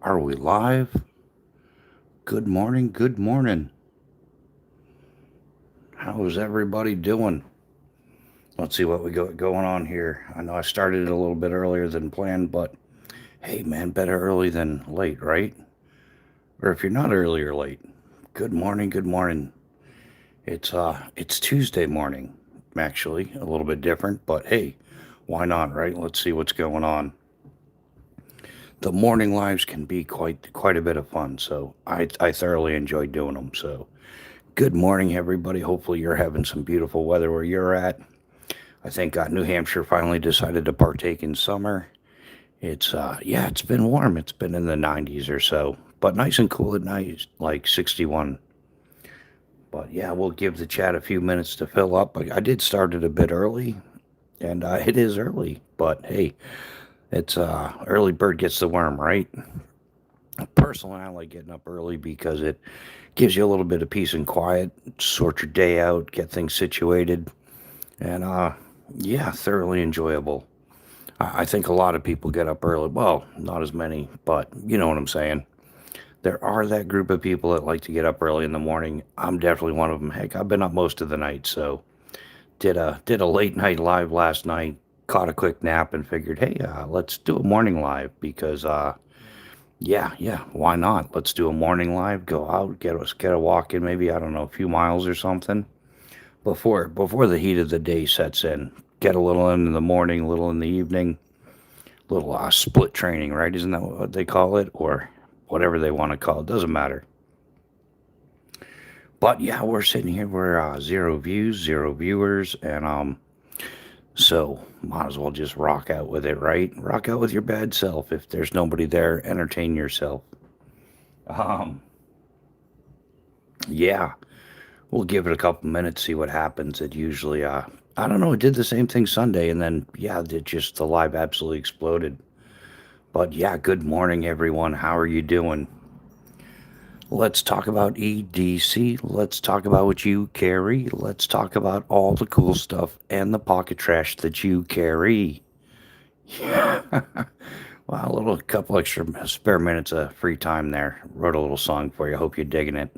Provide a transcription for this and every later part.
Are we live? Good morning, good morning. How is everybody doing? Let's see what we got going on here. I know I started it a little bit earlier than planned, but hey man, better early than late, right? Or if you're not early or late, good morning, good morning. It's Tuesday morning, actually, a little bit different, but hey, why not, right? Let's see what's going on. The morning lives can be quite a bit of fun, so I thoroughly enjoy doing them. So good morning, everybody. Hopefully, you're having some beautiful weather where you're at. I think New Hampshire finally decided to partake in summer. Yeah, it's been warm. It's been in the 90s or so, but nice and cool at night, like 61. But yeah, we'll give the chat a few minutes to fill up. I did start it a bit early, and it is early, but hey, it's early bird gets the worm, right? Personally, I like getting up early because it gives you a little bit of peace and quiet, sort your day out, get things situated, and yeah, thoroughly enjoyable. I think a lot of people get up early. Well, not as many, but you know what I'm saying. There are that group of people that like to get up early in the morning. I'm definitely one of them. Heck, I've been up most of the night, so did a late night live last night. Caught a quick nap and figured, hey, let's do a morning live because yeah, why not? Let's do a morning live. Go out, get a walk in, maybe I don't know, a few miles or something before the heat of the day sets in. Get a little in the morning, a little in the evening, little split training, right? Isn't that what they call it, or whatever they want to call it? Doesn't matter. But yeah, we're sitting here. We're zero views, zero viewers, and so might as well just rock out with it, right? Rock out with your bad self. If there's nobody there, entertain yourself. Um, yeah, we'll give it a couple minutes, see what happens. It usually, I don't know, it did the same thing Sunday, and then, yeah, it just, the live absolutely exploded. But yeah, good morning, everyone. How are you doing? Let's talk about EDC. Let's talk about what you carry. Let's talk about all the cool stuff and the pocket trash that you carry. Yeah. Wow, a little couple extra spare minutes of free time there. Wrote a little song for you. Hope you're digging it.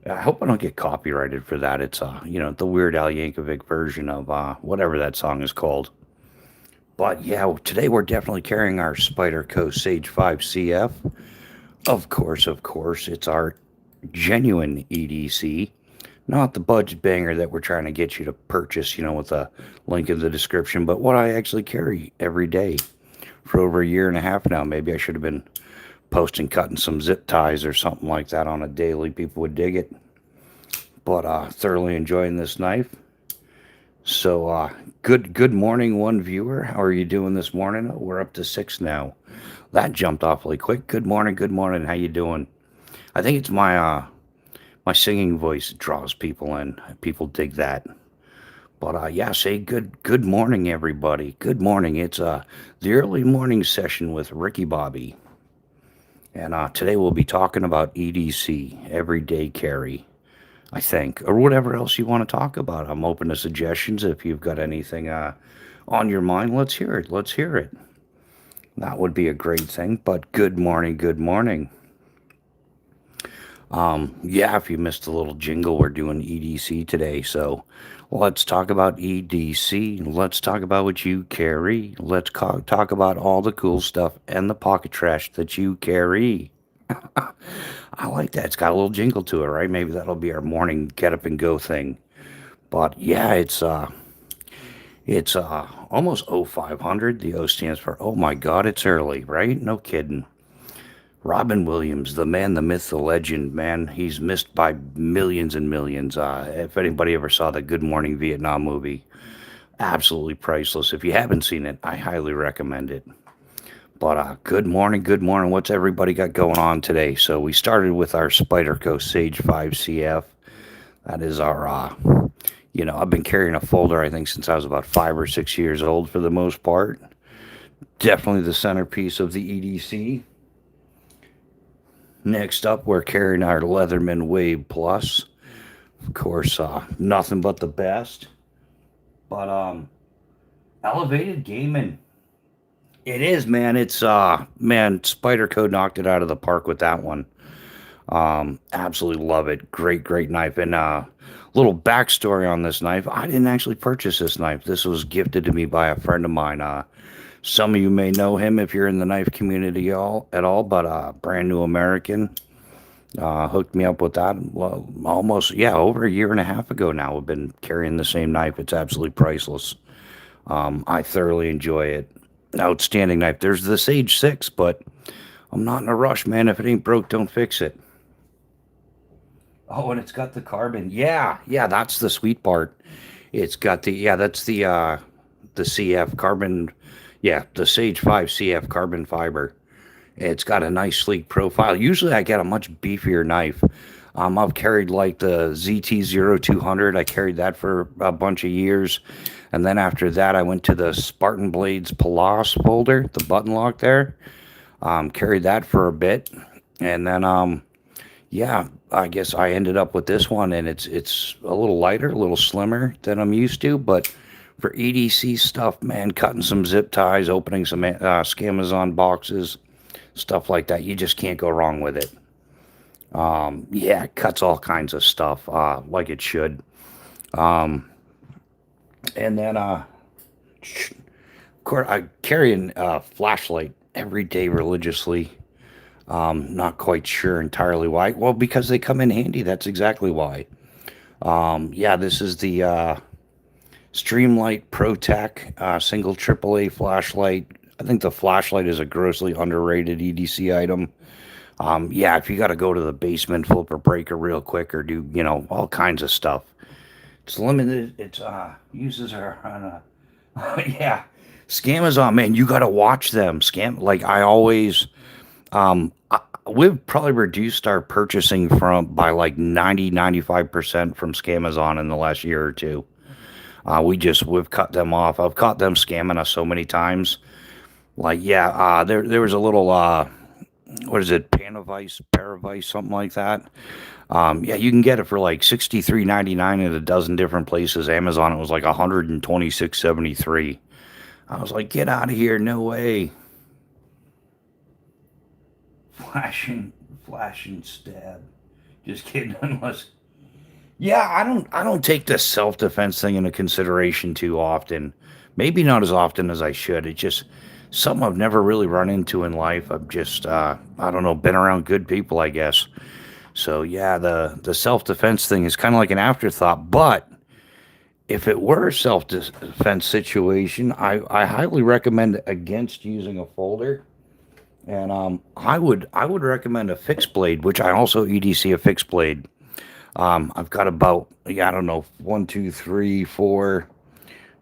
I hope I don't get copyrighted for that. It's the Weird Al Yankovic version of whatever that song is called. But yeah, today we're definitely carrying our Spider Co Sage 5 CF. Of course, it's our genuine EDC, not the budget banger that we're trying to get you to purchase, with a link in the description, but what I actually carry every day for over a year and a half now. Maybe I should have been posting, cutting some zip ties or something like that on a daily. People would dig it. But thoroughly enjoying this knife. So good morning, one viewer. How are you doing this morning? We're up to 6 now. That jumped awfully quick. Good morning, good morning. How you doing? I think it's my singing voice draws people in. People dig that. But yeah, say good morning, everybody. Good morning. It's the early morning session with Ricky Bobby, and today we'll be talking about EDC, everyday carry. I think, or whatever else you want to talk about. I'm open to suggestions. If you've got anything on your mind, let's hear it. Let's hear it. That would be a great thing. But good morning, good morning. Yeah, if you missed the little jingle, we're doing EDC today. So let's talk about EDC. Let's talk about what you carry. Talk about all the cool stuff and the pocket trash that you carry. I like that. It's got a little jingle to it, right? Maybe that'll be our morning get up and go thing. But yeah, it's almost 0500. The O stands for oh my god, it's early, right? No kidding. Robin Williams, the man, the myth, the legend, man, he's missed by millions and millions. If anybody ever saw the Good Morning Vietnam movie, absolutely priceless. If you haven't seen it, I highly recommend it. But good morning, good morning. What's everybody got going on today? So we started with our Spyderco Sage 5 CF. That is our, I've been carrying a folder, I think, since I was about 5 or 6 years old for the most part. Definitely the centerpiece of the EDC. Next up, we're carrying our Leatherman Wave Plus. Of course, nothing but the best. But elevated gaming. It is, man. It's man, Spider Code knocked it out of the park with that one. Absolutely love it. Great, great knife. And little backstory on this knife. I didn't actually purchase this knife. This was gifted to me by a friend of mine. Some of you may know him if you're in the knife community all at all, but brand new American hooked me up with that. Well, almost yeah, over a year and a half ago now. I've been carrying the same knife. It's absolutely priceless. I thoroughly enjoy it. Outstanding knife. There's the Sage 6, but I'm not in a rush, man. If it ain't broke, don't fix it. Oh, and it's got the carbon. Yeah, yeah, that's the sweet part. It's got the yeah, that's the CF carbon. Yeah, the Sage 5 CF carbon fiber. It's got a nice sleek profile. Usually I get a much beefier knife. I've carried like the ZT0200. I carried that for a bunch of years. And then after that, I went to the Spartan Blades Palace folder, the button lock there. Carried that for a bit. And then, yeah, I guess I ended up with this one, and it's a little lighter, a little slimmer than I'm used to. But for EDC stuff, man, cutting some zip ties, opening some Scamazon boxes, stuff like that, you just can't go wrong with it. Yeah, it cuts all kinds of stuff like it should. Um, and then, of course, I carry a flashlight every day religiously. Not quite sure entirely why. Well, because they come in handy. That's exactly why. Yeah, this is the Streamlight ProTech single AAA flashlight. I think the flashlight is a grossly underrated EDC item. Yeah, if you got to go to the basement, flip a breaker real quick, or do all kinds of stuff. It's limited. It's uses are on yeah. Scamazon, man, you got to watch them. Like I always, we've probably reduced our purchasing from by like 95% from Scamazon in the last year or two. We've cut them off. I've caught them scamming us so many times. Like yeah, there was a little what is it, Paravice, something like that. Yeah, you can get it for like 63.99 at a dozen different places. Amazon, it was like 126.73. I was like, get out of here, no way. Flashing, flashing stab. Just kidding, unless. Yeah, I don't take the self defense thing into consideration too often. Maybe not as often as I should. It's just something I've never really run into in life. I've just I don't know, been around good people, I guess. So yeah, the self defense thing is kind of like an afterthought. But if it were a self defense situation, I highly recommend against using a folder. And I would recommend a fixed blade, which I also EDC a fixed blade. I've got about yeah, I don't know, one, two, three, four,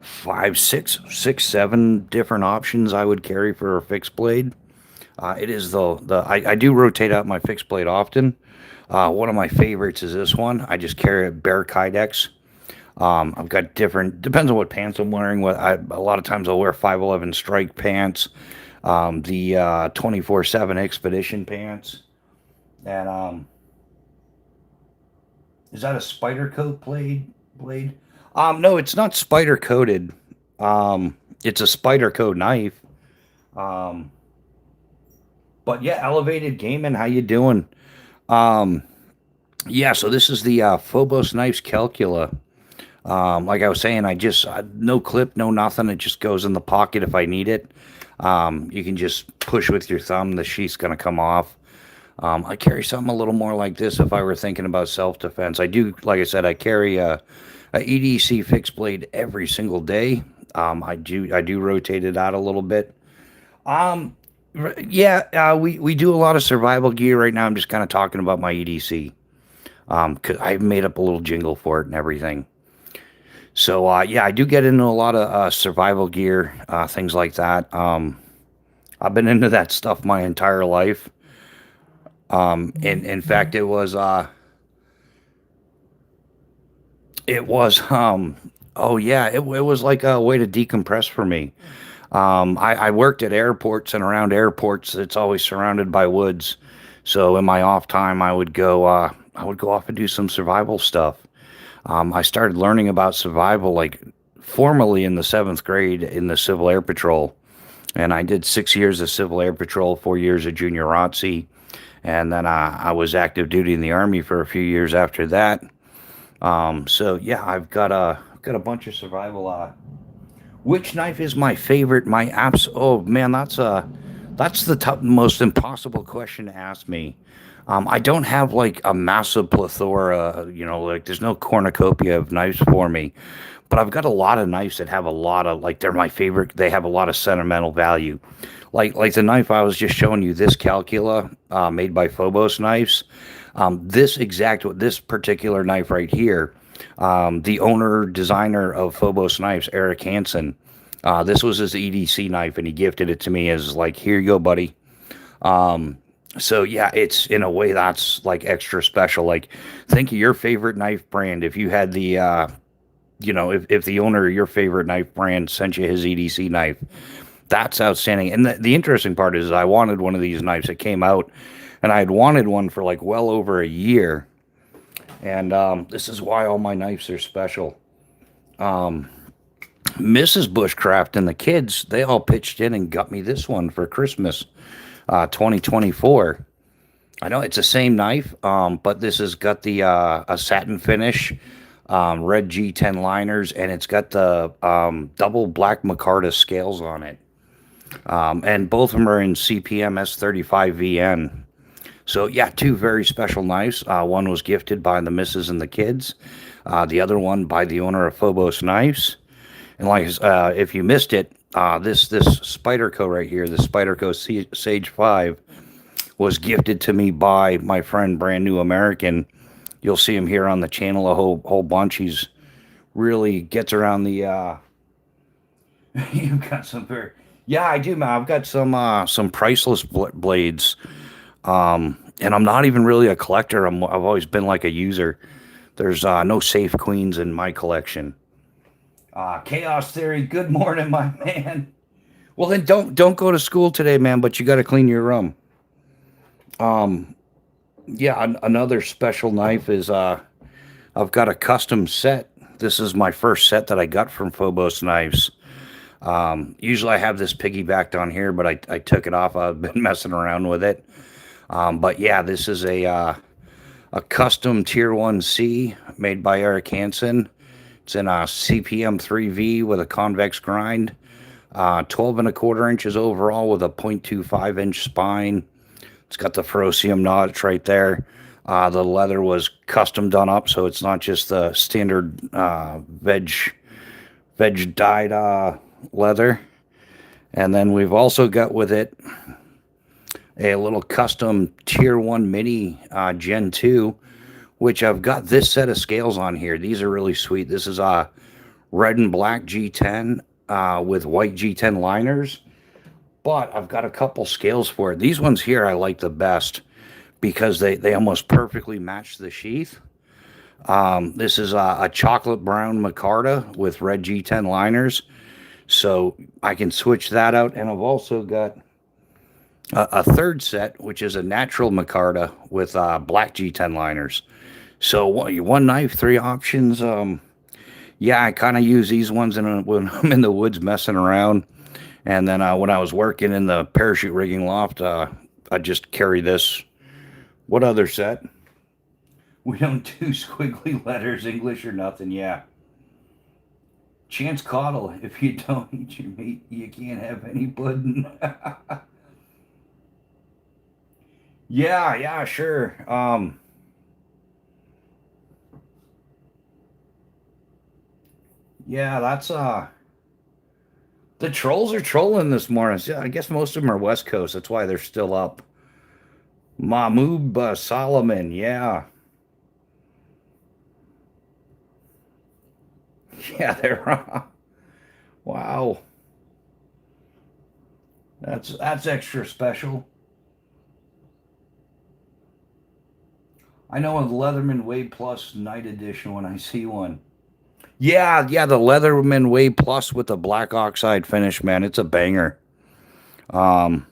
five, six, seven different options I would carry for a fixed blade. It is I do rotate out my fixed blade often. One of my favorites is this one. I just carry a Bear Kydex. I've got different, depends on what pants I'm wearing. A lot of times I'll wear 511 strike pants, the 24/7 expedition pants. And is that a spider coat blade? No, it's not spider coated. It's a spider coat knife. Um, but yeah, elevated gaming. How you doing? Um, yeah, so this is the Phobos Knives Calcula. Like I was saying, no clip, no nothing. It just goes in the pocket if I need it. You can just push with your thumb. The sheath's gonna come off. I carry something a little more like this if I were thinking about self-defense. I do, like I said, I carry a EDC fixed blade every single day. I do rotate it out a little bit. Um, yeah, we do a lot of survival gear right now. I'm just kind of talking about my EDC. 'Cause I've made up a little jingle for it and everything. So yeah, I do get into a lot of survival gear, things like that. I've been into that stuff my entire life. And in fact, it was oh yeah, it was like a way to decompress for me. I worked at airports, and around airports, it's always surrounded by woods. So in my off time, I would go off and do some survival stuff. I started learning about survival like formally in the seventh grade in the Civil Air Patrol. And I did 6 years of Civil Air Patrol, 4 years of Junior ROTC, and then I was active duty in the Army for a few years after that. So yeah, I've got a bunch of survival. Which knife is my favorite? My apps. Oh man, that's the most impossible question to ask me. I don't have like a massive plethora. Like there's no cornucopia of knives for me. But I've got a lot of knives that have a lot of like they're my favorite. They have a lot of sentimental value. Like the knife I was just showing you, this Calcula, made by Phobos Knives. This particular knife right here, the owner designer of Phobos Knives, Eric Hansen. This was his EDC knife, and he gifted it to me as like, here you go, buddy. So yeah, it's in a way that's like extra special. Like, think of your favorite knife brand. If you had the if the owner of your favorite knife brand sent you his EDC knife, that's outstanding. And the interesting part is I wanted one of these knives. It came out, and I had wanted one for like well over a year. And this is why all my knives are special. Mrs. Bushcraft and the kids, they all pitched in and got me this one for Christmas, 2024. I know it's the same knife, but this has got the a satin finish, red G10 liners, and it's got the double black micarta scales on it. And both of them are in CPM S35VN. So yeah, two very special knives. One was gifted by the missus and the kids. The other one by the owner of Phobos Knives. And like, if you missed it, this Spyderco right here, the Spyderco Sage 5, was gifted to me by my friend Brand New American. You'll see him here on the channel a whole bunch. He's really gets around the. You've got some very. Yeah, I do, man. I've got some priceless blades. And I'm not even really a collector. I've always been like a user. There's no safe queens in my collection. Chaos Theory, good morning, my man. Well, then don't go to school today, man. But you got to clean your room. Yeah, another special knife is I've got a custom set. This is my first set that I got from Phobos Knives. Usually I have this piggybacked on here, but I took it off. I've been messing around with it. But yeah, this is a custom Tier 1C made by Eric Hansen. It's in a CPM 3V with a convex grind, 12 and a quarter inches overall with a 0.25 inch spine. It's got the ferrocium notch right there. The leather was custom done up, so it's not just the standard veg dyed leather. And then we've also got with it a little custom Tier 1 Mini Gen 2, which I've got this set of scales on here. These are really sweet. This is a red and black G10 with white G10 liners. But I've got a couple scales for it. These ones here I like the best because they almost perfectly match the sheath. This is a chocolate brown micarta with red G10 liners. So I can switch that out. And I've also got a third set, which is a natural micarta with black G10 liners. So one knife, three options. Yeah, I kind of use these ones when I'm in the woods messing around. And then when I was working in the parachute rigging loft, I just carry this. What other set? We don't do squiggly letters, English or nothing, yeah. Chance Caudle, if you don't eat your meat, you can't have any pudding. Yeah, sure. Yeah, that's the trolls are trolling this morning. Yeah, I guess most of them are West Coast. That's why they're still up. Mahmoud Solomon, yeah. Yeah, they're wow. That's extra special. I know a Leatherman Wave Plus Night Edition when I see one. Yeah, the Leatherman Wave Plus with the black oxide finish, man. It's a banger. Um,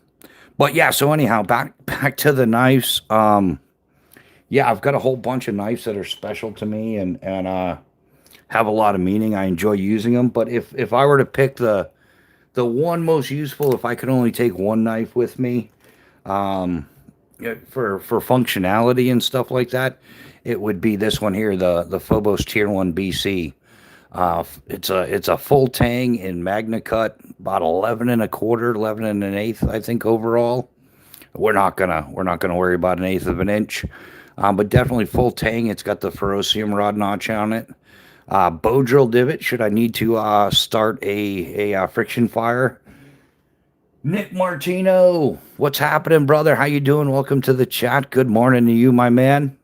but yeah, so anyhow, back to the knives. Yeah, I've got a whole bunch of knives that are special to me and have a lot of meaning. I enjoy using them. But if I were to pick the the one most useful, if I could only take one knife with me, um, for functionality and stuff like that, it would be this one here, the Phobos Tier One BC. It's a full tang in Magna Cut, about 11 and a quarter, 11 and an eighth, I think overall. We're not gonna worry about an eighth of an inch, but definitely full tang. It's got the ferrocium rod notch on it. Bow drill divot. Should I need to start a friction fire? Nick Martino, what's happening, brother? How you doing? Welcome to the chat. Good morning to you, my man.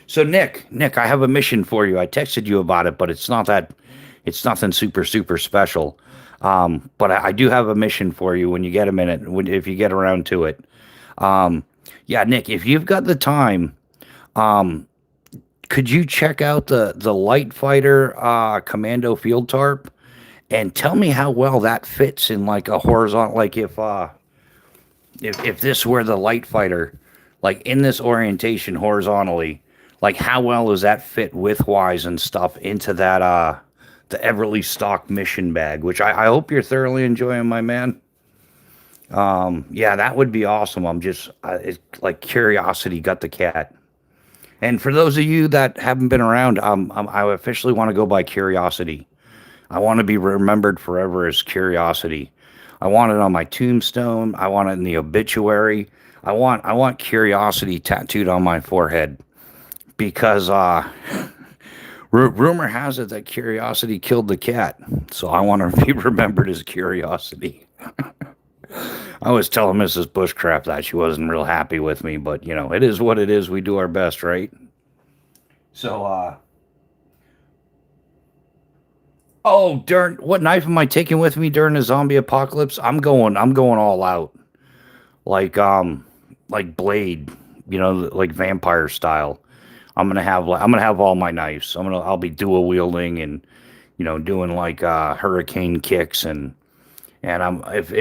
So Nick, I have a mission for you. I texted you about it, but it's nothing super special. But I do have a mission for you when you get a minute, if you get around to it. Yeah, Nick, if you've got the time, um, could you check out the Light Fighter Commando Field Tarp and tell me how well that fits in like a horizontal, like if this were the Light Fighter, like in this orientation horizontally, like how well does that fit widthwise and stuff into that the Everly stock mission bag, which I hope you're thoroughly enjoying, my man. Yeah, that would be awesome. It's like curiosity got the cat. And for those of you that haven't been around, I officially want to go by Curiosity. I want to be remembered forever as Curiosity. I want it on my tombstone. I want it in the obituary. I want Curiosity tattooed on my forehead because rumor has it that Curiosity killed the cat. So I want to be remembered as Curiosity. I was telling Mrs. Bushcraft that she wasn't real happy with me, but you know, it is what it is. We do our best, right? So, oh, darn, what knife am I taking with me during the zombie apocalypse? I'm going all out. Like Blade, like vampire style. I'm gonna have all my knives. I'll be dual wielding and, doing like hurricane kicks and if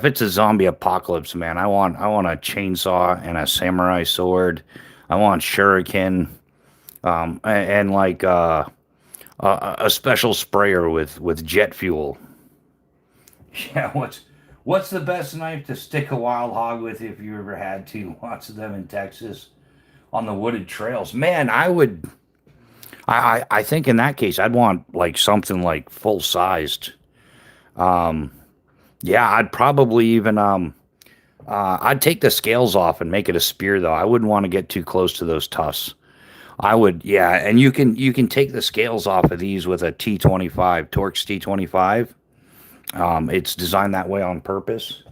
it's a zombie apocalypse, man, I want a chainsaw and a samurai sword. I want shuriken, and like a special sprayer with jet fuel. Yeah, what's the best knife to stick a wild hog with if you ever had to? Lots of them in Texas on the wooded trails. Man, I would. I think in that case I'd want like something like full sized. Um, yeah, I'd probably even I'd take the scales off and make it a spear though. I wouldn't want to get too close to those tusks. I would, yeah, and you can take the scales off of these with a T25, Torx T25. It's designed that way on purpose.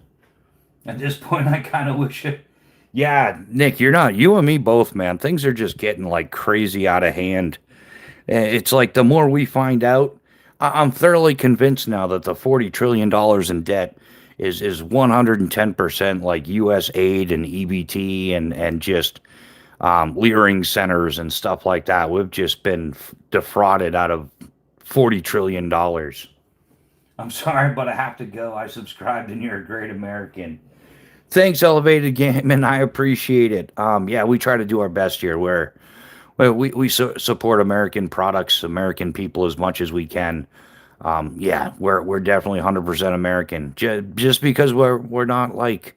At this point, I kind of wish it. Yeah, Nick, you and me both, man. Things are just getting like crazy out of hand. It's like the more we find out, I'm thoroughly convinced now that the $40 trillion in debt is 110% like U.S. aid and EBT and just leering centers and stuff like that. We've just been defrauded out of $40 trillion. I'm sorry, but I have to go. I subscribed and you're a great American. Thanks, Elevated Gaming. I appreciate it. Yeah, we try to do our best here. We support American products, American people as much as we can. Yeah, we're definitely 100% American. Just because we're not like,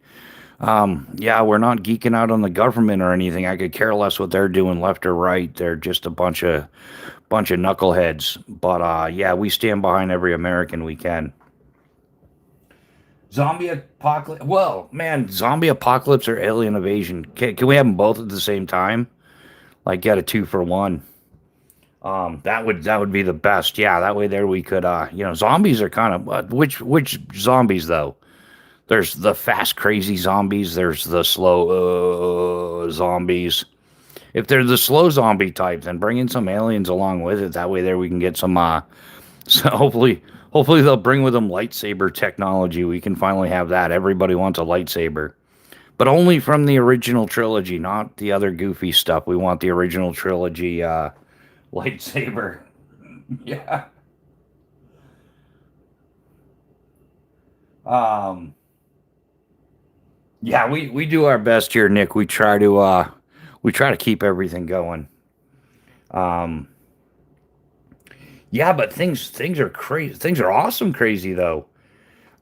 yeah, we're not geeking out on the government or anything. I could care less what they're doing, left or right. They're just a bunch of knuckleheads. But yeah, we stand behind every American we can. Zombie apocalypse. Well, man, zombie apocalypse or alien invasion. Can we have them both at the same time? Like get a 2 for 1. That would be the best. Yeah, that way there we could zombies are kind of which zombies though? There's the fast crazy zombies, there's the slow zombies. If they're the slow zombie type, then bring in some aliens along with it. That way there we can get some so hopefully they'll bring with them lightsaber technology. We can finally have that. Everybody wants a lightsaber. But only from the original trilogy, not the other goofy stuff. We want the original trilogy lightsaber. Yeah. Um yeah, we do our best here, Nick. We try to keep everything going. Um yeah, but things are crazy. Things are awesome crazy though.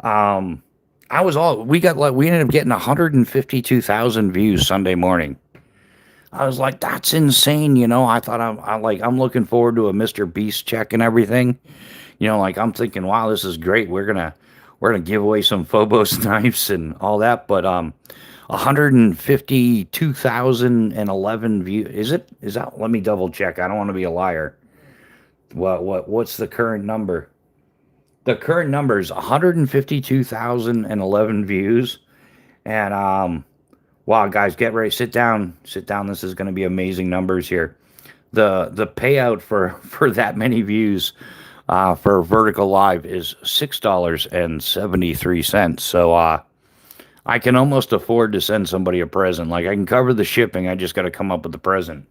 Um, we ended up getting 152,000 views Sunday morning. I was like, that's insane. I thought I'm looking forward to a Mr. Beast check and everything. Like I'm thinking, wow, this is great. We're gonna give away some Phobos knives and all that. But 152,011 views. Is that? Let me double check. I don't want to be a liar. What's the current number? The current number is 152,011 views. And wow, guys, get ready. Sit down. Sit down. This is going to be amazing numbers here. The payout for that many views for Vertical Live is $6.73. So I can almost afford to send somebody a present. Like I can cover the shipping. I just got to come up with the present.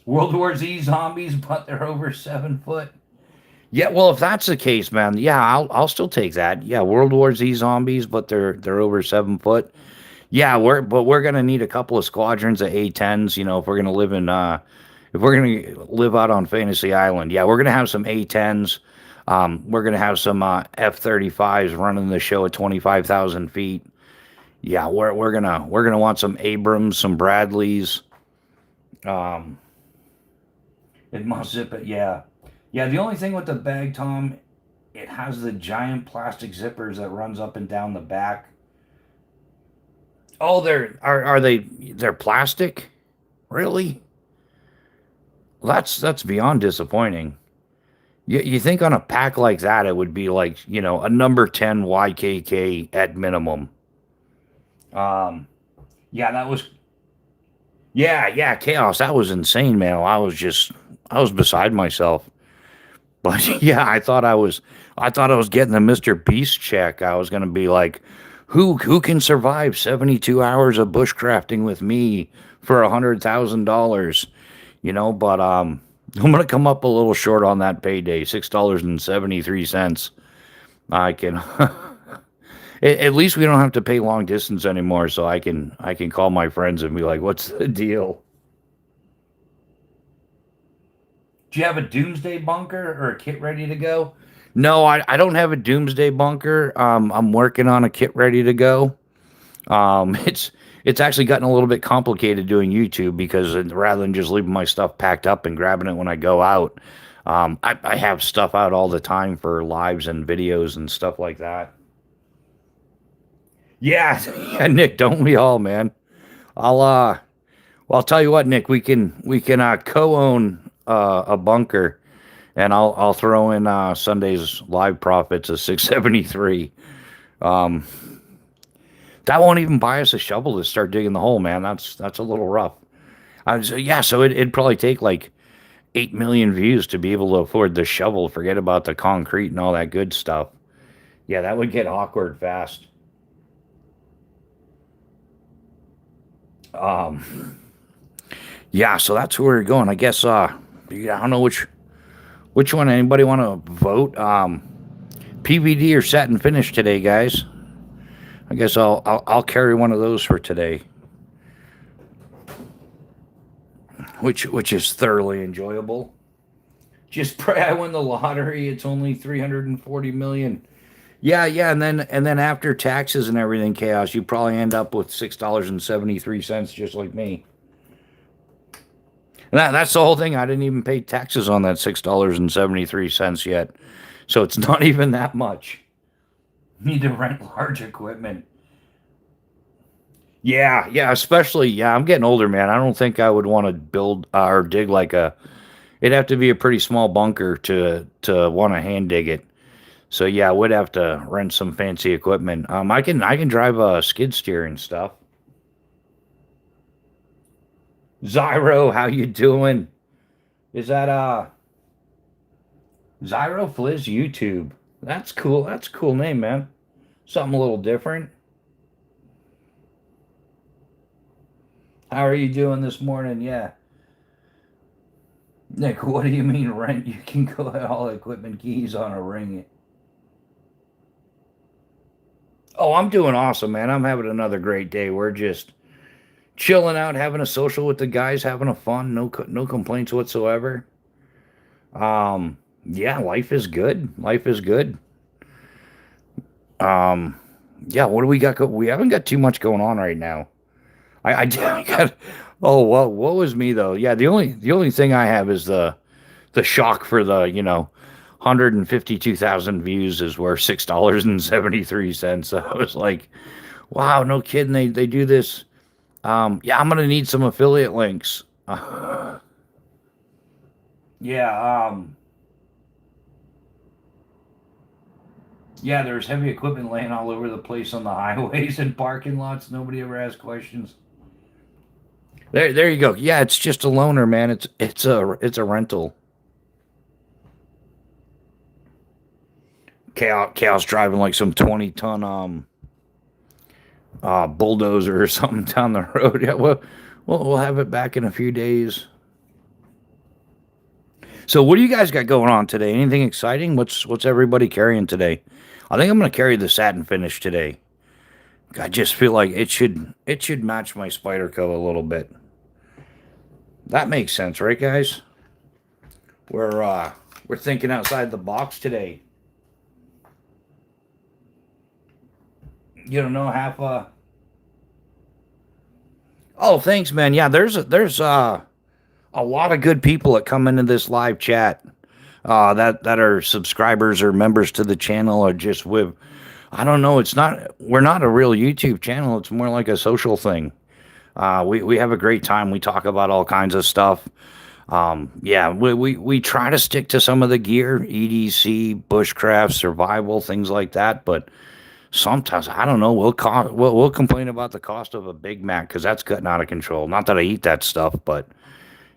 World War Z zombies, but they're over 7 foot. Yeah, well, if that's the case, man, yeah, I'll still take that. Yeah, World War Z zombies, but they're over 7 foot. Yeah, we're gonna need a couple of squadrons of A-10s. If we're gonna live out on Fantasy Island. Yeah, we're gonna have some A-10s. We're gonna have some F-35s running the show at 25,000 feet. Yeah, we're gonna want some Abrams, some Bradleys. Um, it must zip it. Yeah, yeah. The only thing with the bag, Tom, it has the giant plastic zippers that runs up and down the back. Oh, they're plastic? Really? Well, that's beyond disappointing. You think on a pack like that it would be like, a number 10 YKK at minimum. Um yeah, that was yeah, chaos. That was insane, man. I was beside myself. But yeah, I thought I was getting the Mr. Beast check. I was gonna be like, who can survive 72 hours of bushcrafting with me for $100,000? But I'm gonna come up a little short on that payday, $6.73. I can at least we don't have to pay long distance anymore, so I can call my friends and be like, what's the deal? Do you have a doomsday bunker or a kit ready to go? No, I don't have a doomsday bunker. I'm working on a kit ready to go. It's actually gotten a little bit complicated doing YouTube because rather than just leaving my stuff packed up and grabbing it when I go out, I have stuff out all the time for lives and videos and stuff like that. Yeah, yeah, Nick, don't we all, man? I'll well, I'll tell you what, Nick, we can co-own a bunker, and I'll throw in Sunday's live profits of 673. Um, that won't even buy us a shovel to start digging the hole, man. That's a little rough. Yeah, so it'd probably take like 8 million views to be able to afford the shovel. Forget about the concrete and all that good stuff. Yeah, that would get awkward fast. Um, yeah, so that's where we're going. I guess yeah, I don't know which one. Anybody want to vote? PVD or set and finish today, guys. I guess I'll carry one of those for today, which is thoroughly enjoyable. Just pray I win the lottery. It's only 340 million. Yeah, yeah, and then after taxes and everything, chaos, you probably end up with $6.73, just like me. And that's the whole thing. I didn't even pay taxes on that $6.73 yet, so it's not even that much. Need to rent large equipment. Yeah, yeah, especially yeah. I'm getting older, man. I don't think I would want to build or dig like a. It'd have to be a pretty small bunker to want to hand dig it. So yeah, I would have to rent some fancy equipment. I can drive a skid steer and stuff. Zyro, how you doing? Is that Zyro Fliz YouTube? That's cool. That's a cool name, man. Something a little different. How are you doing this morning? Yeah. Nick, what do you mean rent? You can go at all equipment keys on a ring. Oh, I'm doing awesome, man. I'm having another great day. We're just chilling out, having a social with the guys, having a fun. No complaints whatsoever. Yeah, life is good. Life is good. Um, yeah, what do we got? We haven't got too much going on right now. I got. Oh well, what was me though? Yeah, the only thing I have is the shock for the 152,000 views is worth $6.73. I was like, wow, no kidding. They do this. Yeah, I'm gonna need some affiliate links. Yeah. Yeah, there's heavy equipment laying all over the place on the highways and parking lots. Nobody ever asks questions. There you go. Yeah, it's just a loaner, man. It's a rental. Chaos driving like some 20-ton bulldozer or something down the road. Yeah, we'll have it back in a few days. So, what do you guys got going on today? Anything exciting? What's everybody carrying today? I think I'm gonna carry the satin finish today. I just feel like it should match my Spyderco a little bit. That makes sense, right, guys? We're thinking outside the box today. You don't know half. Oh, thanks, man. Yeah, there's a lot of good people that come into this live chat. That are subscribers or members to the channel, or just with. I don't know. We're not a real YouTube channel. It's more like a social thing. We have a great time. We talk about all kinds of stuff. Yeah, we try to stick to some of the gear, EDC, bushcraft, survival, things like that. But sometimes I don't know. We'll complain about the cost of a Big Mac because that's getting out of control. Not that I eat that stuff, but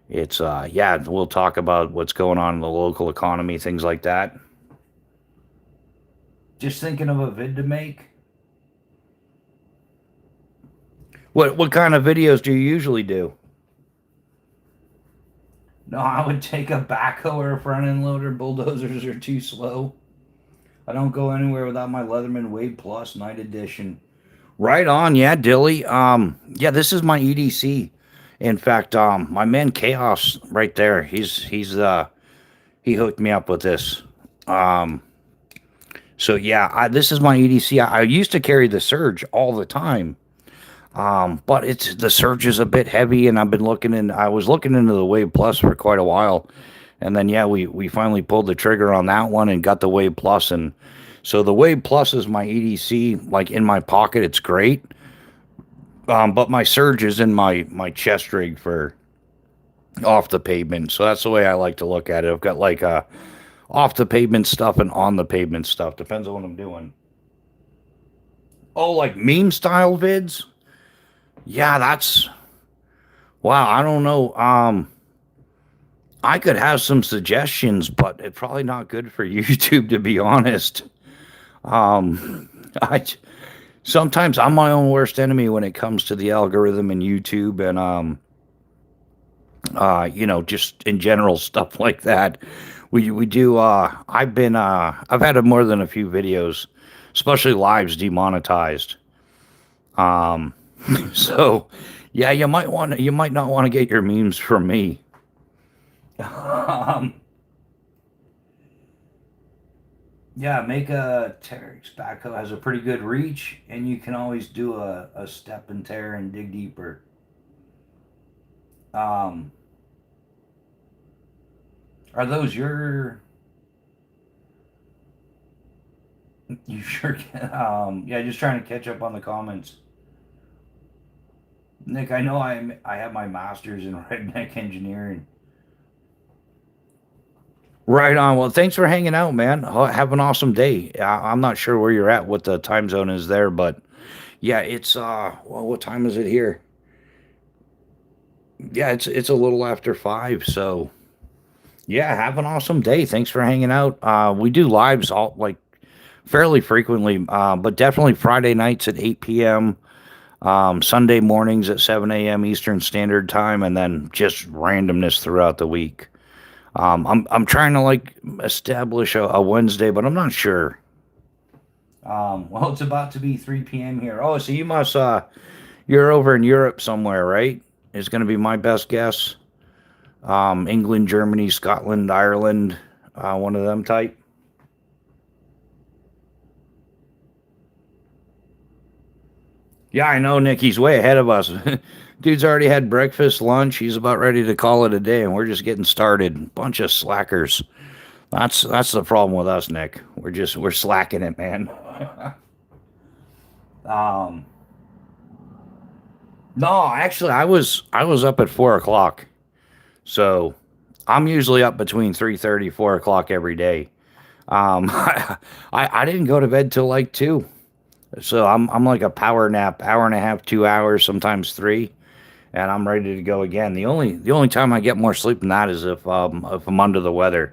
it's yeah. We'll talk about what's going on in the local economy, things like that. Just thinking of a vid to make. What kind of videos do you usually do? No, I would take a backhoe or a front end loader. Bulldozers are too slow. I don't go anywhere without my Leatherman Wave Plus Night Edition. Right on, yeah, Dilly. Yeah, this is my EDC. In fact, my man Chaos right there. He hooked me up with this. Um, so yeah, this is my EDC. I used to carry the Surge all the time. But it's the Surge is a bit heavy, and I was looking into the Wave Plus for quite a while, and then yeah, we finally pulled the trigger on that one and got the Wave Plus, and so the Wave Plus is my EDC, like in my pocket. It's great. But my Surge is in my chest rig for off the pavement. So that's the way I like to look at it. I've got like off the pavement stuff and on the pavement stuff. Depends on what I'm doing. Oh, like meme style vids? Yeah, that's wow. I don't know. I could have some suggestions, but it's probably not good for YouTube to be honest. Um, I sometimes I'm my own worst enemy when it comes to the algorithm and YouTube and just in general stuff like that. We do I've had more than a few videos, especially lives demonetized. Um so yeah, you might not want to get your memes from me. um yeah, make a Terex backhoe has a pretty good reach and you can always do a step and tear and dig deeper. Um are those your you sure can yeah, just trying to catch up on the comments. Nick, I know I have my master's in redneck engineering. Right on. Well, thanks for hanging out, man. Have an awesome day. I'm not sure where you're at, what the time zone is there, but yeah, it's well, what time is it here? Yeah, it's a little after 5, so yeah, have an awesome day. Thanks for hanging out. We do lives all like fairly frequently, but definitely Friday nights at 8 p.m. Sunday mornings at 7 a.m. Eastern Standard Time, and then just randomness throughout the week. I'm trying to like establish a Wednesday, but I'm not sure. Well, it's about to be 3 p.m. here. Oh, so you must you're over in Europe somewhere, right? It's going to be my best guess. England, Germany, Scotland, Ireland, one of them type. Yeah, I know, Nick. He's way ahead of us. Dude's already had breakfast, lunch. He's about ready to call it a day, and we're just getting started. Bunch of slackers. That's the problem with us, Nick. We're slacking it, man. um, no, actually, I was up at 4 o'clock, so I'm usually up between 3:30, 4 o'clock every day. I didn't go to bed till like 2, so I'm like a power nap, hour and a half, 2 hours, sometimes three, and I'm ready to go again. The only time I get more sleep than that is if I'm under the weather.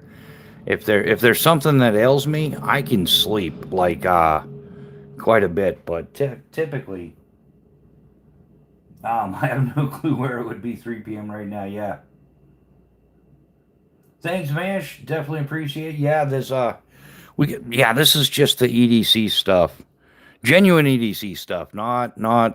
If there's something that ails me, I can sleep like quite a bit, but typically I have no clue where it would be 3 p.m. right now. Yeah. Thanks, Mash. Definitely appreciate it. Yeah, this is just the EDC stuff. Genuine EDC stuff, not fake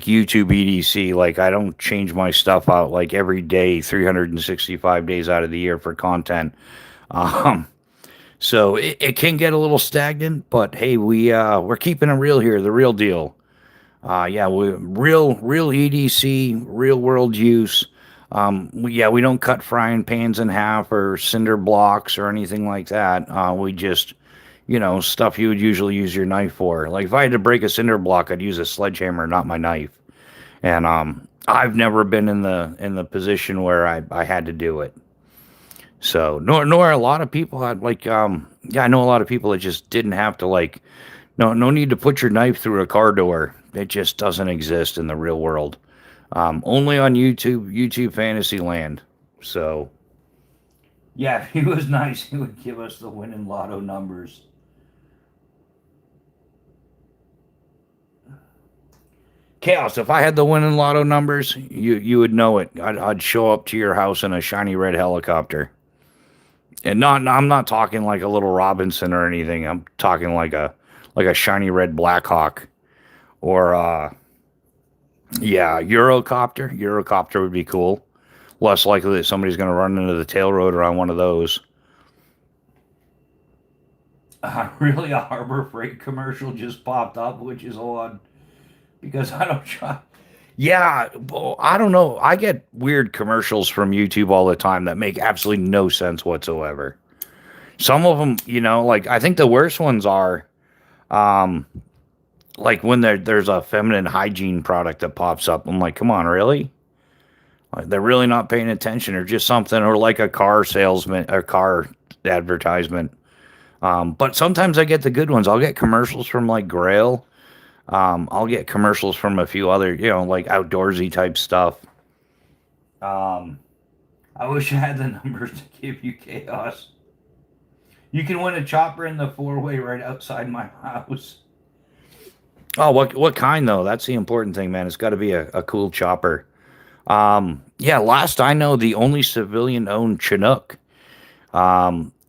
YouTube EDC. Like I don't change my stuff out like every day, 365 days out of the year for content. Um, so it can get a little stagnant, but hey, we're keeping it real here, the real deal. Yeah, we real EDC, real world use. We don't cut frying pans in half or cinder blocks or anything like that. We just, stuff you would usually use your knife for. Like if I had to break a cinder block, I'd use a sledgehammer, not my knife. And I've never been in the position where I had to do it. So nor a lot of people had yeah, I know a lot of people that just didn't have to no need to put your knife through a car door. It just doesn't exist in the real world. Only on YouTube Fantasy Land. So yeah, if he was nice, he would give us the winning lotto numbers. Chaos. If I had the winning lotto numbers, you would know it. I'd show up to your house in a shiny red helicopter, and I'm not talking like a little Robinson or anything. I'm talking like a shiny red Blackhawk or yeah, Eurocopter. Eurocopter would be cool. Less likely that somebody's going to run into the tail rotor on one of those. Really, a Harbor Freight commercial just popped up, which is odd because I don't try. Yeah, well, I don't know. I get weird commercials from YouTube all the time that make absolutely no sense whatsoever. Some of them, like I think the worst ones are, um, like when there's a feminine hygiene product that pops up. I'm like, come on, really? Like, they're really not paying attention, or just something, or like a car salesman or car advertisement. But sometimes I get the good ones. I'll get commercials from like Grail. I'll get commercials from a few other, like outdoorsy type stuff. Um, I wish I had the numbers to give you chaos. You can win a chopper in the four-way right outside my house. Oh, what kind though? That's the important thing, man. It's got to be a cool chopper. Yeah, last I know, the only civilian-owned Chinook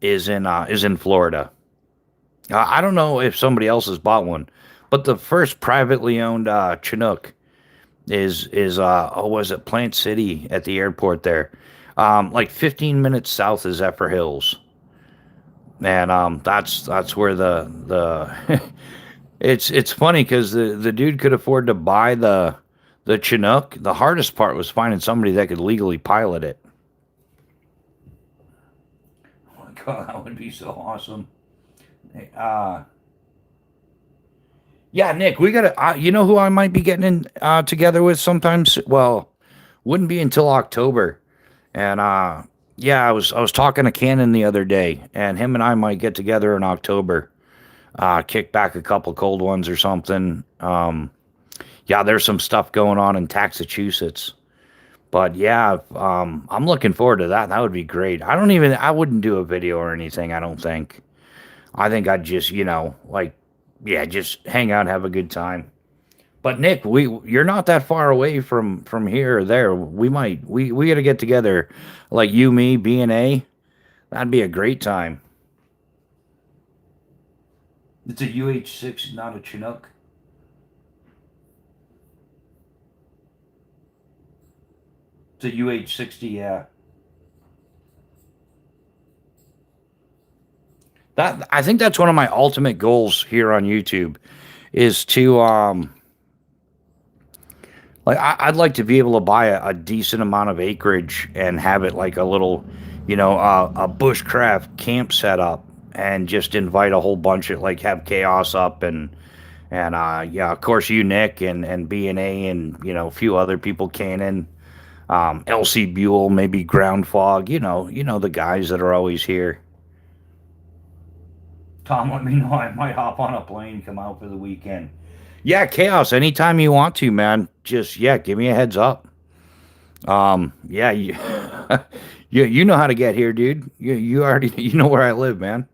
is in Florida. I don't know if somebody else has bought one, but the first privately owned Chinook is was it Plant City at the airport there, like 15 minutes south of Zephyr Hills, and that's where the it's funny because the dude could afford to buy the Chinook. The hardest part was finding somebody that could legally pilot it. Oh my god, that would be so awesome. Uh, yeah, Nick, we gotta. You know who I might be getting in together with sometimes. Well, wouldn't be until October, and yeah, I was talking to Cannon the other day, and him and I might get together in October. Kick back a couple cold ones or something. Yeah, there's some stuff going on in Massachusetts. But yeah, I'm looking forward to that. That would be great. I wouldn't do a video or anything, I don't think. I think I'd just, yeah, just hang out, have a good time. But Nick, you're not that far away from here or there. We got to get together, like you, me, B and A. That'd be a great time. It's a UH6, not a Chinook. It's a UH60, yeah. That I think that's one of my ultimate goals here on YouTube is to like I'd like to be able to buy a decent amount of acreage and have it like a little, a bushcraft camp set up and just invite a whole bunch of like have chaos up and yeah, of course you Nick and B&A and a few other people Cannon, LC Buell, maybe Ground Fog, the guys that are always here. Tom, let me know. I might hop on a plane, come out for the weekend. Yeah, chaos. Anytime you want to, man. Just yeah, give me a heads up. Yeah, you, you know how to get here, dude. You already you know where I live, man.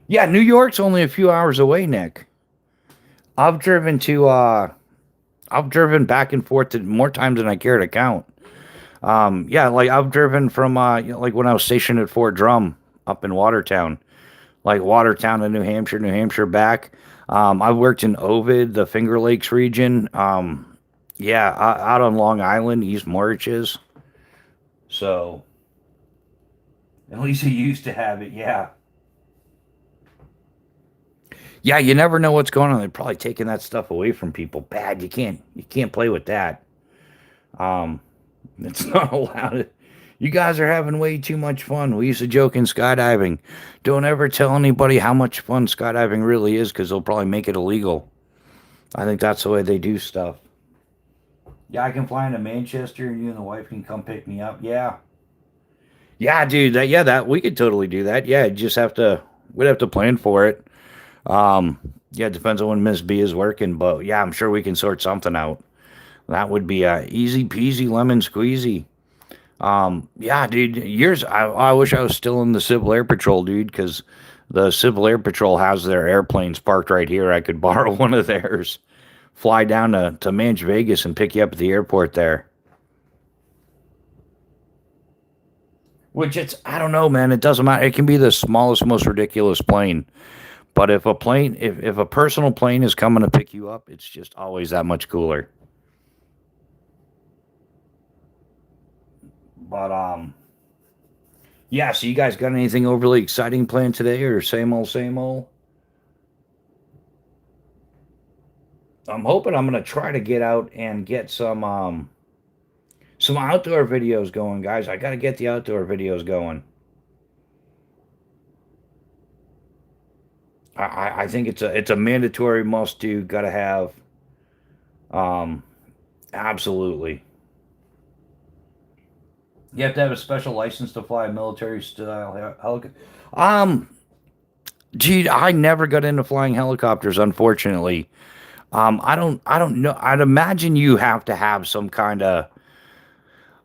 Yeah, New York's only a few hours away, Nick. I've driven to I've driven back and forth to more times than I care to count. Yeah, like I've driven from like when I was stationed at Fort Drum up in Watertown, like Watertown to New Hampshire back. I worked in Ovid, the Finger Lakes region. Yeah, out on Long Island, East Mauritius. So at least he used to have it. Yeah, yeah. You never know what's going on. They're probably taking that stuff away from people. Bad. You can't play with that. Um, it's not allowed. You guys are having way too much fun. We used to joke in skydiving. Don't ever tell anybody how much fun skydiving really is because they'll probably make it illegal. I think that's the way they do stuff. Yeah, I can fly into Manchester and you and the wife can come pick me up. Yeah. Yeah, dude. That we could totally do that. Yeah, just have to we'd have to plan for it. Yeah, it depends on when Miss B is working, but yeah, I'm sure we can sort something out. That would be easy peasy lemon squeezy. Yeah, dude. Years. I wish I was still in the Civil Air Patrol, dude, because the Civil Air Patrol has their airplanes parked right here. I could borrow one of theirs, fly down to Manch Vegas and pick you up at the airport there. Which I don't know, man. It doesn't matter. It can be the smallest, most ridiculous plane. But if a personal plane is coming to pick you up, it's just always that much cooler. But yeah. So you guys got anything overly exciting planned today, or same old, same old? I'm hoping I'm gonna try to get out and get some outdoor videos going, guys. I gotta get the outdoor videos going. I think it's a mandatory must do. Gotta have. Um, absolutely. You have to have a special license to fly a military style helicopter. Um, Gee, I never got into flying helicopters, unfortunately. I don't know. I'd imagine you have to have some kind of,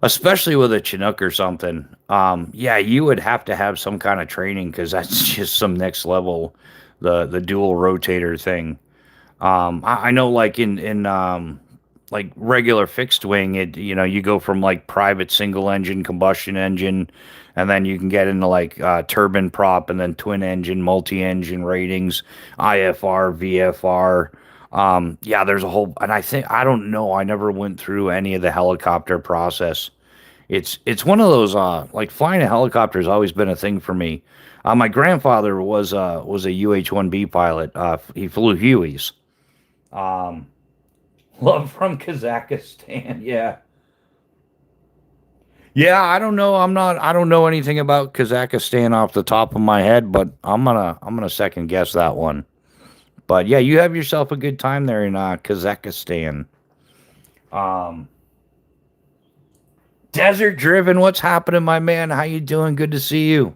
especially with a Chinook or something. Yeah, you would have to have some kind of training because that's just some next level, the dual rotator thing. I know like in like regular fixed wing, you go from like private single engine combustion engine, and then you can get into like turbine prop and then twin engine, multi engine ratings, IFR, VFR. Yeah, there's a whole, and I don't know, I never went through any of the helicopter process. It's one of those like flying a helicopter has always been a thing for me. My grandfather was a UH-1B pilot. He flew Hueys. Um, Love from Kazakhstan. Yeah. Yeah, I don't know. I don't know anything about Kazakhstan off the top of my head, but I'm gonna second guess that one. But yeah, you have yourself a good time there in Kazakhstan. Um, Desert Driven, what's happening, my man? How you doing? Good to see you.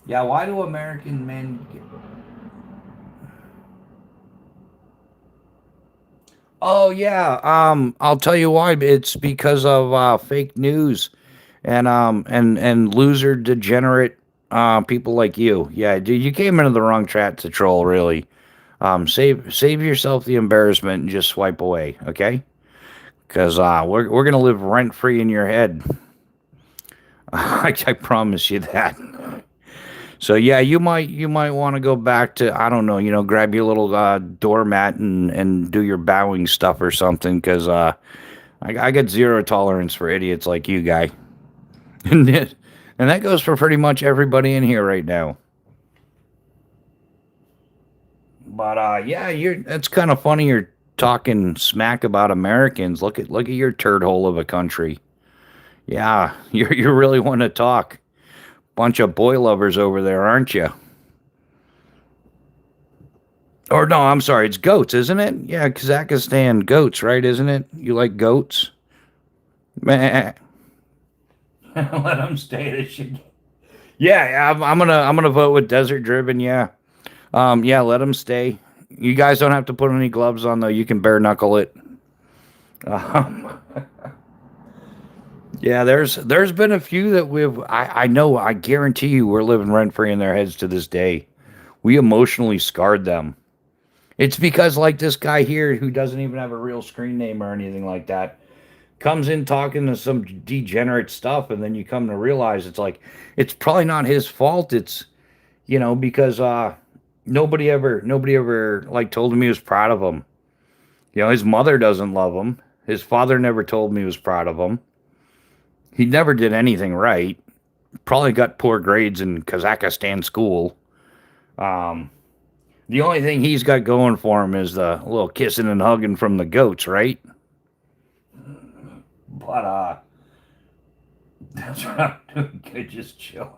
Yeah, why do American men? Oh yeah, I'll tell you why. It's because of fake news and loser degenerate people like you. Yeah, dude, you came into the wrong chat to troll. Really, save yourself the embarrassment and just swipe away, okay? Because we're gonna live rent free in your head. I promise you that. So yeah, you might want to go back to, I don't know, grab your little doormat and do your bowing stuff or something because I got zero tolerance for idiots like you, guy. And that goes for pretty much everybody in here right now. But yeah, it's kind of funny you're talking smack about Americans. Look at your turd hole of a country. Yeah, you're really wanting to talk. Bunch of boy lovers over there, aren't you? Or no, I'm sorry, it's goats, isn't it? Yeah, Kazakhstan goats, right? Isn't it? You like goats? Meh. Let them stay. They should. Yeah, I'm gonna vote with desert driven. Yeah, yeah, let them stay. You guys don't have to put any gloves on though. You can bare knuckle it. Um, yeah, there's been a few that I know I guarantee you we're living rent free in their heads to this day. We emotionally scarred them. It's because like this guy here who doesn't even have a real screen name or anything like that comes in talking to some degenerate stuff, and then you come to realize it's like it's probably not his fault. It's because nobody ever like told him he was proud of him. His mother doesn't love him. His father never told him he was proud of him. He never did anything right. Probably got poor grades in Kazakhstan school. Um, the only thing he's got going for him is the little kissing and hugging from the goats, right? But that's what I'm doing. Good, just chill.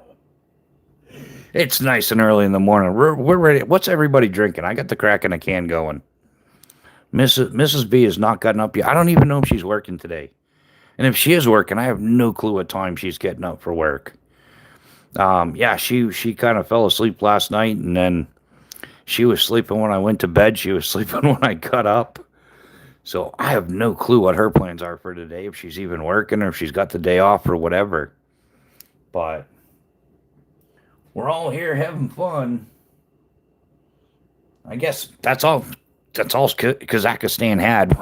It's nice and early in the morning. We're ready. What's everybody drinking? I got the crack in a can going. Mrs. B has not gotten up yet. I don't even know if she's working today. And if she is working, I have no clue what time she's getting up for work. Yeah, she kind of fell asleep last night, and then she was sleeping when I went to bed. She was sleeping when I got up. So I have no clue what her plans are for today, if she's even working or if she's got the day off or whatever. But we're all here having fun. I guess that's all. That's all Kazakhstan had.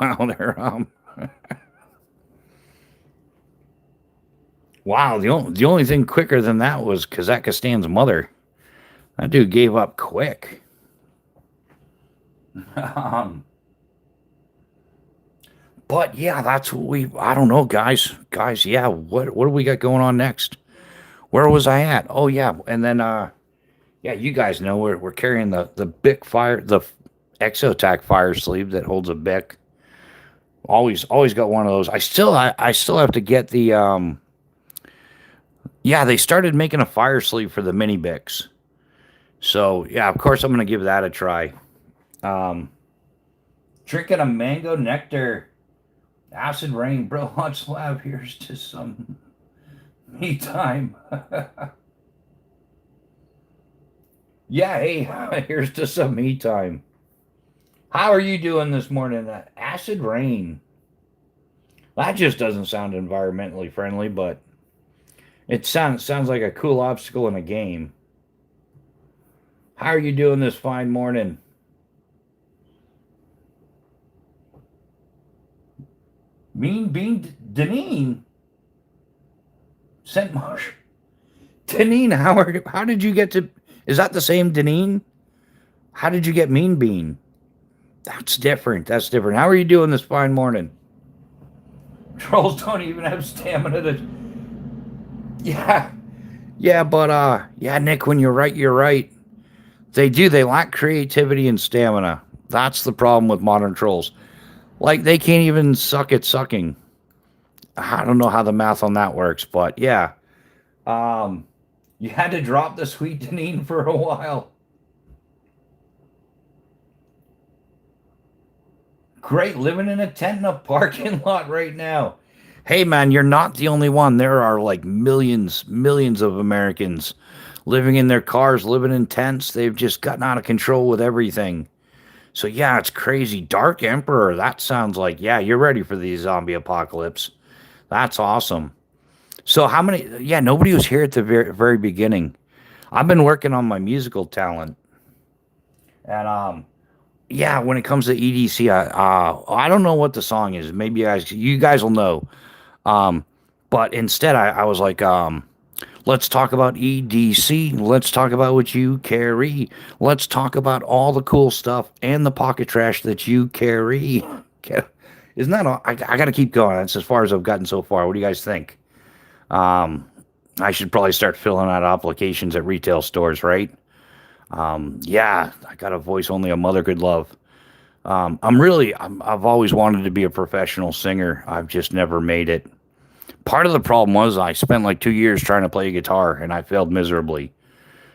Wow, wow. The only thing quicker than that was Kazakhstan's mother. That dude gave up quick. um, but yeah, that's what we. I don't know, guys. Guys, yeah. What do we got going on next? Where was I at? Oh yeah, and then yeah, you guys know we're carrying the Bic fire the Exotac fire sleeve that holds a Bic. Always got one of those. I still have to get the yeah, they started making a fire sleeve for the mini Bics. So yeah, of course I'm gonna give that a try. Um Drinking a mango nectar acid rain, bro. Let's laugh. Here's to some me time. Yeah, hey, here's to some me time. How are you doing this morning? That acid rain. That just doesn't sound environmentally friendly, but it sounds like a cool obstacle in a game. How are you doing this fine morning? Mean Bean Deneen sent Marsh. Deneen, how did you get to? Is that the same Deneen? How did you get Mean Bean? That's different. That's different. How are you doing this fine morning? Trolls don't even have stamina to. Yeah, yeah, but yeah, Nick, when you're right, you're right. They do. They lack creativity and stamina. That's the problem with modern trolls. Like they can't even suck at sucking. I don't know how the math on that works, but yeah. Um, you had to drop the sweet Deneen for a while. Great, living in a tent in a parking lot right now. Hey man, you're not the only one. There are like millions of Americans living in their cars, living in tents. They've just gotten out of control with everything. So yeah, it's crazy. Dark Emperor, that sounds like, yeah, you're ready for the zombie apocalypse. That's awesome. So how many, yeah, nobody was here at the very beginning. I've been working on my musical talent. And yeah, when it comes to EDC, I don't know what the song is. Maybe you guys will know. Um, but instead, I was like, let's talk about EDC. Let's talk about what you carry. Let's talk about all the cool stuff and the pocket trash that you carry. Isn't that all? I got to keep going. That's as far as I've gotten so far. What do you guys think? I should probably start filling out applications at retail stores, right? Yeah, I got a voice only a mother could love. I've always wanted to be a professional singer. I've just never made it. Part of the problem was I spent like 2 years trying to play guitar and I failed miserably.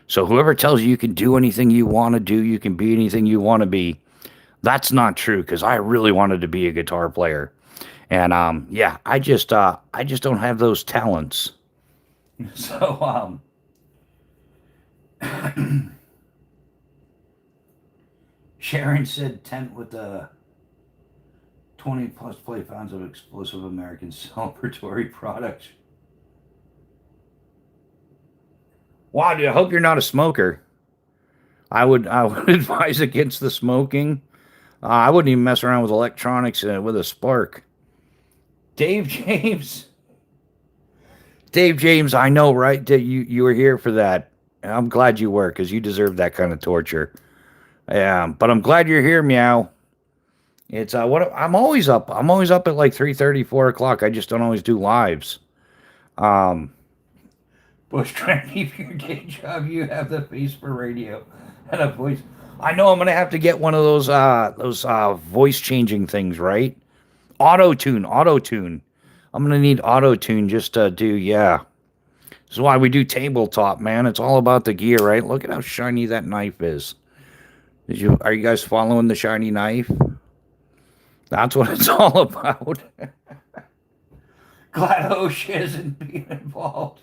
So whoever tells you you can do anything you want to do, you can be anything you want to be, that's not true because I really wanted to be a guitar player. And yeah, I just don't have those talents. So Sharon said tent with the 20 plus play pounds of explosive American celebratory products. Wow, dude, I hope you're not a smoker. I would advise against the smoking. I wouldn't even mess around with electronics with a spark. Dave James, Dave James, I know, right? That you were here for that. I'm glad you were because you deserve that kind of torture. Yeah, but I'm glad you're here, meow. It's what I'm always up. I'm always up at like 3:30, 4 o'clock. I just don't always do lives. Um, Bush trying to keep your day job. You have the face for radio and a voice. I know I'm gonna have to get one of those voice changing things, right? Auto tune. I'm gonna need auto tune just to do. Yeah, this is why we do tabletop, man. It's all about the gear, right? Look at how shiny that knife is. Are you guys following the shiny knife? That's what it's all about. Glad Osha isn't being involved.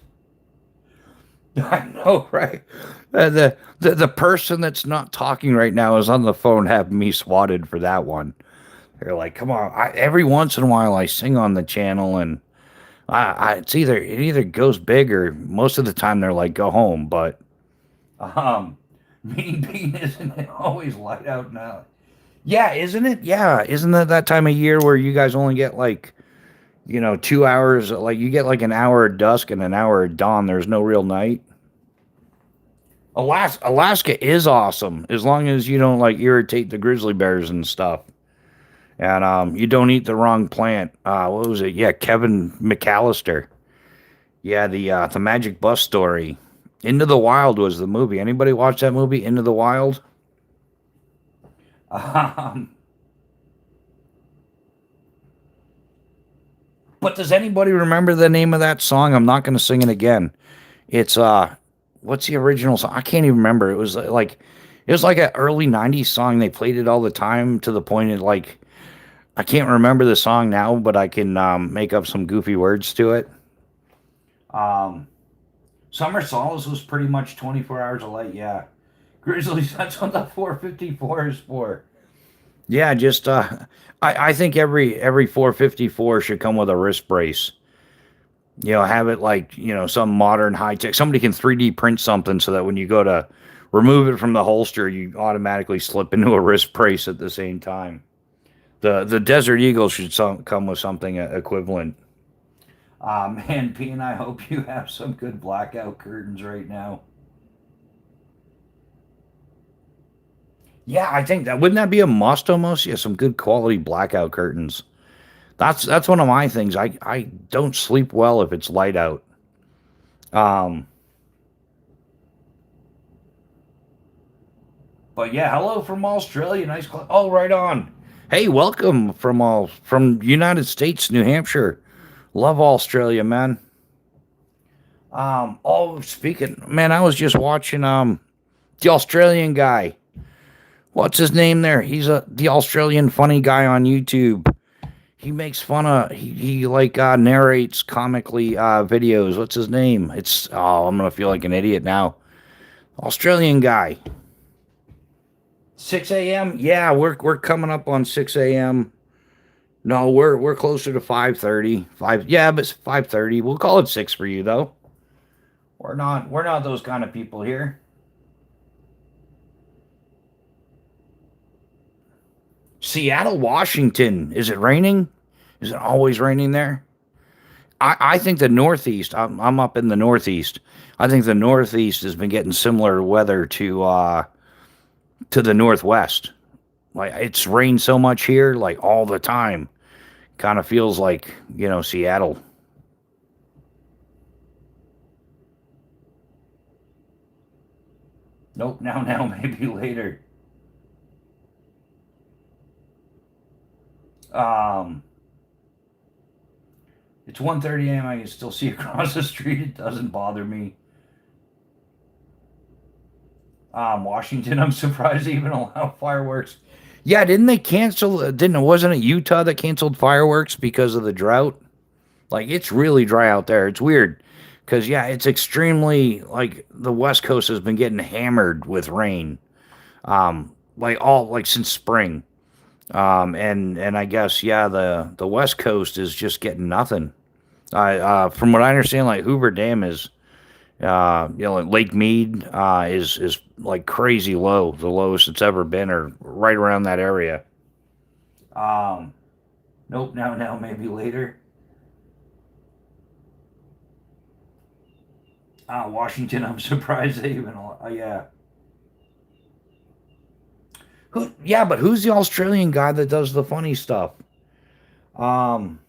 I know, right? The person that's not talking right now is on the phone having me swatted for that one. They're like, "Come on!" Every once in a while, I sing on the channel, and it either goes big or most of the time they're like, "Go home." But um, Mean Bean isn't it always light out now? Yeah, isn't it? Yeah, isn't that time of year where you guys only get like 2 hours? Like you get like an hour of dusk and an hour of dawn. There's no real night. Alaska is awesome as long as you don't like irritate the grizzly bears and stuff, and you don't eat the wrong plant. What was it? Yeah, Kevin McAllister. Yeah, the Magic Bus story. Into the Wild was the movie. Anybody watch that movie, Into the Wild? Um, but does anybody remember the name of that song? I'm not going to sing it again. It's what's the original song? I can't even remember. It was like an early '90s song. They played it all the time to the point it like I can't remember the song now, but I can make up some goofy words to it. Um, Summer Solace was pretty much 24 hours of light. Yeah, Grizzlies. That's what the 454 is for. Yeah, just I think every 454 should come with a wrist brace. Have it like some modern high tech. Somebody can 3D print something so that when you go to remove it from the holster, you automatically slip into a wrist brace at the same time. The Desert Eagle should come with something equivalent. Man, P and I hope you have some good blackout curtains right now. Yeah, I think that wouldn't that be a must almost? Yeah, some good quality blackout curtains. That's one of my things. I don't sleep well if it's light out. Um, but yeah, hello from Australia. Nice. Oh, right on. Hey, welcome from United States, New Hampshire. Love Australia, man. Oh, speaking, man, I was just watching the Australian guy. What's his name there? He's the Australian funny guy on YouTube. He makes fun of he like narrates comically videos. What's his name? I'm gonna feel like an idiot now. Australian guy. 6 a.m. Yeah, we're coming up on 6 a.m. No, we're closer to 5:30. Yeah, but it's 5:30. We'll call it 6 for you though. We're not those kind of people here. Seattle, Washington. Is it raining? Is it always raining there? I think the Northeast. I'm up in the Northeast. I think the Northeast has been getting similar weather to the Northwest. Like it's rained so much here, like all the time. Kind of feels like Seattle. Nope, now, maybe later. Um, it's 1:30 a.m. I can still see across the street. It doesn't bother me. Washington, I'm surprised they even allow fireworks. Yeah, didn't they cancel? Didn't wasn't it Utah that canceled fireworks because of the drought? Like it's really dry out there. It's weird because yeah, it's extremely like the West Coast has been getting hammered with rain, like since spring. And I guess yeah, the West Coast is just getting nothing. From what I understand, like Hoover Dam is, like Lake Mead is like crazy low, the lowest it's ever been, or right around that area. Um, nope, now, maybe later. Washington, I'm surprised they even. Yeah. Who? Yeah, but who's the Australian guy that does the funny stuff? Um,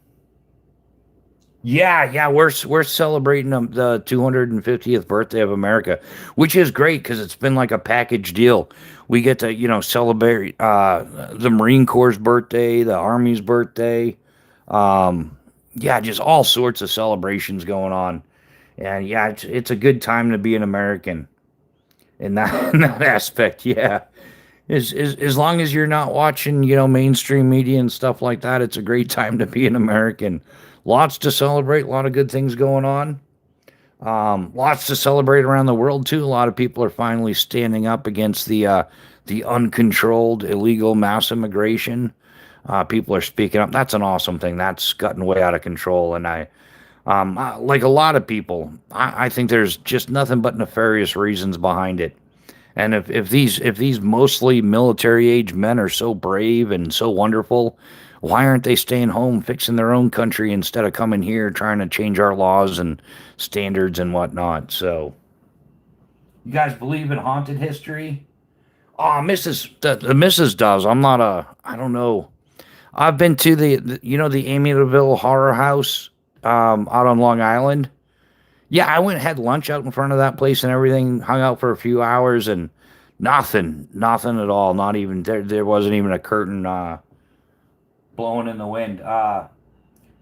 yeah, we're celebrating the 250th birthday of America, which is great because it's been like a package deal. We get to celebrate the Marine Corps' birthday, the Army's birthday, um, yeah, just all sorts of celebrations going on, and yeah, it's a good time to be an American in that in that aspect. Yeah, as long as you're not watching, mainstream media and stuff like that, it's a great time to be an American. Lots to celebrate, a lot of good things going on. Lots to celebrate around the world too. A lot of people are finally standing up against the uncontrolled illegal mass immigration. People are speaking up. That's an awesome thing. That's gotten way out of control, and like a lot of people, I think there's just nothing but nefarious reasons behind it. And if these mostly military age men are so brave and so wonderful, why aren't they staying home fixing their own country instead of coming here trying to change our laws and standards and whatnot? So, you guys believe in haunted history? Oh, the Mrs. does. I don't know. I've been to the Amityville Horror House out on Long Island. Yeah, I went and had lunch out in front of that place and everything, hung out for a few hours and nothing at all. Not even there wasn't even a curtain blowing in the wind.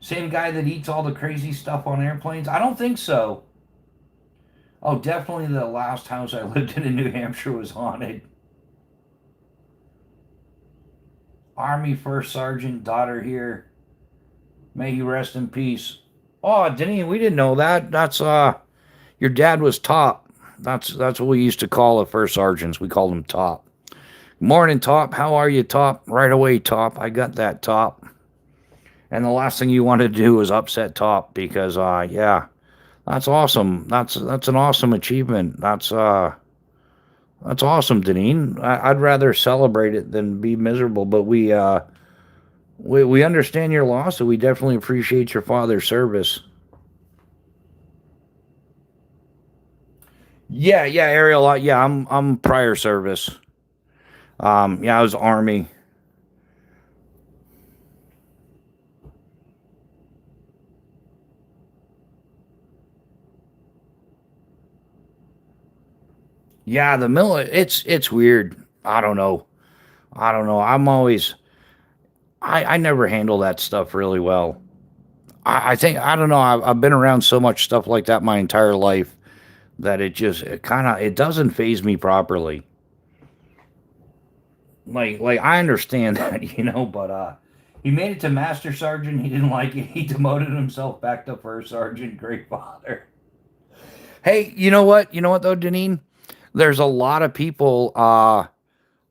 Same guy that eats all the crazy stuff on airplanes? I don't think so. Oh, definitely the last house I lived in New Hampshire was haunted. Army First Sergeant daughter here. May he rest in peace. Oh, Denny, we didn't know that. That's your dad was top. That's what we used to call the first sergeants. We called him top. Morning, top. How are you, top? Right away, top. I got that, top. And the last thing you want to do is upset top because yeah, that's awesome. That's an awesome achievement. That's awesome, Deneen. I'd rather celebrate it than be miserable, but we understand your loss, so we definitely appreciate your father's service. Yeah, Ariel. Yeah, I'm prior service. Yeah, I was Army. Yeah, the it's weird. I don't know. I don't know. I never handle that stuff really well. I think I don't know. I've been around so much stuff like that my entire life that it kind of it doesn't phase me properly. Like I understand that, but he made it to master sergeant. He didn't like it. He demoted himself back to first sergeant. Great father. Hey, you know what? You know what though, Deneen? There's a lot of people. A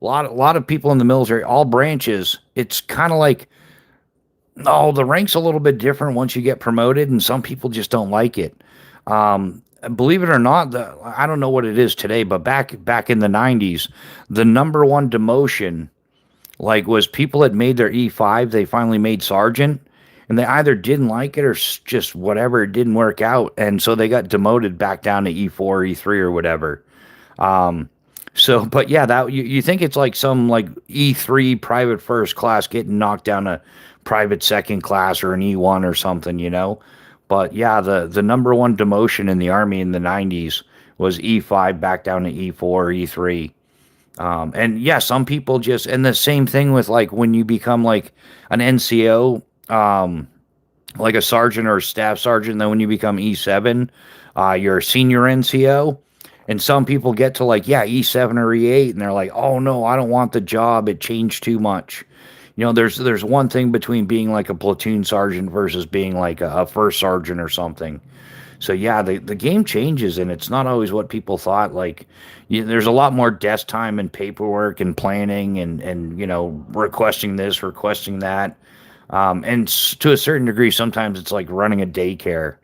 lot of people in the military, all branches. It's kind of like, oh, the rank's a little bit different once you get promoted, and some people just don't like it. Believe it or not, I don't know what it is today, but back in the '90s, the number one demotion like was people had made their E5, they finally made sergeant, and they either didn't like it or just whatever, it didn't work out, and so they got demoted back down to E4, E3, or whatever. Um, so, but yeah, that you think it's like some like E3 private first class getting knocked down to private second class or an E1 or something, But yeah, the number one demotion in the army in the '90s was E5 back down to E4, E3. And yeah, some people just, and the same thing with like when you become like an NCO, like a sergeant or a staff sergeant, then when you become E7, you're a senior NCO. And some people get to like, yeah, E7 or E8, and they're like, oh no, I don't want the job. It changed too much. There's one thing between being like a platoon sergeant versus being like a first sergeant or something. So yeah, the game changes, and it's not always what people thought. Like, there's a lot more desk time and paperwork and planning and requesting this, requesting that, and to a certain degree, sometimes it's like running a daycare.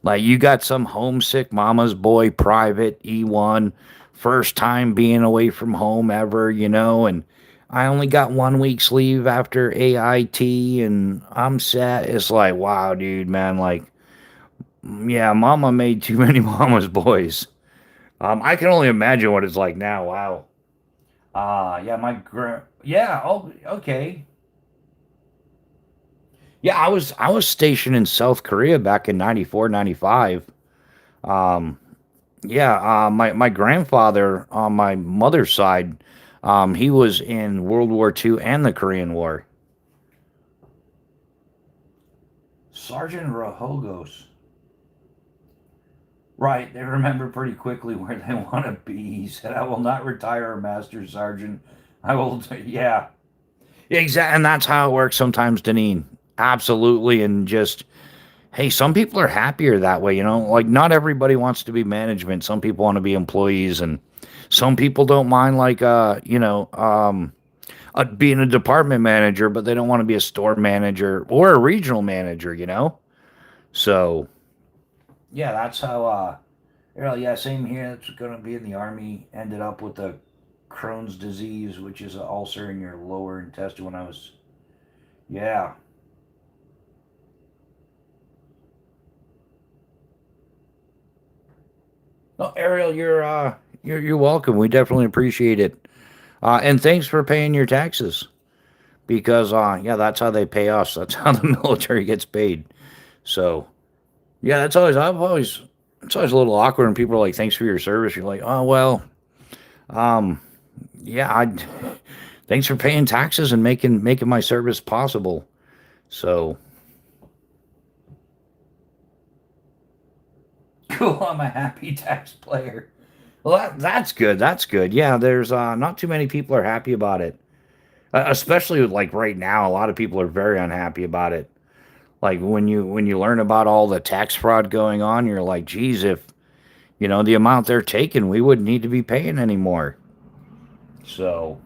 Like you got some homesick mama's boy private E1, first time being away from home ever, and I only got 1 week's leave after AIT, and I'm sad. It's like, wow, dude, man, like yeah, mama made too many mama's boys. I can only imagine what it's like now. Wow. Yeah, yeah, oh, okay. Yeah, I was stationed in South Korea back in 94, 95. Um, yeah, my grandfather on my mother's side, he was in World War II and the Korean War. Sergeant Rahogos. Right, they remember pretty quickly where they want to be. He said, "I will not retire, Master Sergeant. I will." Yeah, exactly, and that's how it works sometimes, Deneen. Absolutely, and just hey, some people are happier that way. Like not everybody wants to be management. Some people want to be employees, and some people don't mind like being a department manager, but they don't want to be a store manager or a regional manager. So yeah, that's how. Yeah, same here. It's going to be in the army. Ended up with the Crohn's disease, which is an ulcer in your lower intestine. When I was, yeah. No, Ariel, you're welcome. We definitely appreciate it. And thanks for paying your taxes because yeah, that's how they pay us. That's how the military gets paid. So yeah, it's always a little awkward when people are like, "Thanks for your service." You're like, "Oh well, um, yeah, thanks for paying taxes and making my service possible." So cool. I'm a happy tax player. Well, that's good. That's good. Yeah, there's not too many people are happy about it, especially with, like right now. A lot of people are very unhappy about it. Like when you learn about all the tax fraud going on, you're like, geez, if the amount they're taking, we wouldn't need to be paying anymore. So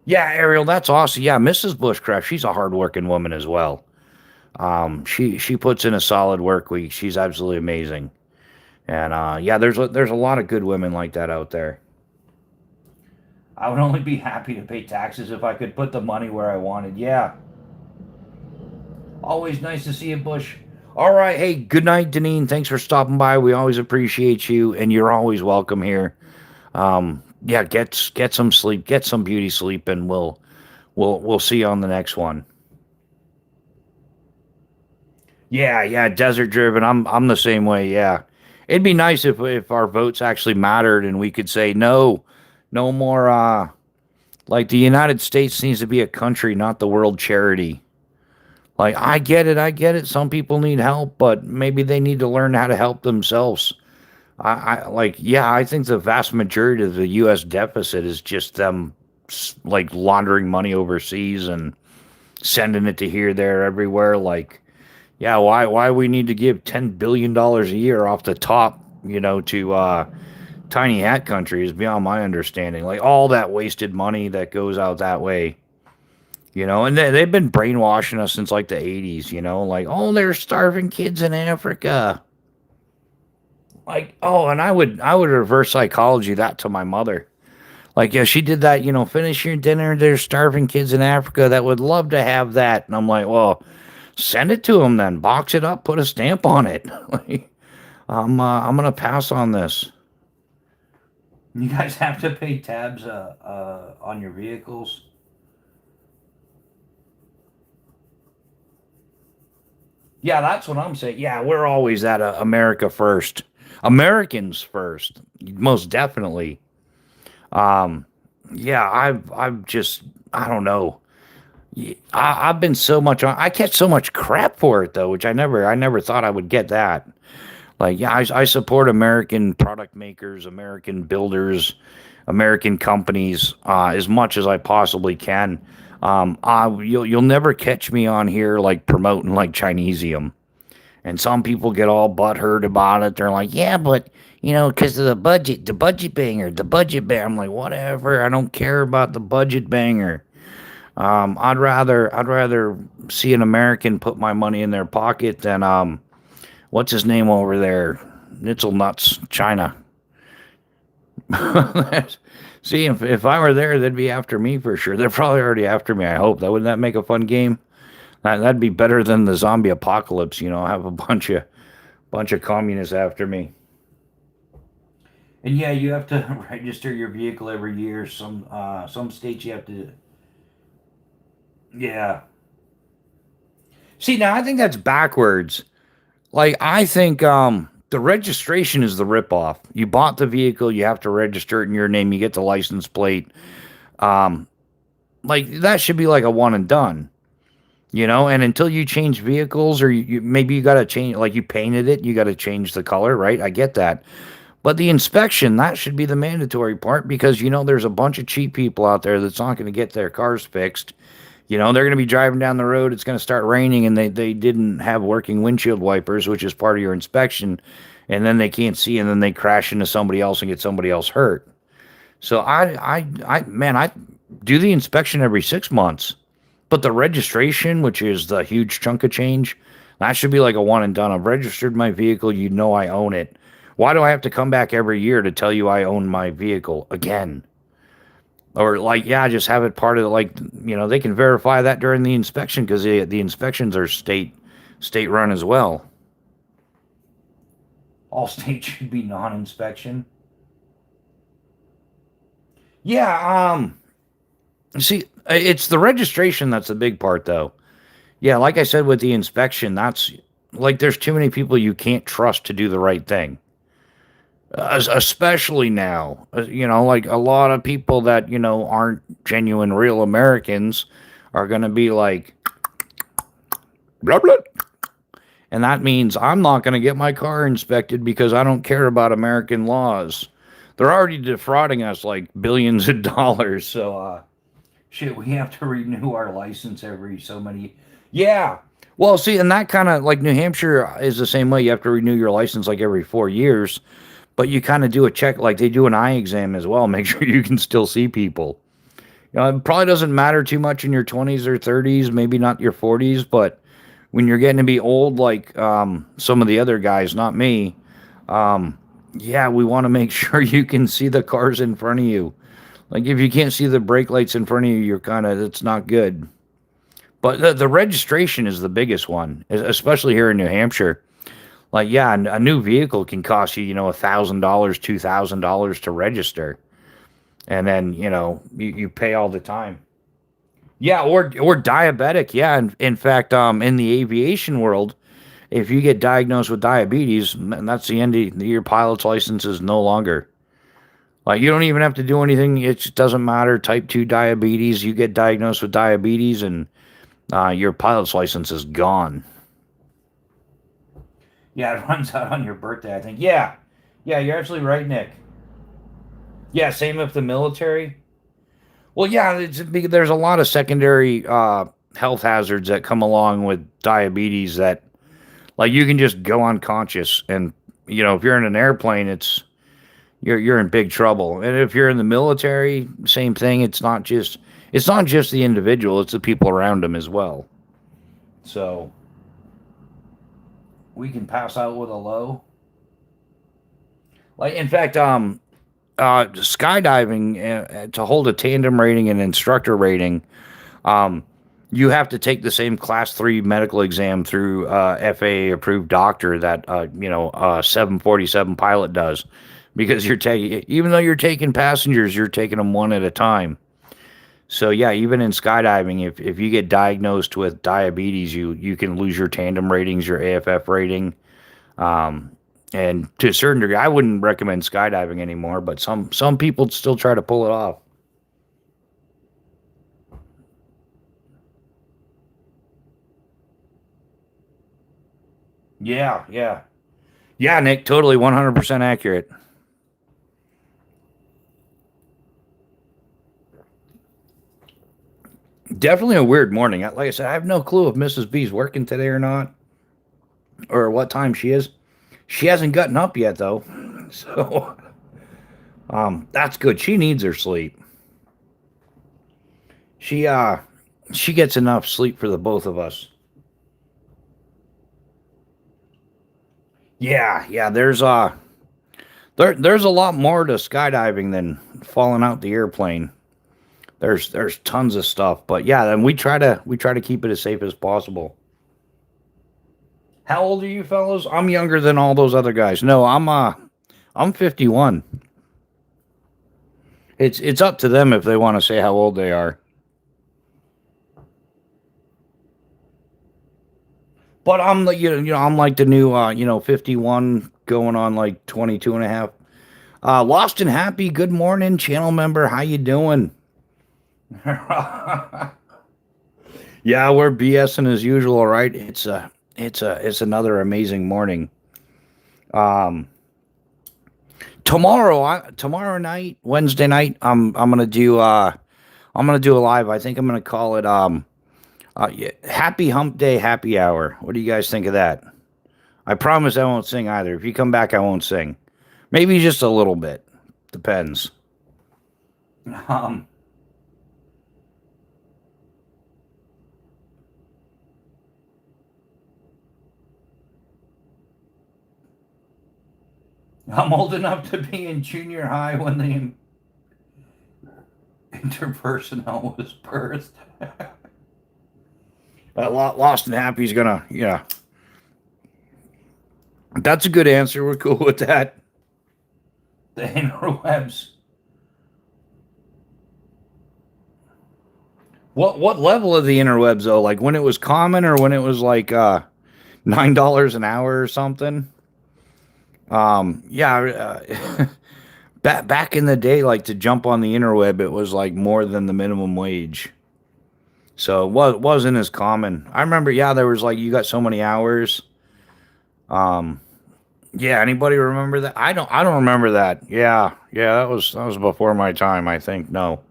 yeah, Ariel, that's awesome. Yeah, Mrs. Bushcraft, she's a hardworking woman as well. She puts in a solid work week. She's absolutely amazing. And yeah, there's a lot of good women like that out there. I would only be happy to pay taxes if I could put the money where I wanted. Yeah, always nice to see you, Bush. All right, hey, good night, Deneen. Thanks for stopping by. We always appreciate you, and you're always welcome here. Yeah, get some sleep, get some beauty sleep, and we'll see you on the next one. Yeah, yeah, desert driven. I'm the same way. Yeah, it'd be nice if our votes actually mattered and we could say no, no more. Like the United States needs to be a country, not the world charity. Like I get it. Some people need help, but maybe they need to learn how to help themselves. I like yeah. I think the vast majority of the U.S. deficit is just them like laundering money overseas and sending it to here, there, everywhere. Like yeah, why we need to give $10 billion a year off the top, to tiny hat countries is beyond my understanding. Like all that wasted money that goes out that way, and they've been brainwashing us since like the 80s, like oh there's starving kids in Africa. Like oh, and I would reverse psychology that to my mother. Like yeah, she did that, finish your dinner. There's starving kids in Africa that would love to have that, and I'm like, well, send it to them then. Box it up, put a stamp on it. Like, I'm gonna pass on this. You guys have to pay tabs on your vehicles. Yeah, that's what I'm saying. Yeah, we're always at America first. Americans first, most definitely. Um, yeah, I've just, I don't know. I've been so much on. I catch so much crap for it though, which I never thought I would get that. Like, yeah, I support American product makers, American builders, American companies as much as I possibly can. You'll never catch me on here like promoting like Chinesium. And some people get all butthurt about it. They're like, yeah, but because of the budget banger, the budget banger. I'm like, whatever. I don't care about the budget banger. I'd rather see an American put my money in their pocket than what's his name over there, Nitzel Nuts, China. See, if I were there, they'd be after me for sure. They're probably already after me. I hope that wouldn't that make a fun game. That'd be better than the zombie apocalypse. Have a bunch of communists after me. And yeah, you have to register your vehicle every year. Some states you have to. Yeah. See, now I think that's backwards. Like I think the registration is the ripoff. You bought the vehicle, you have to register it in your name, you get the license plate. Um like that should be like a one and done. And until you change vehicles or maybe you got to change like you painted it, you got to change the color, right? I get that. But the inspection, that should be the mandatory part because there's a bunch of cheap people out there that's not going to get their cars fixed. They're going to be driving down the road. It's going to start raining and they didn't have working windshield wipers, which is part of your inspection. And then they can't see and then they crash into somebody else and get somebody else hurt. So I do the inspection every 6 months. But the registration, which is the huge chunk of change, that should be like a one and done. I've registered my vehicle. I own it. Why do I have to come back every year to tell you I own my vehicle again? Or like, yeah, just have it part of like, they can verify that during the inspection because the inspections are state run as well. All states should be non-inspection. Yeah, see, it's the registration that's the big part though. Yeah, like I said with the inspection, that's like there's too many people you can't trust to do the right thing. Especially now, like a lot of people that aren't genuine real Americans are going to be like blah blah, and that means I'm not going to get my car inspected because I don't care about American laws. They're already defrauding us like billions of dollars, so shit, we have to renew our license every so many. Yeah. Well, see, and that kind of like New Hampshire is the same way. You have to renew your license like every 4 years, but you kind of do a check, like they do an eye exam as well. Make sure you can still see people. It probably doesn't matter too much in your 20s or 30s, maybe not your 40s, but when you're getting to be old, like some of the other guys, not me, yeah, we want to make sure you can see the cars in front of you. Like if you can't see the brake lights in front of you, it's not good. But the registration is the biggest one, especially here in New Hampshire. Like, yeah, a new vehicle can cost you, $1,000, $2,000 to register. And then, you pay all the time. Yeah, or diabetic. Yeah, in fact, in the aviation world, if you get diagnosed with diabetes, that's the end of your pilot's license is no longer. Like, you don't even have to do anything. It just doesn't matter. Type 2 diabetes, you get diagnosed with diabetes, and your pilot's license is gone. Yeah, it runs out on your birthday, I think. Yeah. Yeah, you're absolutely right, Nick. Yeah, same with the military. Well, yeah, there's a lot of secondary health hazards that come along with diabetes that, like, you can just go unconscious. And, if you're in an airplane, you're in big trouble. And if you're in the military, same thing. It's not just the individual, it's the people around them as well. So we can pass out with a low. Like in fact, skydiving to hold a tandem rating and instructor rating, um, you have to take the same class 3 medical exam through FAA approved doctor that 747 pilot does, because you're taking, even though you're taking passengers, you're taking them one at a time. So yeah, even in skydiving, if you get diagnosed with diabetes, you can lose your tandem ratings, your AFF rating. Um, And to a certain degree, I wouldn't recommend skydiving anymore, but some people still try to pull it off. Yeah, yeah. Yeah, Nick, totally 100% accurate. Definitely a weird morning. Like I said, I have no clue if Mrs. B's working today or not, or what time she is. She hasn't gotten up yet, though. So, that's good. She needs her sleep. She, uh, she gets enough sleep for the both of us. Yeah, yeah. There's a lot more to skydiving than falling out the airplane. There's tons of stuff, but yeah, then we try to keep it as safe as possible. How old are you fellows? I'm younger than all those other guys. No, I'm 51. It's up to them if they want to say how old they are. But I'm the I'm like the new 51 going on like 22 and a half. Lost and Happy, good morning, channel member. How you doing? Yeah, we're BSing as usual, right? It's another amazing morning. Um, tomorrow night, Wednesday night, I'm gonna do a live. I think I'm gonna call it yeah, Happy Hump Day Happy Hour. What do you guys think of that? I promise I won't sing either. If you come back, I won't sing. Maybe just a little bit. Depends. Um, I'm old enough to be in junior high when the interpersonal was birthed. Lost and Happy's gonna, yeah. That's a good answer. We're cool with that. The interwebs. What level of the interwebs though? Like when it was common or when it was like $9 an hour or something? Yeah. Back in the day, like to jump on the interweb, it was like more than the minimum wage. So wasn't as common. I remember, yeah, there was like you got so many hours. Um, yeah, anybody remember that? I don't remember that. Yeah, yeah, that was before my time, I think. No.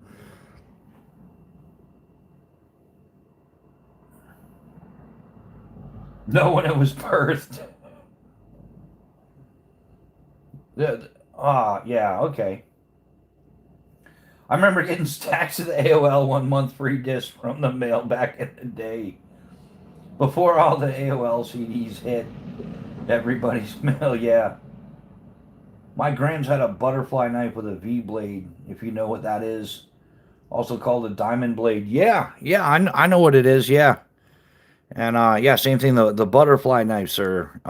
No, when it was birthed. Yeah, okay. I remember getting stacks of the AOL 1 month free disc from the mail back in the day. Before all the AOL CDs hit everybody's mail, yeah. My grams had a butterfly knife with a V blade, if you know what that is. Also called a diamond blade. Yeah, yeah, I know what it is, yeah. And yeah, same thing. The butterfly knives are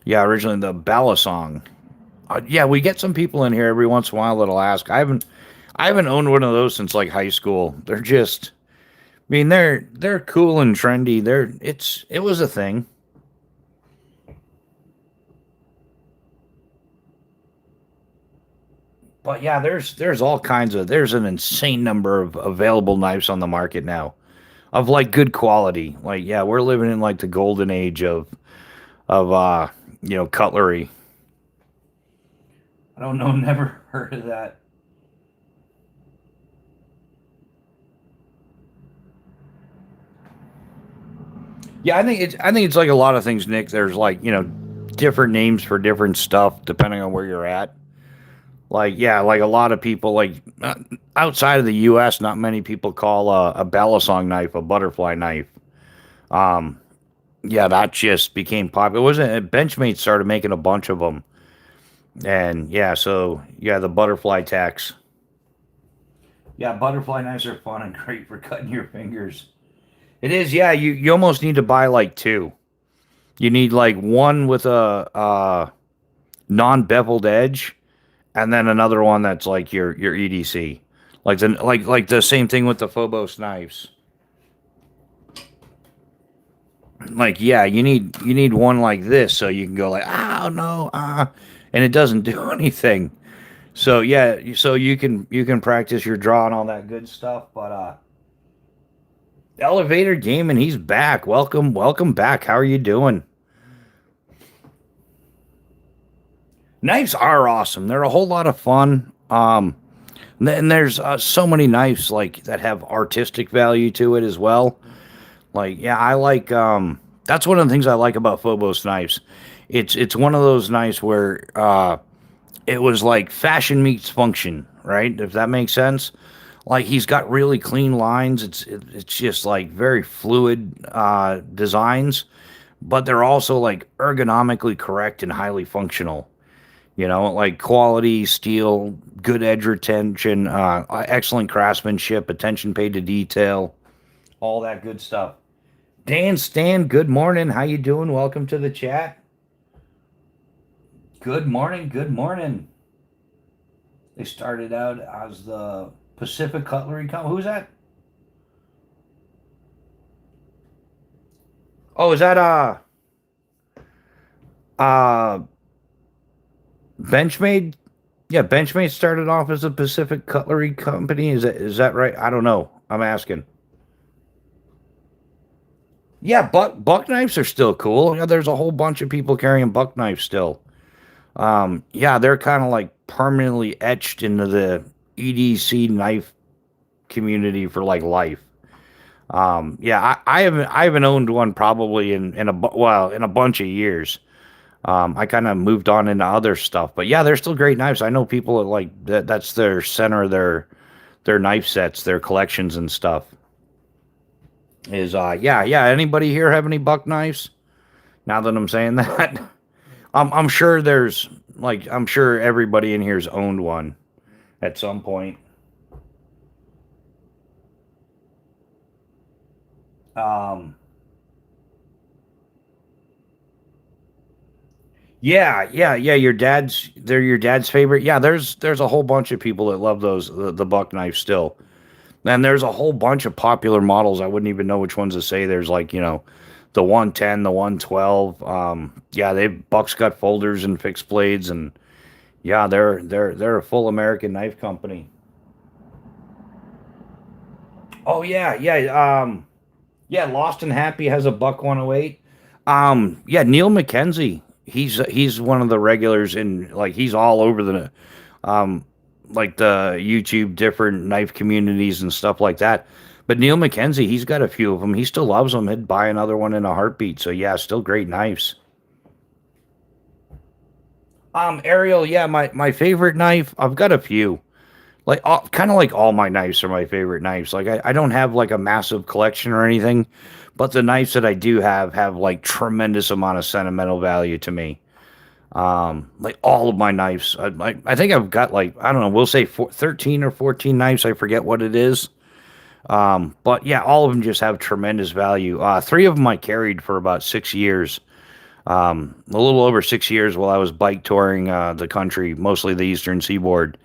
yeah, originally the balisong. Yeah, we get some people in here every once in a while that'll ask. I haven't owned one of those since like high school. They're just, I mean, they're cool and trendy. It was a thing. But yeah, there's all kinds of there's an insane number of available knives on the market now of like good quality. Like yeah, we're living in like the golden age of cutlery. I don't know, never heard of that. Yeah, I think it's like a lot of things, Nick. There's like, different names for different stuff depending on where you're at. Like, yeah, like a lot of people like outside of the US, not many people call a balisong knife a butterfly knife. Um yeah, that just became popular. It wasn't Benchmade started making a bunch of them. And yeah, so yeah, the butterfly tax. Yeah, butterfly knives are fun and great for cutting your fingers. It is, yeah. You almost need to buy like two. You need like one with a non-beveled edge, and then another one that's like your EDC, like the same thing with the Phobos knives. Like, yeah, you need one like this so you can go like, oh no, and it doesn't do anything. So yeah, so you can practice your draw and all that good stuff. But Elevator Gaming, he's back. Welcome back. How are you doing? Knives are awesome. They're a whole lot of fun. And there's so many knives like that have artistic value to it as well. Like, yeah, I like. That's one of the things I like about Phobos knives. It's one of those knives where it was like fashion meets function, right? If that makes sense. Like he's got really clean lines. It's just like very fluid designs, but they're also like ergonomically correct and highly functional. Like quality steel, good edge retention, excellent craftsmanship, attention paid to detail, all that good stuff. Dan Stan, good morning. How you doing? Welcome to the chat. Good morning. Good morning. They started out as the Pacific Cutlery Company. Who's that? Oh, is that uh Benchmade? Yeah, Benchmade started off as a Pacific Cutlery Company. Is that right? I don't know. I'm asking. Yeah, buck knives are still cool. Yeah, there's a whole bunch of people carrying buck knives still. Yeah, they're kind of like permanently etched into the EDC knife community for like life. Yeah, I haven't owned one probably in a bunch of years. I kind of moved on into other stuff, but yeah, they're still great knives. I know people that like that. That's their center of their knife sets, their collections and stuff. Is yeah. Anybody here have any buck knives? Now that I'm saying that, I'm sure I'm sure everybody in here's owned one at some point. Um, yeah. They're your dad's favorite. Yeah, there's a whole bunch of people that love the buck knife still. And there's a whole bunch of popular models. I wouldn't even know which ones to say. There's like, the 110, the 112. Yeah, they Buck's got folders and fixed blades, and yeah, they're a full American knife company. Oh yeah. Yeah, Lost and Happy has a Buck 108. Yeah, Neil McKenzie. He's one of the regulars in like he's all over the um like the YouTube different knife communities and stuff like that. But Neil McKenzie, he's got a few of them. He still loves them. He'd buy another one in a heartbeat. So yeah, still great knives. Ariel, yeah, my favorite knife. I've got a few. Like kind of like all my knives are my favorite knives. Like I don't have like a massive collection or anything, but the knives that I do have like tremendous amount of sentimental value to me. Like all of my knives. I think I've got like I don't know. We'll say 13 or 14 knives. I forget what it is. But yeah, all of them just have tremendous value. Three of them I carried for about 6 years. A little over 6 years while I was bike touring the country, mostly the Eastern Seaboard.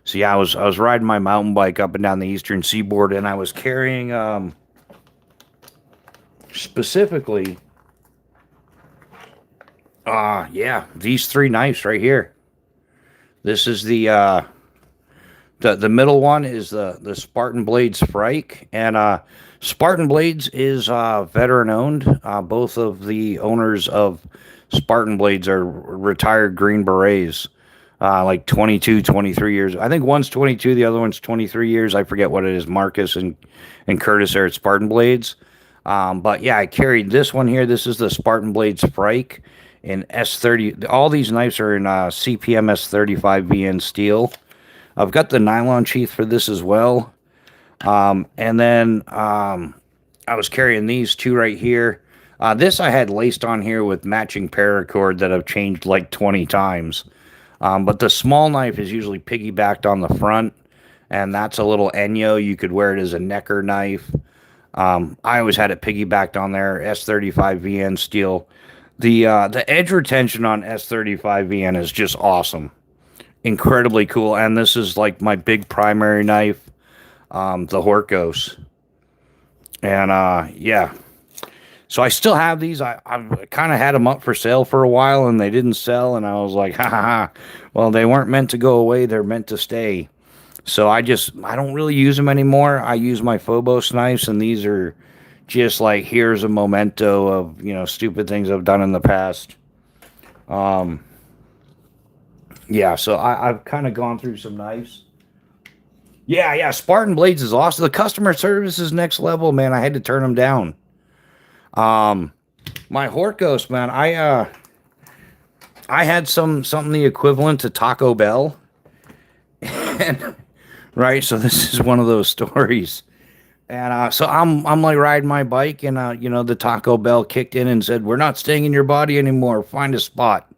So yeah, I was riding my mountain bike up and down the Eastern Seaboard, and I was carrying specifically, yeah, these three knives right here. This is the middle one is the Spartan Blades Frike, and Spartan Blades is veteran owned. Both of the owners of Spartan Blades are retired Green Berets, like 22, 23 years. I think one's 22, the other one's 23 years. I forget what it is. Marcus and Curtis are at Spartan Blades. But yeah, I carried this one here. This is the Spartan Blades Frike in S30. All these knives are in CPM S35 VN steel. I've got the nylon sheath for this as well. And then I was carrying these two right here. This I had laced on here with matching paracord that I've changed like 20 times. But the small knife is usually piggybacked on the front, and that's a little Enyo. You could wear it as a necker knife. I always had it piggybacked on there, S35 VN steel. The edge retention on S35 VN is just awesome, incredibly cool. And this is like my big primary knife, the Horkos. And yeah, So I still have these. I kind of had them up for sale for a while and they didn't sell. And I was like, ha ha ha. Well, they weren't meant to go away. They're meant to stay. So I don't really use them anymore. I use my Phobos knives, and these are just like, here's a memento of, stupid things I've done in the past. Um, yeah, so I've kind of gone through some knives. Yeah, yeah, Spartan Blades is awesome. The customer service is next level, man. I had to turn them down. Um, my Horkos, man, I had something the equivalent to Taco Bell, and right. So this is one of those stories. And so I'm like riding my bike, and the Taco Bell kicked in and said, "We're not staying in your body anymore. Find a spot."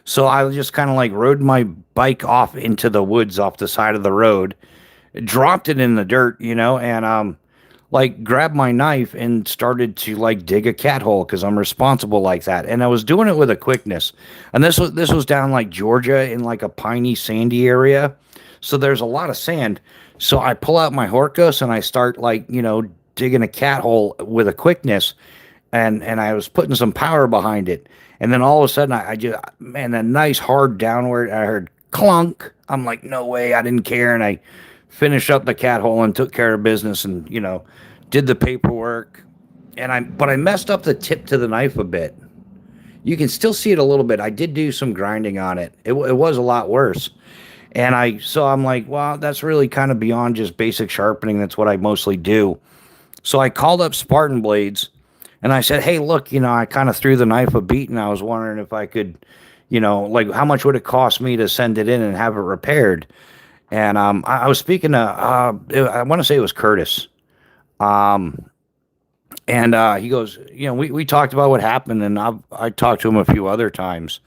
So I just kind of like rode my bike off into the woods off the side of the road, dropped it in the dirt, and like grabbed my knife and started to like dig a cat hole because I'm responsible like that. And I was doing it with a quickness. And this was down like Georgia in like a piney, sandy area. So there's a lot of sand. So I pull out my Horkos and I start like, digging a cat hole with a quickness. And I was putting some power behind it. And then all of a sudden I just, man, a nice hard downward, I heard clunk. I'm like, no way, I didn't care. And I finished up the cat hole and took care of business and, did the paperwork. But I messed up the tip to the knife a bit. You can still see it a little bit. I did do some grinding on it. It was a lot worse. So I'm like, well, that's really kind of beyond just basic sharpening. That's what I mostly do. So I called up Spartan Blades and I said, hey, look, I kind of threw the knife a beat and I was wondering if I could, like how much would it cost me to send it in and have it repaired? And I was speaking to, I want to say it was Curtis. Um, and he goes, we talked about what happened, and I talked to him a few other times.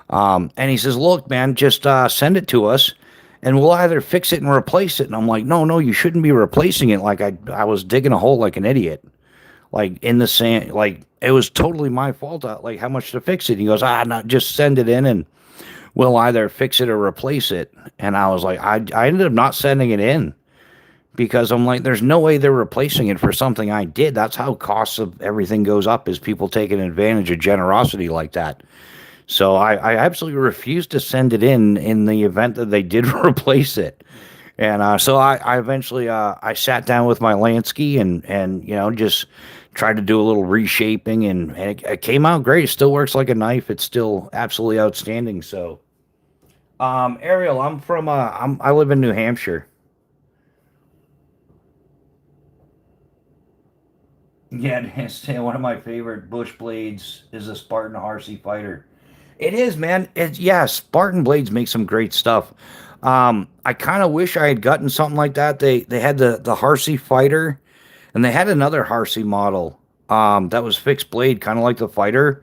And he says, look, man, just send it to us, and we'll either fix it and replace it. And I'm like, no, you shouldn't be replacing it. Like I was digging a hole like an idiot, like in the sand. Like it was totally my fault. Like how much to fix it? He goes, no, just send it in, and we'll either fix it or replace it. And I was like, I ended up not sending it in because I'm like, there's no way they're replacing it for something I did. That's how costs of everything goes up, is people taking advantage of generosity like that. So I absolutely refused to send it in the event that they did replace it. And so I eventually I sat down with my Lansky and just tried to do a little reshaping, and it came out great. It still works like a knife. It's still absolutely outstanding. So Ariel, I live in New Hampshire. Yeah, one of my favorite bush blades is a Spartan RC Fighter. It is, man. Yeah, Spartan blades make some great stuff. I kind of wish I had gotten something like that. They had the Harsey Fighter, and they had another Harsey model that was fixed blade, kind of like the Fighter,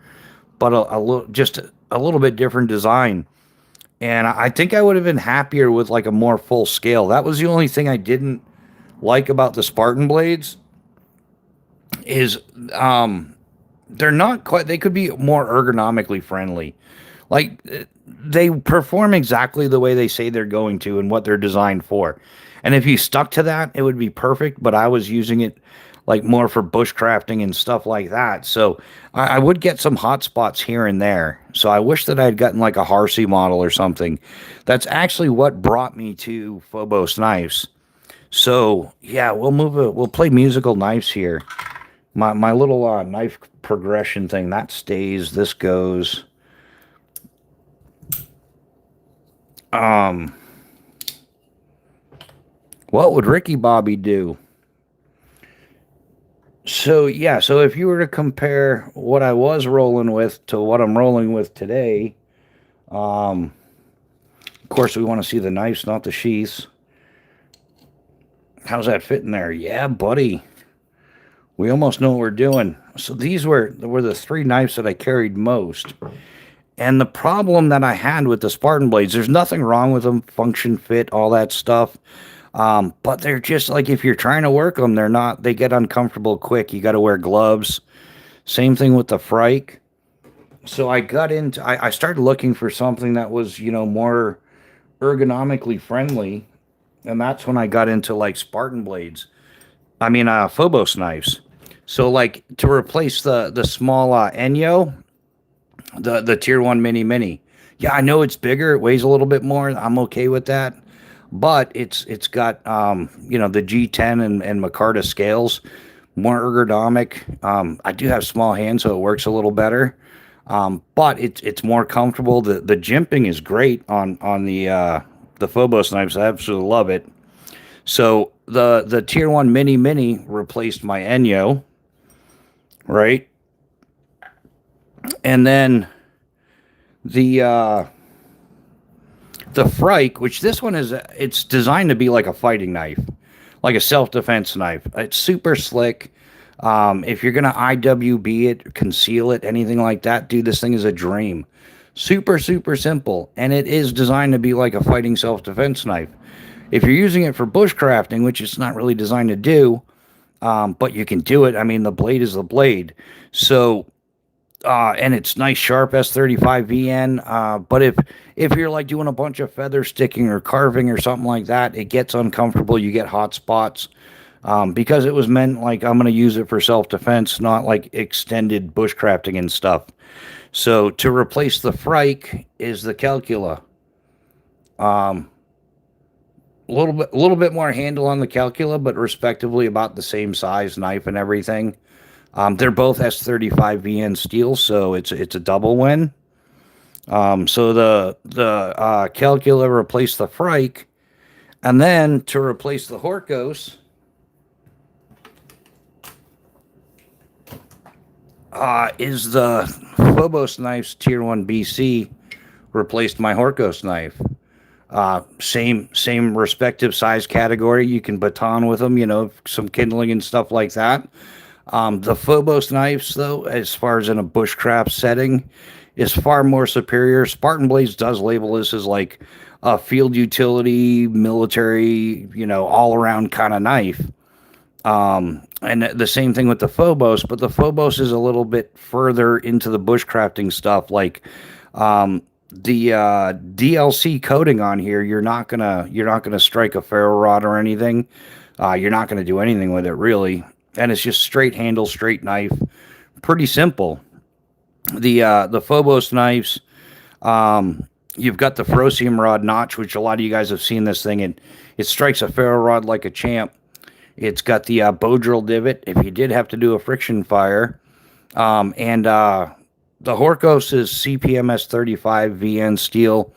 but a little just a little bit different design. And I think I would have been happier with like a more full scale. That was the only thing I didn't like about the Spartan blades is they're not quite. They could be more ergonomically friendly. Like they perform exactly the way they say they're going to and what they're designed for. And if you stuck to that, it would be perfect. But I was using it like more for bushcrafting and stuff like that. So I would get some hot spots here and there. So I wish that I had gotten like a Harsey model or something. That's actually what brought me to Phobos knives. So yeah, we'll play musical knives here. My little knife progression thing that stays. This goes. Um, what would Ricky Bobby do? So yeah, so if you were to compare what I was rolling with to what I'm rolling with today, um, of course we want to see the knives, not the sheaths. How's that fitting there? Yeah, buddy. We almost know what we're doing. So these were the three knives that I carried most. And the problem that I had with the Spartan blades, there's nothing wrong with them, function, fit, all that stuff. But they're just like, if you're trying to work them, they get uncomfortable quick. You got to wear gloves. Same thing with the Frike. So I started looking for something that was, more ergonomically friendly. And that's when I got into like Spartan blades. I mean, Phobos knives. So like to replace the small Enyo, the tier 1 mini. Yeah, I know it's bigger, it weighs a little bit more. I'm okay with that. But it's got the G10 and Micarta scales, more ergonomic. I do have small hands, so it works a little better. But it's more comfortable. The jimping is great on the Phobos knives. I absolutely love it. So the tier 1 mini replaced my Enyo, right? And then the the Frike, which this one is, it's designed to be like a fighting knife, like a self-defense knife. It's super slick. If you're gonna IWB it, conceal it, anything like that, dude, this thing is a dream. Super, super simple, and it is designed to be like a fighting self-defense knife. If you're using it for bushcrafting, which it's not really designed to do, but you can do it. I mean, the blade is the blade. So and it's nice sharp S35 VN. But if you're like doing a bunch of feather sticking or carving or something like that, it gets uncomfortable. You get hot spots because it was meant like I'm going to use it for self-defense, not like extended bushcrafting and stuff. So to replace the Frike is the Calcula. A little bit more handle on the Calcula, but respectively about the same size knife and everything. They're both S35 VN steel, so it's a double win. So the Calcula replaced the Frike, and then to replace the Horkos, is the Phobos knives Tier 1 BC replaced my Horkos knife. Same respective size category. You can baton with them, some kindling and stuff like that. The Phobos knives, though, as far as in a bushcraft setting, is far more superior. Spartan Blades does label this as like a field utility, military, all around kind of knife. And the same thing with the Phobos, but the Phobos is a little bit further into the bushcrafting stuff. Like the DLC coating on here, you're not gonna strike a ferro rod or anything. You're not gonna do anything with it really, and it's just straight handle, straight knife, pretty simple. The Phobos knives, you've got the Ferrocium rod notch, which a lot of you guys have seen this thing, and it strikes a ferro rod like a champ. It's got the bow drill divot if you did have to do a friction fire. And the Horkos is CPMS 35 VN steel,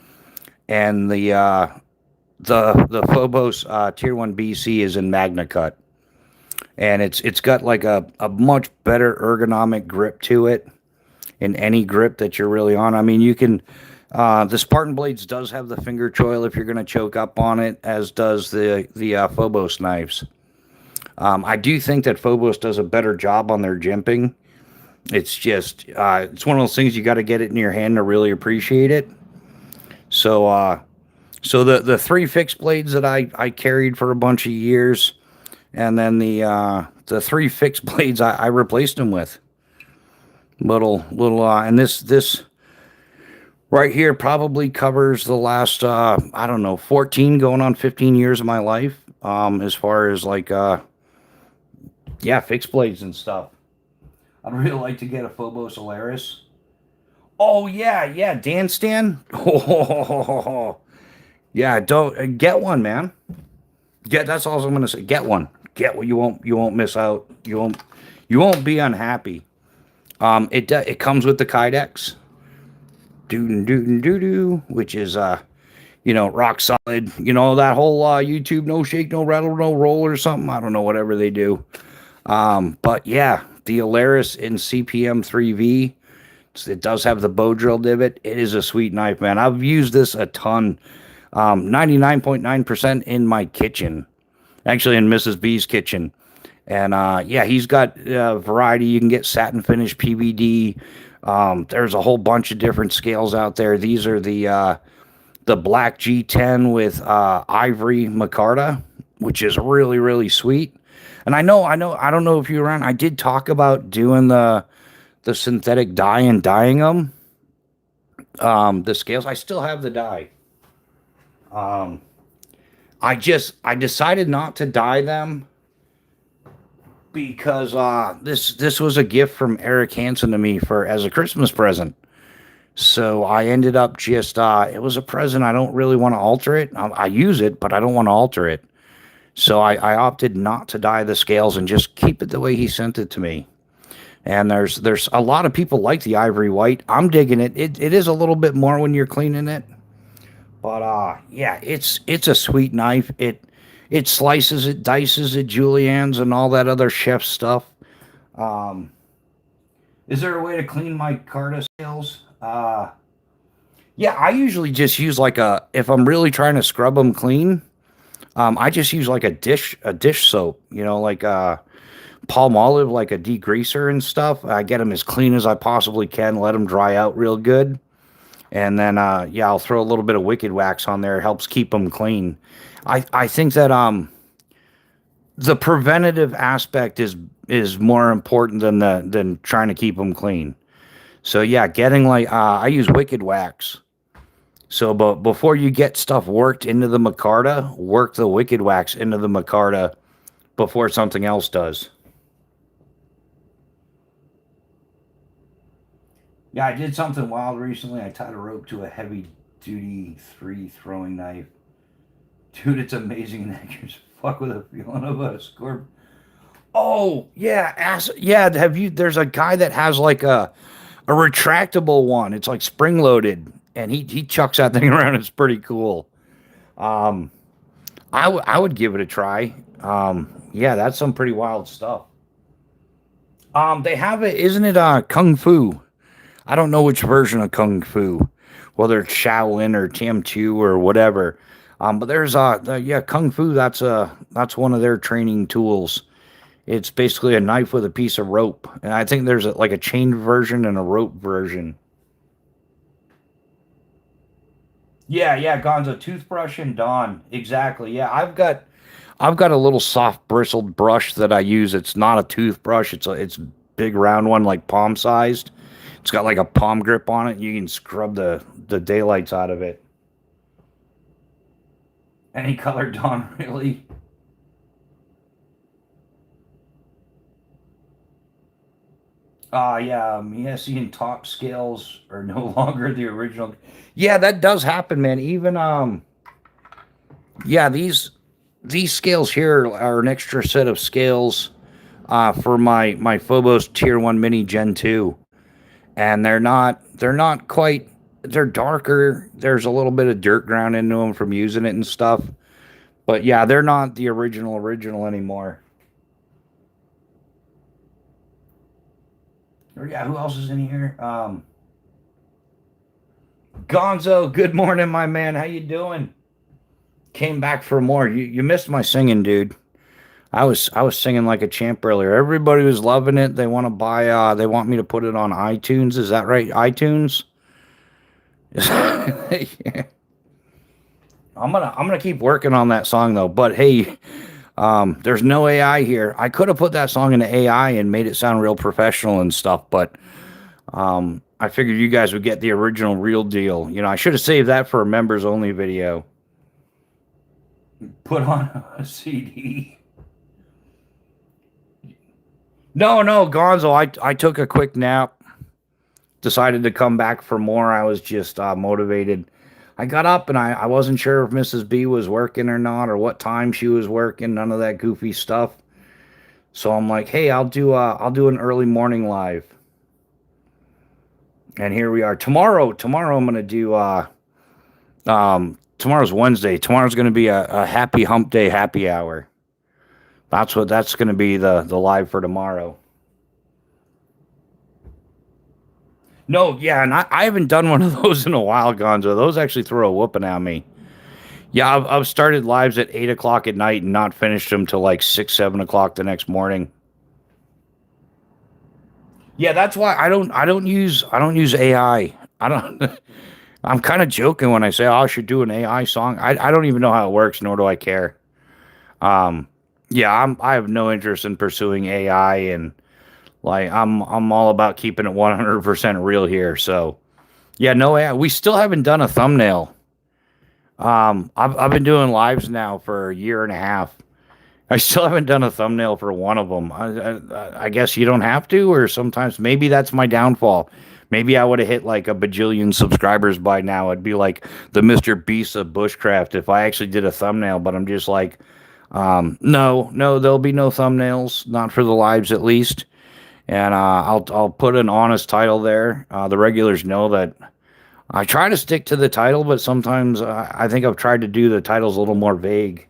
and the Phobos Tier 1 BC is in Magna Cut. And it's got like a much better ergonomic grip to it in any grip that you're really on. I mean, you can the Spartan Blades does have the finger choil if you're going to choke up on it, as does the Phobos knives. I do think that Phobos does a better job on their jimping. It's just, it's one of those things you got to get it in your hand to really appreciate it. So the three fixed blades that I carried for a bunch of years, and then the three fixed blades I replaced them with. And this right here probably covers the last, I don't know, 14 going on 15 years of my life, as far as like, fixed blades and stuff. I'd really like to get a Phobos Alaris. Oh, yeah, Dan Stan. Oh, yeah, don't get one, man. That's all I'm gonna say. Get one. Get one. You won't miss out. You won't be unhappy. It comes with the Kydex, doo, which is rock solid. That whole YouTube no shake, no rattle, no roll or something. I don't know, whatever they do. But yeah, the Alaris in CPM 3V, it does have the bow drill divot. It is a sweet knife, man. I've used this a ton. 99.9% in my kitchen, actually in Mrs. B's kitchen. And he's got a variety. You can get satin finish PVD. There's a whole bunch of different scales out there. These are the black G10 with ivory micarta, which is really, really sweet. And I don't know if you were around. I did talk about doing the synthetic dye and dyeing them. The scales. I still have the dye. I decided not to dye them because this was a gift from Eric Hansen to me for as a Christmas present. So I ended up just it was a present. I don't really want to alter it. I use it, but I don't want to alter it. So I opted not to dye the scales and just keep it the way he sent it to me. And there's a lot of people like the ivory white. I'm digging it. It is a little bit more when you're cleaning it. But yeah, it's a sweet knife. It slices, it dices, it juliennes and all that other chef stuff. Um, is there a way to clean my Carta scales? Yeah, I usually just use like if I'm really trying to scrub them clean, I just use like a dish soap, like palm olive, like a degreaser and stuff. I get them as clean as I possibly can, let them dry out real good. And then, yeah, I'll throw a little bit of wicked wax on there. It helps keep them clean. I think that, the preventative aspect is more important than trying to keep them clean. So yeah, getting like, I use wicked wax. So, but before you get stuff worked into the micarta, work the wicked wax into the micarta before something else does. Yeah, I did something wild recently. I tied a rope to a heavy duty three throwing knife. Dude, it's amazing that you just fuck with a feeling of a scorpion. Oh, yeah, yeah, have you there's a guy that has like a retractable one. It's like spring loaded and he chucks that thing around. It's pretty cool. Um I would give it a try. Yeah, that's some pretty wild stuff. They have it, isn't it Kung Fu? I don't know which version of Kung Fu, whether it's Shaolin or Tam Chu or whatever. But there's yeah, Kung Fu. That's one of their training tools. It's basically a knife with a piece of rope, and I think there's like a chain version and a rope version. Yeah, yeah, Gonzo toothbrush and Dawn. Exactly. Yeah, I've got a little soft bristled brush that I use. It's not a toothbrush. It's big round one like palm sized. It's got like a palm grip on it. You can scrub the daylights out of it. Any color Dawn really. Yeah, Miesian top scales are no longer the original. Yeah, that does happen, man. Even yeah, these scales here are an extra set of scales for my Phobos Tier 1 Mini Gen 2. And they're not quite, they're darker. There's a little bit of dirt ground into them from using it and stuff. But yeah, they're not the original anymore. Or yeah, who else is in here? Gonzo, good morning, my man. How you doing? Came back for more. You missed my singing, dude. I was singing like a champ earlier. Everybody was loving it. They want to buy they want me to put it on iTunes. Is that right? iTunes? Yeah. I'm gonna keep working on that song though. But hey, there's no AI here. I could have put that song into AI and made it sound real professional and stuff, but I figured you guys would get the original real deal. I should have saved that for a members only video. Put on a CD. No, no, Gonzo. I took a quick nap. Decided to come back for more. I was just motivated. I got up and I wasn't sure if Mrs. B was working or not or what time she was working. None of that goofy stuff. So I'm like, hey, I'll do an early morning live. And here we are. Tomorrow I'm gonna do tomorrow's Wednesday. Tomorrow's gonna be a happy hump day happy hour. That's gonna be the live for tomorrow. No, yeah, and I haven't done one of those in a while, Gonzo. Those actually throw a whooping at me. Yeah, I've started lives at 8 o'clock at night and not finished them till like 6, 7 o'clock the next morning. Yeah, that's why I don't use AI. I don't. I'm kind of joking when I say, oh, I should do an AI song. I don't even know how it works, nor do I care. Um, yeah, I have no interest in pursuing AI, and like I'm all about keeping it 100% real here. So yeah, no AI. We still haven't done a thumbnail. I've been doing lives now for a year and a half, I still haven't done a thumbnail for one of them. I guess you don't have to, or sometimes maybe that's my downfall. Maybe I would have hit like a bajillion subscribers by now. It'd be like the Mr. Beast of Bushcraft if I actually did a thumbnail. But I'm just like, no, no, there'll be no thumbnails, not for the lives at least. And I'll put an honest title there. The regulars know that I try to stick to the title, but sometimes I think I've tried to do the titles a little more vague.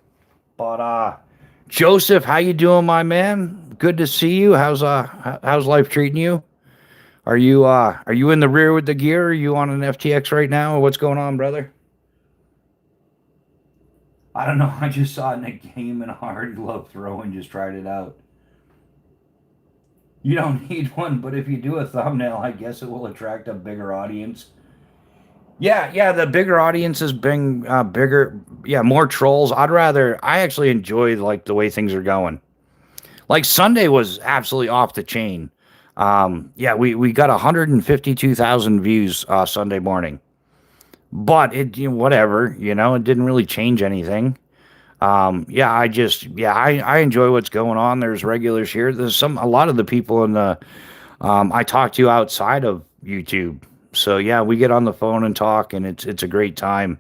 But Joseph, how you doing, my man? Good to see you. How's life treating you? Are you in the rear with the gear? Are you on an FTX right now? Or what's going on, brother? I don't know. I just saw it in a game and I already love throwing. Just tried it out. You don't need one, but if you do a thumbnail, I guess it will attract a bigger audience. Yeah, yeah, the bigger audiences bring bigger, yeah, more trolls. I actually enjoy like the way things are going. Like Sunday was absolutely off the chain. Yeah, we got 152,000 views Sunday morning, but whatever, it didn't really change anything. Yeah, I enjoy what's going on. There's regulars here. There's a lot of the people in the I talk to outside of YouTube. So yeah, we get on the phone and talk, and it's a great time.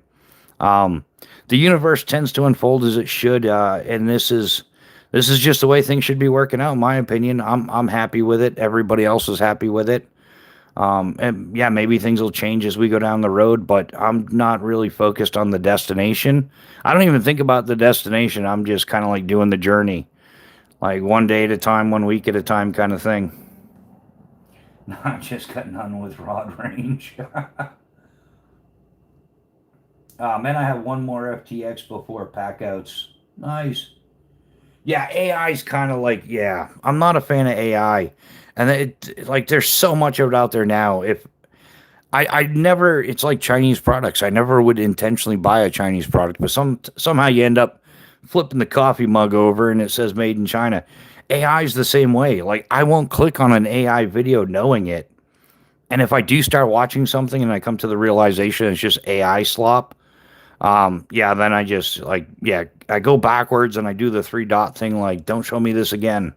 Um, the universe tends to unfold as it should, and this is just the way things should be working out, in my opinion. I'm happy with it. Everybody else is happy with it. And yeah, maybe things will change as we go down the road, but I'm not really focused on the destination. I don't even think about the destination. I'm just kind of like doing the journey, like one day at a time, one week at a time kind of thing. Not just got none with rod range. Man, I have one more FTX before packouts. Nice. Yeah, AI is kind of like, yeah, I'm not a fan of AI. And like, there's so much of it out there now. If I never, it's like Chinese products. I never would intentionally buy a Chinese product, but somehow you end up flipping the coffee mug over and it says made in China. AI is the same way. Like, I won't click on an AI video knowing it. And if I do start watching something and I come to the realization it's just AI slop, yeah, then I just like, yeah, I go backwards and I do the three dot thing, like, don't show me this again.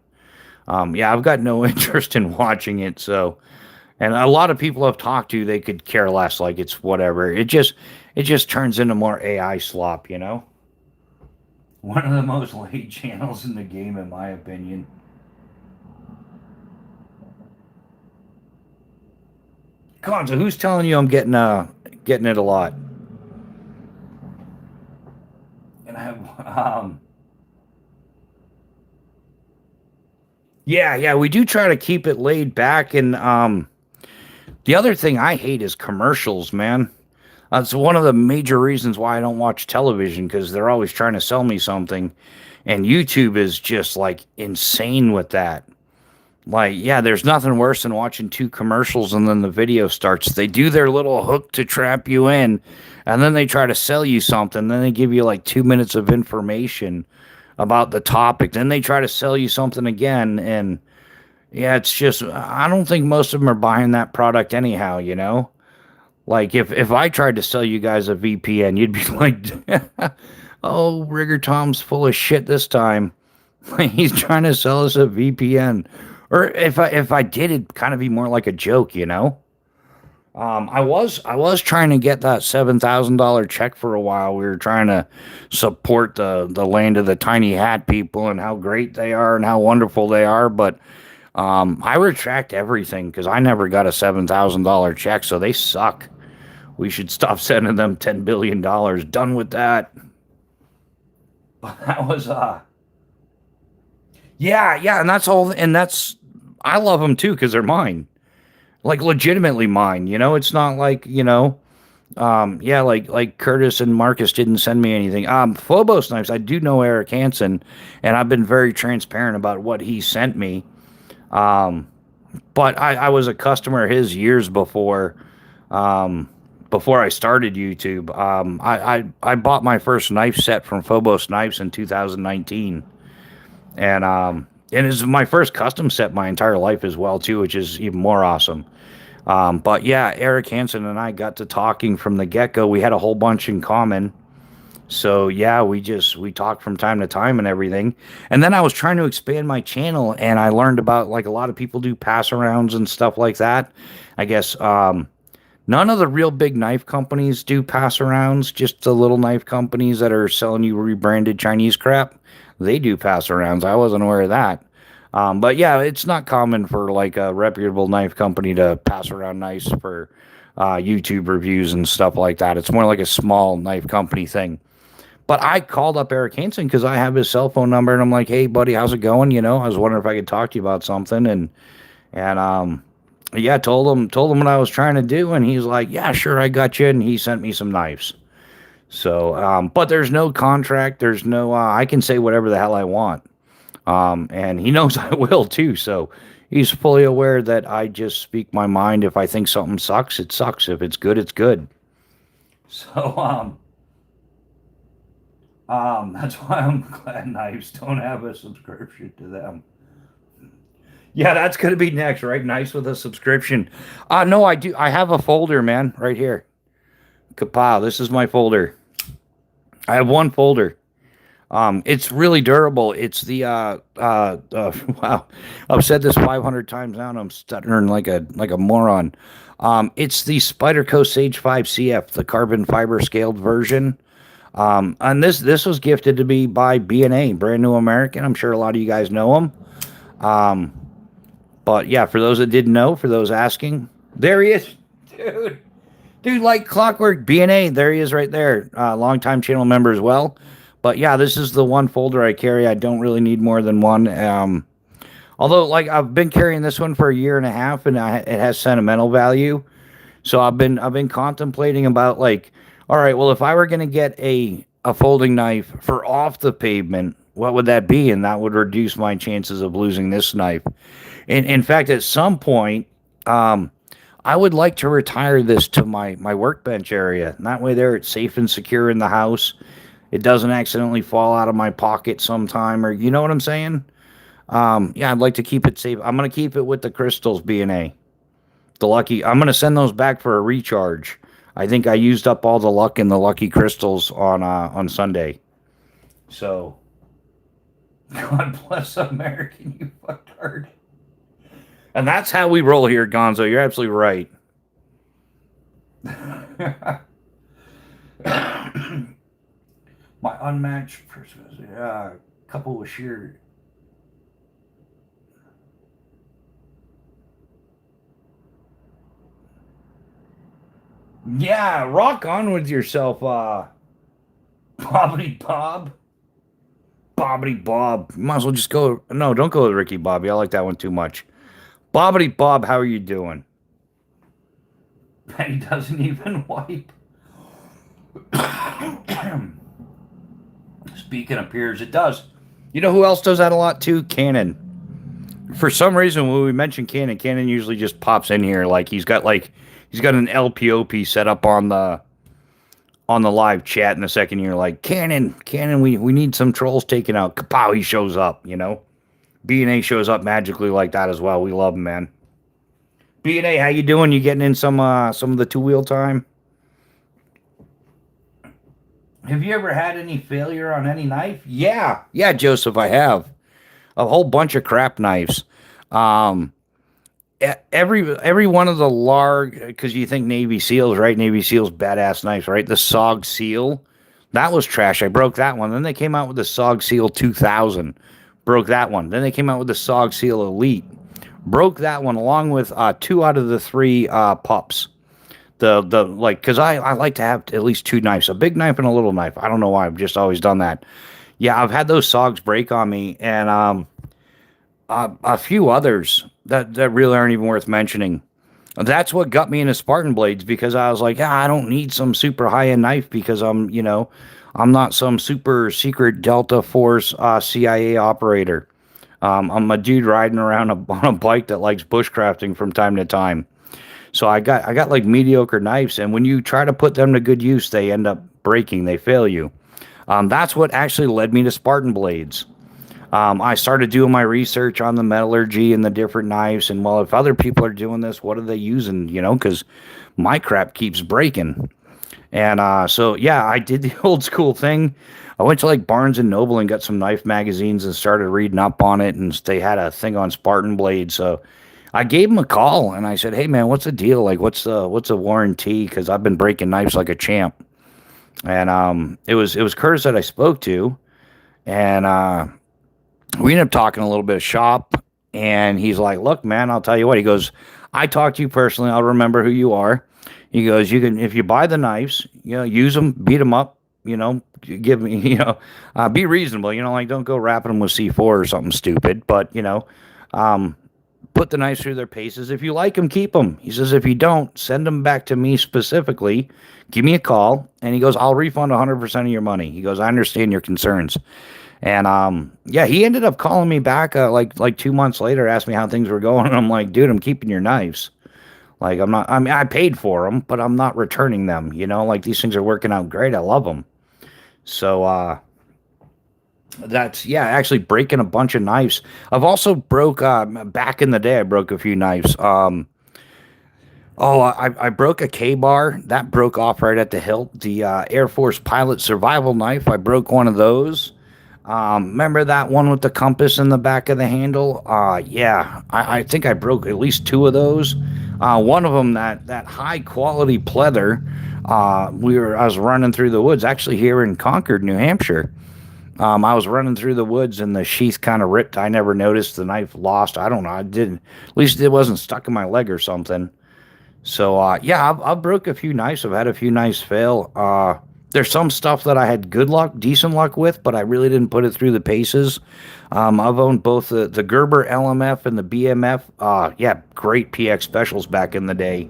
Yeah, I've got no interest in watching it. So, and a lot of people I've talked to, they could care less. Like, it's whatever. It just turns into more AI slop. One of the most laid channels in the game, in my opinion. Come on, so who's telling you I'm getting it a lot? And I have yeah, yeah, we do try to keep it laid back. And the other thing I hate is commercials, man. That's one of the major reasons why I don't watch television, because they're always trying to sell me something. And YouTube is just like insane with that. Like, yeah, there's nothing worse than watching two commercials and then the video starts. They do their little hook to trap you in, and then they try to sell you something. Then they give you like 2 minutes of information about the topic. Then they try to sell you something again. And yeah, it's just, I don't think most of them are buying that product anyhow. Like, if I tried to sell you guys a VPN, you'd be like, oh, Rigger Tom's full of shit this time. He's trying to sell us a VPN. Or if I did, it'd kind of be more like a joke. I was trying to get that $7,000 check for a while. We were trying to support the land of the tiny hat people and how great they are and how wonderful they are. But I retract everything because I never got a $7,000 check, so they suck. We should stop sending them $10 billion. Done with that. But that was yeah, yeah, and that's all, and I love them too because they're mine, like legitimately mine. It's not like yeah, like Curtis and Marcus didn't send me anything. Phobos knives, I do know Eric Hansen, and I've been very transparent about what he sent me. But I was a customer of his years before I started YouTube. I bought my first knife set from Phobos Knives in 2019. And it's my first custom set my entire life as well too, which is even more awesome. But yeah, Eric Hansen and I got to talking from the get-go. We had a whole bunch in common. So yeah, we talk from time to time and everything. And then I was trying to expand my channel, and I learned about like a lot of people do pass arounds and stuff like that. I guess none of the real big knife companies do pass arounds, just the little knife companies that are selling you rebranded Chinese crap. They do pass arounds. I wasn't aware of that. But yeah, it's not common for like a reputable knife company to pass around knives for YouTube reviews and stuff like that. It's more like a small knife company thing. But I called up Eric Hansen because I have his cell phone number, and I'm like, "Hey, buddy, how's it going?" I was wondering if I could talk to you about something, and yeah, told him what I was trying to do, and he's like, "Yeah, sure, I got you," and he sent me some knives. So, but there's no contract. There's no. I can say whatever the hell I want, and he knows I will too. So he's fully aware that I just speak my mind. If I think something sucks, it sucks. If it's good, it's good. So, that's why I'm glad knives don't have a subscription to them. Yeah, that's gonna be next, right? Nice with a subscription. No, I do. I have a folder, man, right here. Kapow! This is my folder. I have one folder. It's really durable. It's the wow. I've said this 500 times now, and I'm stuttering like a moron. It's the Spyderco Sage 5 CF, the carbon fiber scaled version. And this was gifted to me by B&A, Brand New American. I'm sure a lot of you guys know them. Um, but yeah, for those that didn't know, for those asking, there he is, dude. Dude, like clockwork, B&A, there he is right there. Longtime channel member as well. But yeah, this is the one folder I carry. I don't really need more than one. Although, like, I've been carrying this one for a year and a half, and it has sentimental value. So I've been contemplating about like, all right, well, if I were gonna get a folding knife for off the pavement, what would that be? And that would reduce my chances of losing this knife. And in fact, at some point, um, I would like to retire this to my workbench area. And that way, there it's safe and secure in the house. It doesn't accidentally fall out of my pocket sometime, or you know what I'm saying? Yeah, I'd like to keep it safe. I'm gonna keep it with the crystals, B&A. The lucky. I'm gonna send those back for a recharge. I think I used up all the luck in the lucky crystals on Sunday. So God bless American, you fucktard. And that's how we roll here, Gonzo. You're absolutely right. My unmatched, couple of sheer. Yeah, rock on with yourself, Bobbity Bob. Bobbity Bob. You might as well just go. No, don't go with Ricky Bobby. I like that one too much. Bobbity Bob, how are you doing? He doesn't even wipe. Speaking of peers, it does. You know who else does that a lot too? Cannon. For some reason, when we mention Cannon, Cannon usually just pops in here he's got an LPOP set up on the live chat in a second. You're like, Cannon, we need some trolls taken out. Kapow, he shows up, B&A shows up magically like that as well. We love him, man. B&A, how you doing? You getting in some of the two-wheel time? Have you ever had any failure on any knife? Yeah. Yeah, Joseph, I have. A whole bunch of crap knives. Um, every one of the large, because you think Navy SEALs, right? Navy SEALs, badass knives, right? The SOG SEAL, that was trash. I broke that one. Then they came out with the SOG SEAL 2000, broke that one. Then they came out with the SOG SEAL Elite, broke that one along with two out of the three pups. The like, because I like to have at least two knives, a big knife and a little knife. I don't know why. I've just always done that. Yeah, I've had those SOGs break on me, and a few others that really aren't even worth mentioning. That's what got me into Spartan blades, because I was like, yeah, I don't need some super high end knife because I'm not some super secret Delta Force CIA operator. I'm a dude riding around on a bike that likes bushcrafting from time to time. So I got like mediocre knives, and when you try to put them to good use, they end up breaking. They fail you. That's what actually led me to Spartan blades. I started doing my research on the metallurgy and the different knives, and well, if other people are doing this, what are they using? Because my crap keeps breaking. And so yeah, I did the old school thing. I went to like Barnes and Noble and got some knife magazines and started reading up on it. And they had a thing on Spartan blades, so I gave him a call and I said, "Hey man, what's the deal? Like, what's a warranty? Because I've been breaking knives like a champ." And it was Curtis that I spoke to, and we ended up talking a little bit of shop. And he's like, "Look, man, I'll tell you what." He goes, "I talked to you personally. I'll remember who you are." He goes, "You can, if you buy the knives, use them, beat them up, give me, be reasonable, like don't go wrapping them with C4 or something stupid, but um, put the knives through their paces. If you like them, keep them." He says, "If you don't, send them back to me specifically. Give me a call." And he goes, "I'll refund 100% of your money." He goes, "I understand your concerns." And yeah, he ended up calling me back like 2 months later, asked me how things were going, and I'm like, "Dude, I'm keeping your knives. Like, I'm not. I mean, I paid for them, but I'm not returning them. Like these things are working out great. I love them." So that's, yeah, actually breaking a bunch of knives. I've also broke back in the day. I broke a few knives. Oh, I broke a K bar that broke off right at the hilt. The Air Force pilot survival knife. I broke one of those. Remember that one with the compass in the back of the handle? Yeah, I think I broke at least two of those. One of them, that high quality pleather. I was running through the woods, actually here in Concord, New Hampshire. I was running through the woods and the sheath kind of ripped. I never noticed the knife lost. I don't know. I didn't. At least it wasn't stuck in my leg or something. So yeah, I've broke a few knives. I've had a few knives fail. There's some stuff that I had good luck, decent luck with, but I really didn't put it through the paces. I've owned both the Gerber LMF and the BMF. Yeah, great PX specials back in the day.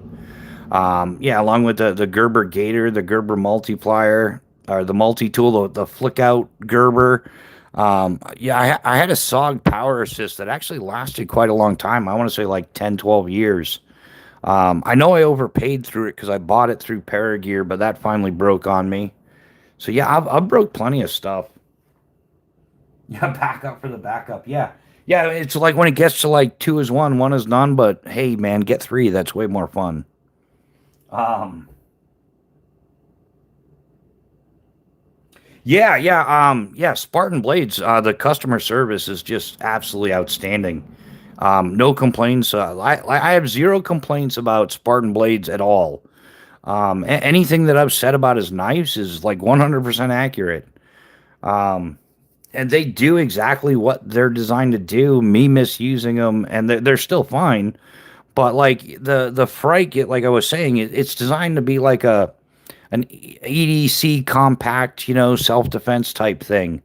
Yeah, along with the Gerber Gator, the Gerber Multiplier, or the multi tool, the flick out Gerber. Yeah, I had a SOG power assist that actually lasted quite a long time. I want to say like 10, 12 years. I know I overpaid through it because I bought it through Paragear, but that finally broke on me. So yeah, I've broke plenty of stuff. Yeah, backup for the backup. Yeah. Yeah, it's like when it gets to like two is one is none, but hey man, get three. That's way more fun. Um yeah, Spartan Blades, the customer service is just absolutely outstanding. No complaints. I have zero complaints about Spartan Blades at all. Anything that I've said about his knives is like 100% accurate. And they do exactly what they're designed to do. Me misusing them, and they're still fine. But like the Frike, like I was saying, it's designed to be like an EDC compact, self defense type thing.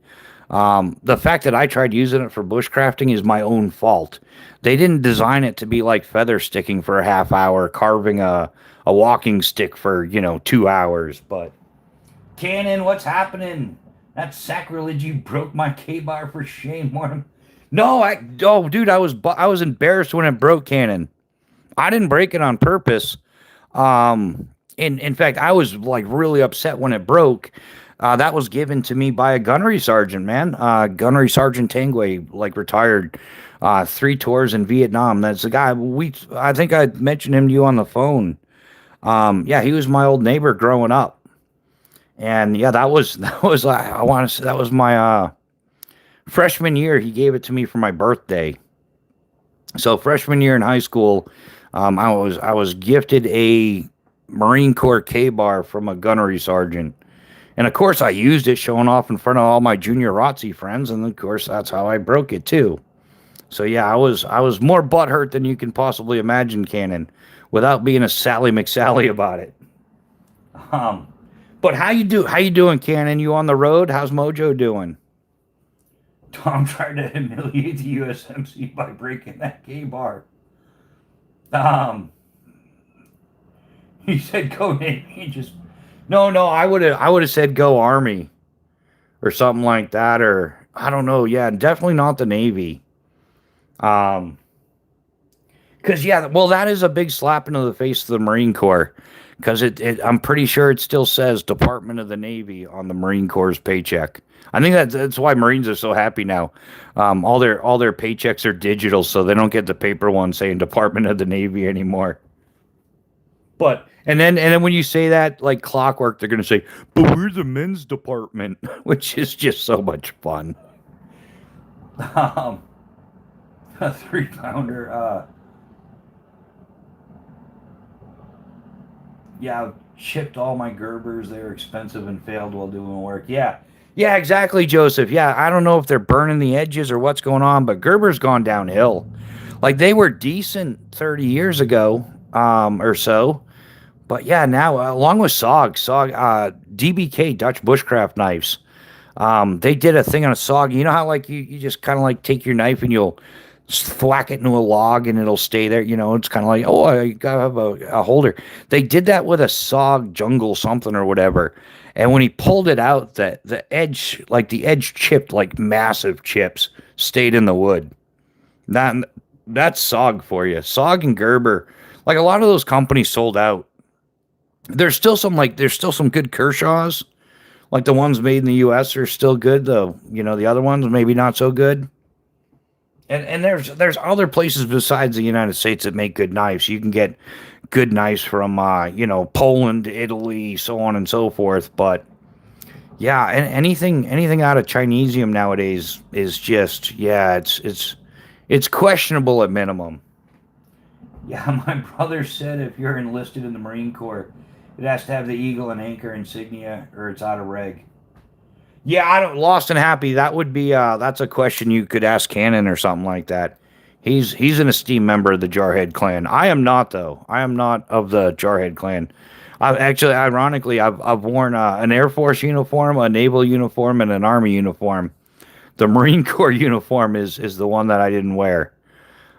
The fact that I tried using it for bushcrafting is my own fault. They didn't design it to be like feather sticking for a half hour, carving a walking stick for 2 hours. But Cannon, what's happening? That's sacrilege. You broke my K bar, for shame, Mortem. No, oh dude, I was embarrassed when it broke, Cannon. I didn't break it on purpose. In fact, I was like really upset when it broke. That was given to me by a gunnery sergeant, man. Gunnery Sergeant Tangway, like retired, 3 tours in Vietnam. That's the guy. I think I mentioned him to you on the phone. Yeah, he was my old neighbor growing up, and yeah, that was I want to say that was my freshman year. He gave it to me for my birthday. So freshman year in high school, I was gifted a Marine Corps K bar from a gunnery sergeant. And of course, I used it showing off in front of all my junior ROTC friends, and of course, that's how I broke it too. So yeah, I was more butthurt than you can possibly imagine, Cannon, without being a Sally McSally about it. Um, but how you doing, Cannon? You on the road? How's Mojo doing? Tom tried to humiliate the USMC by breaking that K bar. Um, he said go Navy. Just no. I would have said go Army or something like that, or I don't know. Yeah, definitely not the Navy. Um, because yeah, well, that is a big slap into the face of the Marine Corps. Because I'm pretty sure it still says Department of the Navy on the Marine Corps' paycheck. I think that's why Marines are so happy now. All their paychecks are digital, so they don't get the paper one saying Department of the Navy anymore. But and then when you say that like clockwork, they're gonna say, "But we're the men's department," which is just so much fun. Um, a 3 pounder. Yeah, I've chipped all my Gerbers. They were expensive and failed while doing work. Yeah, yeah, exactly, Joseph. Yeah, I don't know if they're burning the edges or what's going on, but Gerber's gone downhill. Like they were decent 30 years ago, or so. But yeah, now along with DBK Dutch Bushcraft knives. They did a thing on a SOG. You know how like you just kind of like take your knife and you'll thwack it into a log and it'll stay there. You know, it's kind of like, oh, I gotta have a holder. They did that with a SOG jungle something or whatever. And when he pulled it out, the edge chipped like massive chips, stayed in the wood. That that's SOG for you. SOG and Gerber, like a lot of those companies sold out. There's still some good Kershaws, like the ones made in the U.S. are still good, though. You know, the other ones maybe not so good. And there's other places besides the United States that make good knives. You can get good knives from Poland, Italy, so on and so forth. But yeah, and anything out of Chinesium nowadays is just it's questionable at minimum. Yeah, my brother said if you're enlisted in the Marine Corps, it has to have the eagle and anchor insignia, or it's out of reg. Yeah, I don't lost and happy. That would be that's a question you could ask Cannon or something like that. He's an esteemed member of the Jarhead clan. I am not though. I am not of the Jarhead clan. I've actually, ironically, I've worn an Air Force uniform, a naval uniform, and an Army uniform. The Marine Corps uniform is the one that I didn't wear.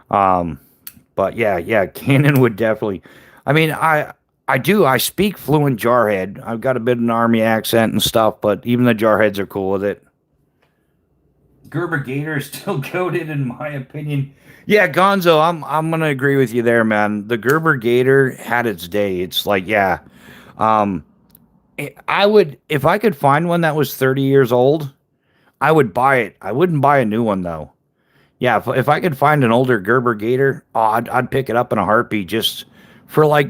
Um, but yeah, Cannon would definitely. I mean, I do. I speak fluent Jarhead. I've got a bit of an Army accent and stuff, but even the Jarheads are cool with it. Gerber Gator is still goaded, in my opinion. Yeah, Gonzo, I'm gonna agree with you there, man. The Gerber Gator had its day. It's like, yeah, um, I would if I could find one that was 30 years old, I would buy it. I wouldn't buy a new one though. Yeah, if I could find an older Gerber Gator, oh, I'd pick it up in a heartbeat just for like,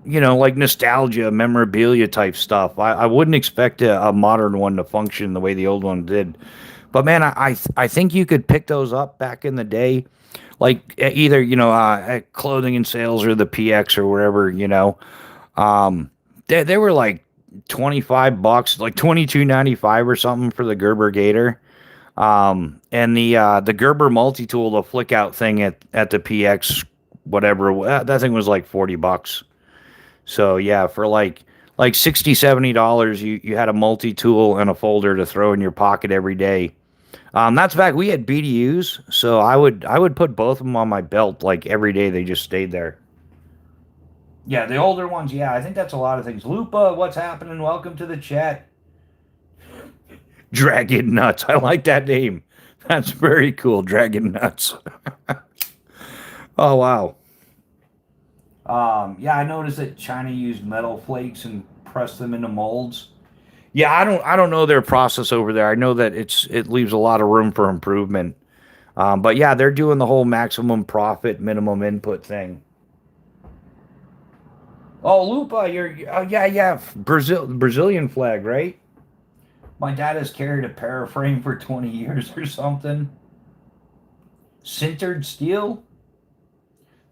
like nostalgia, memorabilia type stuff. I wouldn't expect a modern one to function the way the old one did. But man, I think you could pick those up back in the day, like either at clothing and sales or the PX or wherever. They were like $25, like 22.95 or something for the Gerber Gator. And the Gerber multi tool, the flick out thing at the PX, whatever that thing was like $40. So yeah, for like 60 $70, you had a multi tool and a folder to throw in your pocket every day. That's back we had BDUs, so I would put both of them on my belt like every day. They just stayed there. Yeah, the older ones. Yeah, I think that's a lot of things. Lupa, what's happening? Welcome to the chat. Dragon Nuts. I like that name. That's very cool. Dragon Nuts. Oh wow. Yeah, I noticed that China used metal flakes and pressed them into molds. Yeah, I don't know their process over there. I know that it leaves a lot of room for improvement. But yeah, they're doing the whole maximum profit, minimum input thing. Oh, Lupa, you're oh yeah, Brazilian flag, right? My dad has carried a paraframe for 20 years or something. Sintered steel?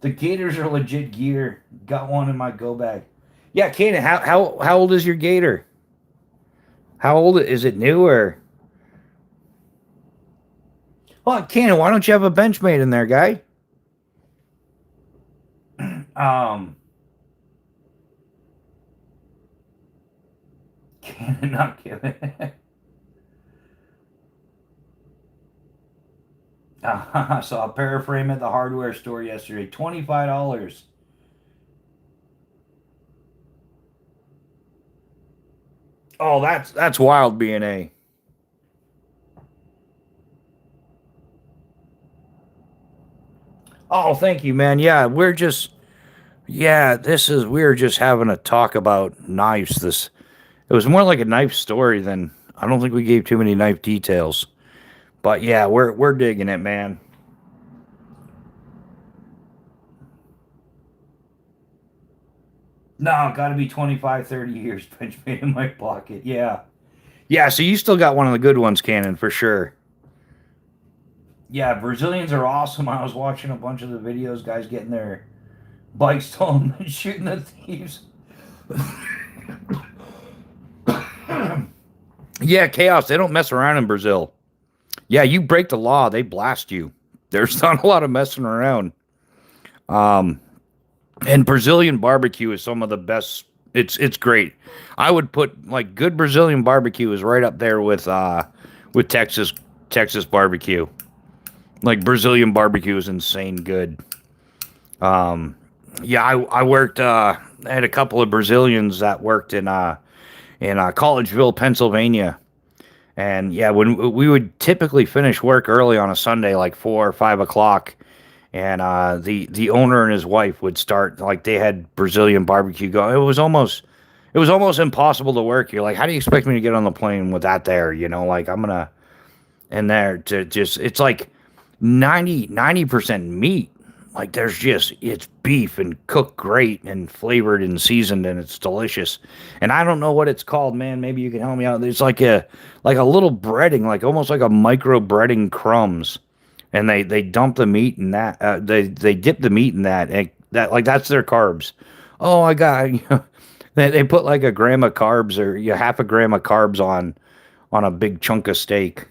The Gators are legit gear. Got one in my go bag. Yeah, Kanan, how old is your Gator? How old is it? New or? Oh, Kanan, why don't you have a Benchmade in there, guy? Um, Kanan, not kidding. I saw a paraframe at the hardware store yesterday. $25. Oh, that's wild, BNA. Oh, thank you, man. We're just having a talk about knives. This It was more like a knife story than I don't think we gave too many knife details. But yeah, we're digging it, man. No, got to be 25, 30 years bench made in my pocket. Yeah. Yeah, so you still got one of the good ones, Cannon, for sure. Yeah, Brazilians are awesome. I was watching a bunch of the videos, guys getting their bikes stolen and shooting the thieves. Yeah, chaos. They don't mess around in Brazil. Yeah, you break the law, they blast you. There's not a lot of messing around. Um, and Brazilian barbecue is some of the best. It's great. I would put like good Brazilian barbecue is right up there with Texas barbecue. Like Brazilian barbecue is insane good. Um, yeah, I worked. I had a couple of Brazilians that worked in Collegeville, Pennsylvania. And yeah, when we would typically finish work early on a Sunday, like 4 or 5 o'clock, and the owner and his wife would start like they had Brazilian barbecue going. It was almost impossible to work. You're like, how do you expect me to get on the plane with that there? Like I'm gonna in there to just it's like 90% meat. Like it's beef and cooked great and flavored and seasoned and it's delicious. And I don't know what it's called, man. Maybe you can help me out. There's like a little breading, like almost like a micro breading crumbs. And they dump the meat in that. They dip the meat in that. And that's their carbs. Oh, I got they put like a gram of carbs or half a gram of carbs on a big chunk of steak.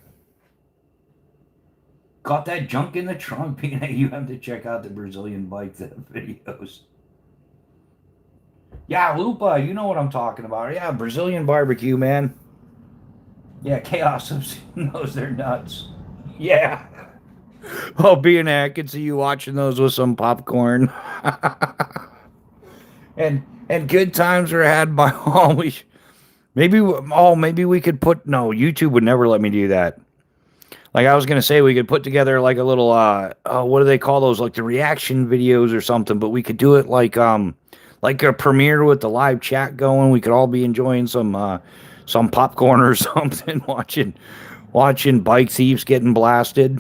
Got that junk in the trunk, Peanut. You have to check out the Brazilian bike videos. Yeah, Lupa, you know what I'm talking about. Yeah, Brazilian barbecue, man. Yeah, Chaos knows they're nuts. Yeah. Oh, being I could see you watching those with some popcorn. and good times were had by all. Maybe we could put no. YouTube would never let me do that. Like I was gonna say, we could put together like a little what do they call those? Like the reaction videos or something. But we could do it like a premiere with the live chat going. We could all be enjoying some popcorn or something, watching bike thieves getting blasted.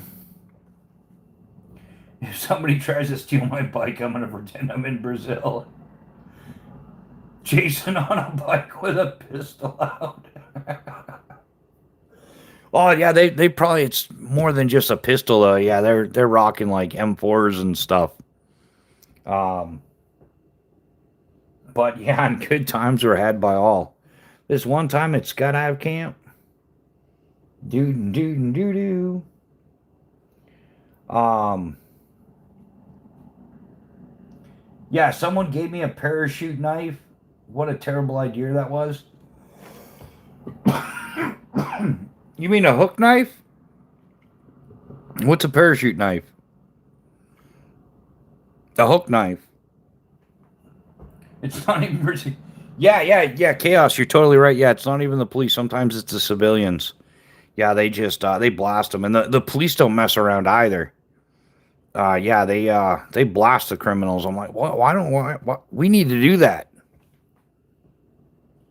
If somebody tries to steal my bike, I'm gonna pretend I'm in Brazil, chasing on a bike with a pistol out. Oh yeah, they probably it's more than just a pistol though. Yeah, they're rocking like M4s and stuff. Um, but yeah, and good times were had by all. This one time at Skydive Camp, doo doo doo doo. Um, yeah, someone gave me a parachute knife. What a terrible idea that was. You mean a hook knife? What's a parachute knife? A hook knife. It's not even. Yeah. Chaos. You're totally right. Yeah, it's not even the police. Sometimes it's the civilians. Yeah, they just they blast them, and the police don't mess around either. Yeah, they blast the criminals. I'm like, what? Why? We need to do that.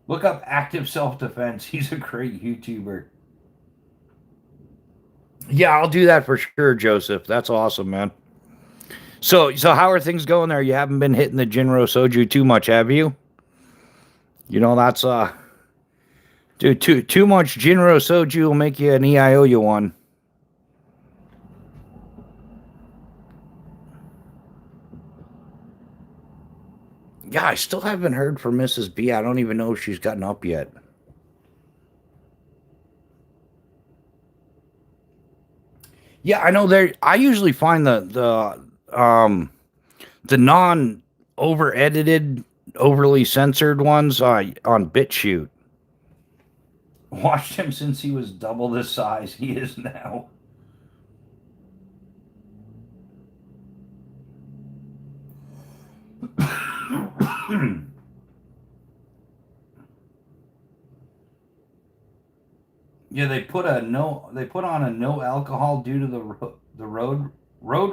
Look up active self defense. He's a great YouTuber. Yeah, I'll do that for sure, Joseph. That's awesome, man. So how are things going there? You haven't been hitting the Jinro Soju too much, have you? That's dude, too much Jinro Soju will make you an EIOU one. Yeah, I still haven't heard from Mrs. B. I don't even know if she's gotten up yet. Yeah, I know there. I usually find the non over edited, overly censored ones on BitChute. Watched him since he was double the size he is now. Yeah, they put a no. They put on a no alcohol due to the rod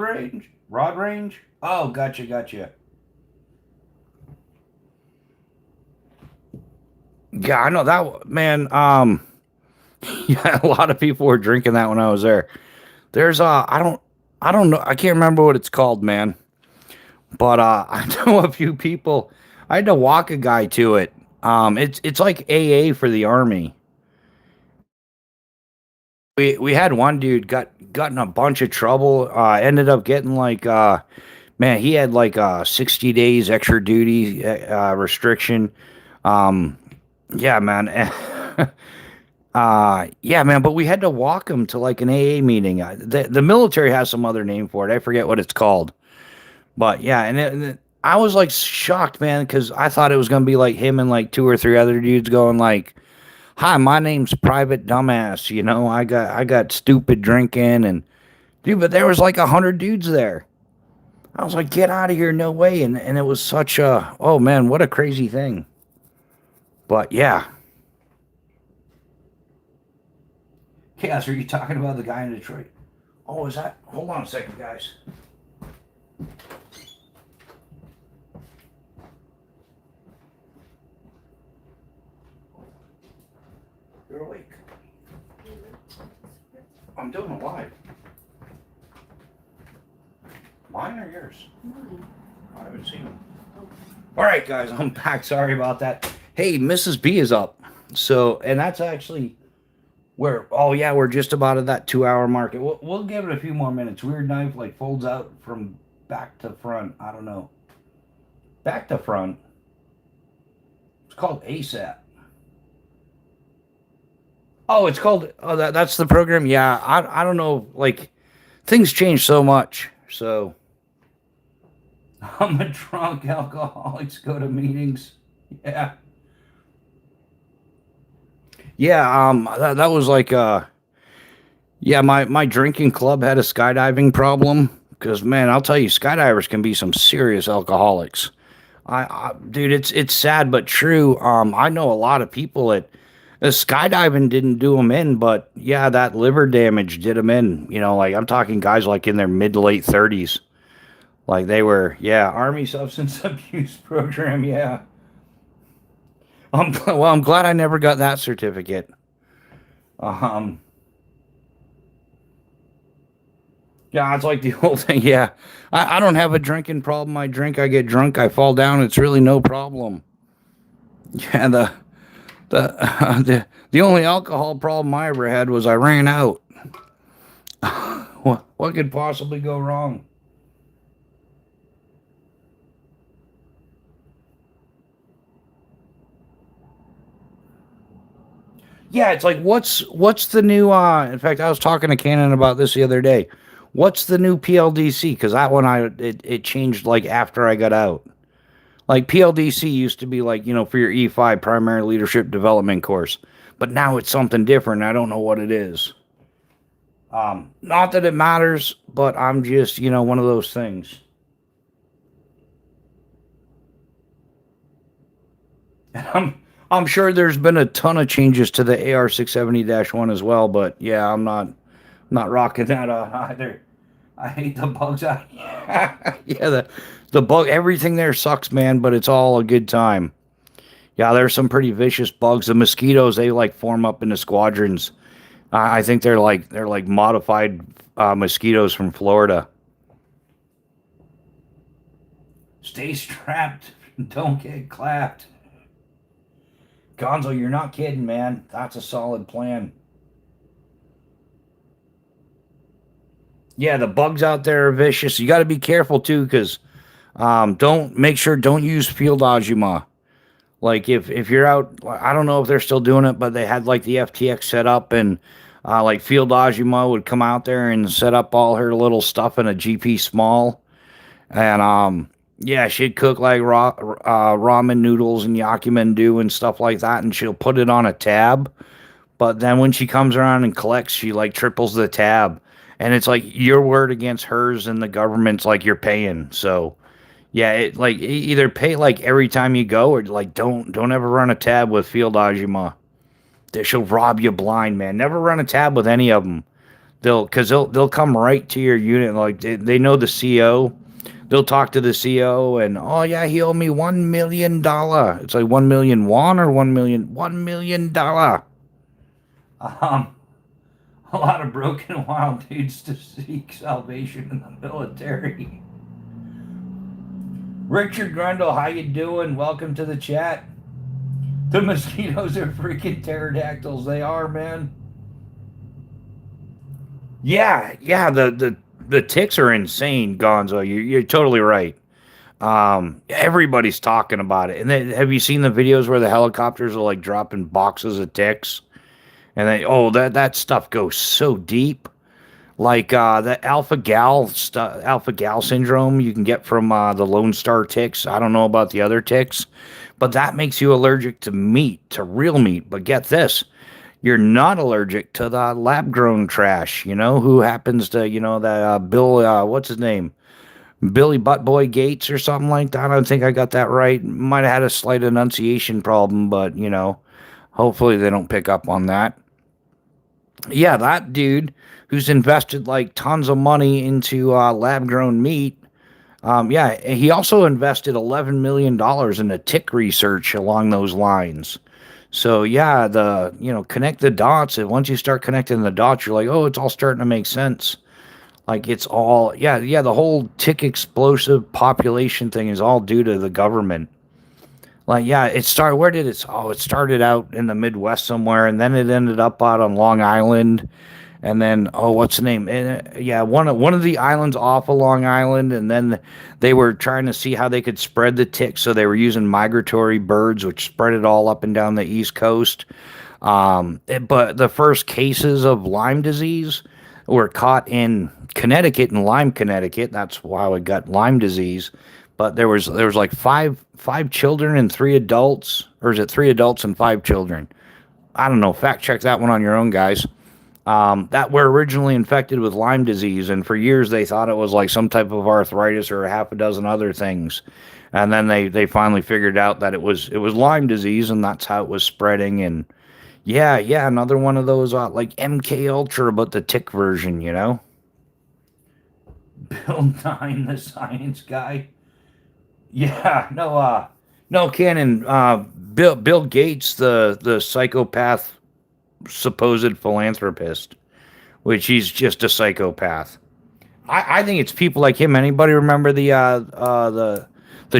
range. Oh, gotcha. Yeah, I know that man. Yeah, a lot of people were drinking that when I was there. There's I don't know, I can't remember what it's called, man. But I know a few people. I had to walk a guy to it. It's like AA for the army. We had one dude got in a bunch of trouble. Ended up getting like man, he had like 60 days extra duty restriction. Um, yeah, man. Yeah, man. But we had to walk him to like an AA meeting. The military has some other name for it. I forget what it's called. But yeah, I was like shocked, man, because I thought it was gonna be like him and like two or three other dudes going like, "Hi, my name's Private Dumbass." You know, I got stupid drinking and dude, but there was like 100 dudes there. I was like, "Get out of here, no way!" And it was such a oh man, what a crazy thing. But yeah, yeah. So are you talking about the guy in Detroit? Oh, is that? Hold on a second, guys. You're awake. I'm doing it live. Mine or yours? Mine. I haven't seen them. All right, guys, I'm back. Sorry about that. Hey, Mrs. B is up. So, and that's actually where, oh, yeah, we're just about at that 2 hour mark. We'll give it a few more minutes. Weird knife, like, folds out from back to front. I don't know. Back to front. It's called ASAP. Oh, it's called, oh, that's the program? Yeah, I don't know. Like, things change so much. So, I'm a drunk alcoholics, go to meetings. Yeah. Yeah, that was like yeah, my drinking club had a skydiving problem because man, I'll tell you, skydivers can be some serious alcoholics. Dude, it's sad but true. I know a lot of people that skydiving didn't do them in, but yeah, that liver damage did them in. You know, like I'm talking guys like in their mid to late 30s. Like they were, yeah, Army substance abuse program. Yeah, well, I'm glad I never got that certificate. Um, Yeah, it's like the whole thing. Yeah, I don't have a drinking problem. I drink, I get drunk, I fall down. It's really no problem. Yeah, the the only alcohol problem I ever had was I ran out. What could possibly go wrong? Yeah, it's like what's the new? In fact, I was talking to Cannon about this the other day. What's the new PLDC? Because that one it changed like after I got out. Like PLDC used to be like, for your E5 primary leadership development course, but now it's something different. I don't know what it is. Not that it matters, but I'm just, one of those things. And I'm sure there's been a ton of changes to the AR 670-1 as well, but yeah, I'm not rocking that either. I hate the bugs out. Yeah, the bug everything there sucks, man, but it's all a good time. Yeah, there's some pretty vicious bugs. The mosquitoes, they like form up into squadrons. I think they're like modified mosquitoes from Florida. Stay strapped, don't get clapped. Gonzo, you're not kidding, man. That's a solid plan. Yeah, the bugs out there are vicious. You got to be careful too, because don't use field Ajima. Like if you're out, I don't know if they're still doing it, but they had like the FTX set up and like Field Ajima would come out there and set up all her little stuff in a GP small, and yeah, she'd cook like ramen noodles and yakimen and stuff like that, and she'll put it on a tab. But then when she comes around and collects, she like triples the tab, and it's like your word against hers, and the government's like you're paying. So yeah, it like either pay like every time you go, or like don't ever run a tab with Field Ajima. She'll rob you blind, man. Never run a tab with any of them. They'll come right to your unit. Like they know the CO. They'll talk to the CO and oh yeah, he owed me $1 million. It's like 1 million won or 1 million dollar. Um, a lot of broken wild dudes to seek salvation in the military. Richard Grundle, how you doing? Welcome to the chat. The mosquitoes are freaking pterodactyls. They are, man. Yeah. The ticks are insane, Gonzo. You're totally right. Everybody's talking about it. And have you seen the videos where the helicopters are like dropping boxes of ticks? And that stuff goes so deep. Like the alpha gal syndrome you can get from the Lone Star ticks. I don't know about the other ticks, but that makes you allergic to meat, to real meat. But get this, you're not allergic to the lab grown trash. You know who happens to that Bill? What's his name? Billy Buttboy Gates or something like that. I don't think I got that right. Might have had a slight enunciation problem, but hopefully they don't pick up on that. Yeah, that dude who's invested like tons of money into lab grown meat. Yeah, he also invested $11 million into tick research along those lines. So yeah, connect the dots, and once you start connecting the dots, you're like, oh, it's all starting to make sense. Like it's all yeah. The whole tick explosive population thing is all due to the government. Like yeah, it started. Where did it? Oh, it started out in the Midwest somewhere, and then it ended up out on Long Island, and then what's the name? Yeah, one of the islands off of Long Island, and then they were trying to see how they could spread the tick, so they were using migratory birds, which spread it all up and down the East Coast. But the first cases of Lyme disease were caught in Connecticut, in Lyme, Connecticut. That's how it got Lyme disease. But there was like five children and three adults, or is it three adults and five children? I don't know. Fact check that one on your own, guys. That were originally infected with Lyme disease, and for years they thought it was like some type of arthritis or a half a dozen other things, and then they finally figured out that it was Lyme disease, and that's how it was spreading. And yeah, another one of those like MK Ultra, but the tick version. Bill Nye, the science guy. Yeah, no, Cannon. Bill Gates, the psychopath, supposed philanthropist, which he's just a psychopath. I think it's people like him. Anybody remember the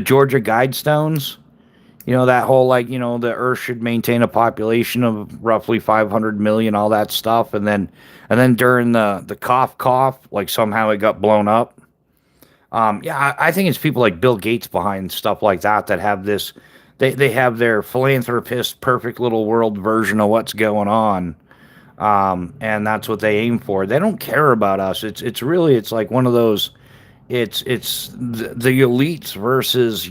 Georgia Guidestones? That whole the Earth should maintain a population of roughly 500 million, all that stuff, and then during the cough, like somehow it got blown up. Yeah, I think it's people like Bill Gates behind stuff like that have this. They have their philanthropist, perfect little world version of what's going on, and that's what they aim for. They don't care about us. It's like one of those. It's the elites versus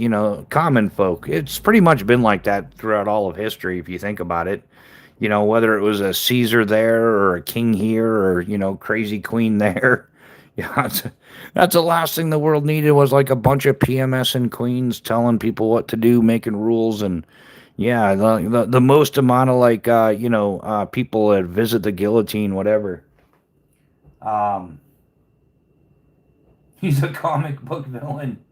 common folk. It's pretty much been like that throughout all of history, if you think about it. Whether it was a Caesar there or a king here or crazy queen there. Yeah, that's the last thing the world needed was like a bunch of PMS and queens telling people what to do, making rules, and yeah, the most amount of like people that visit the guillotine, whatever. Um, he's a comic book villain.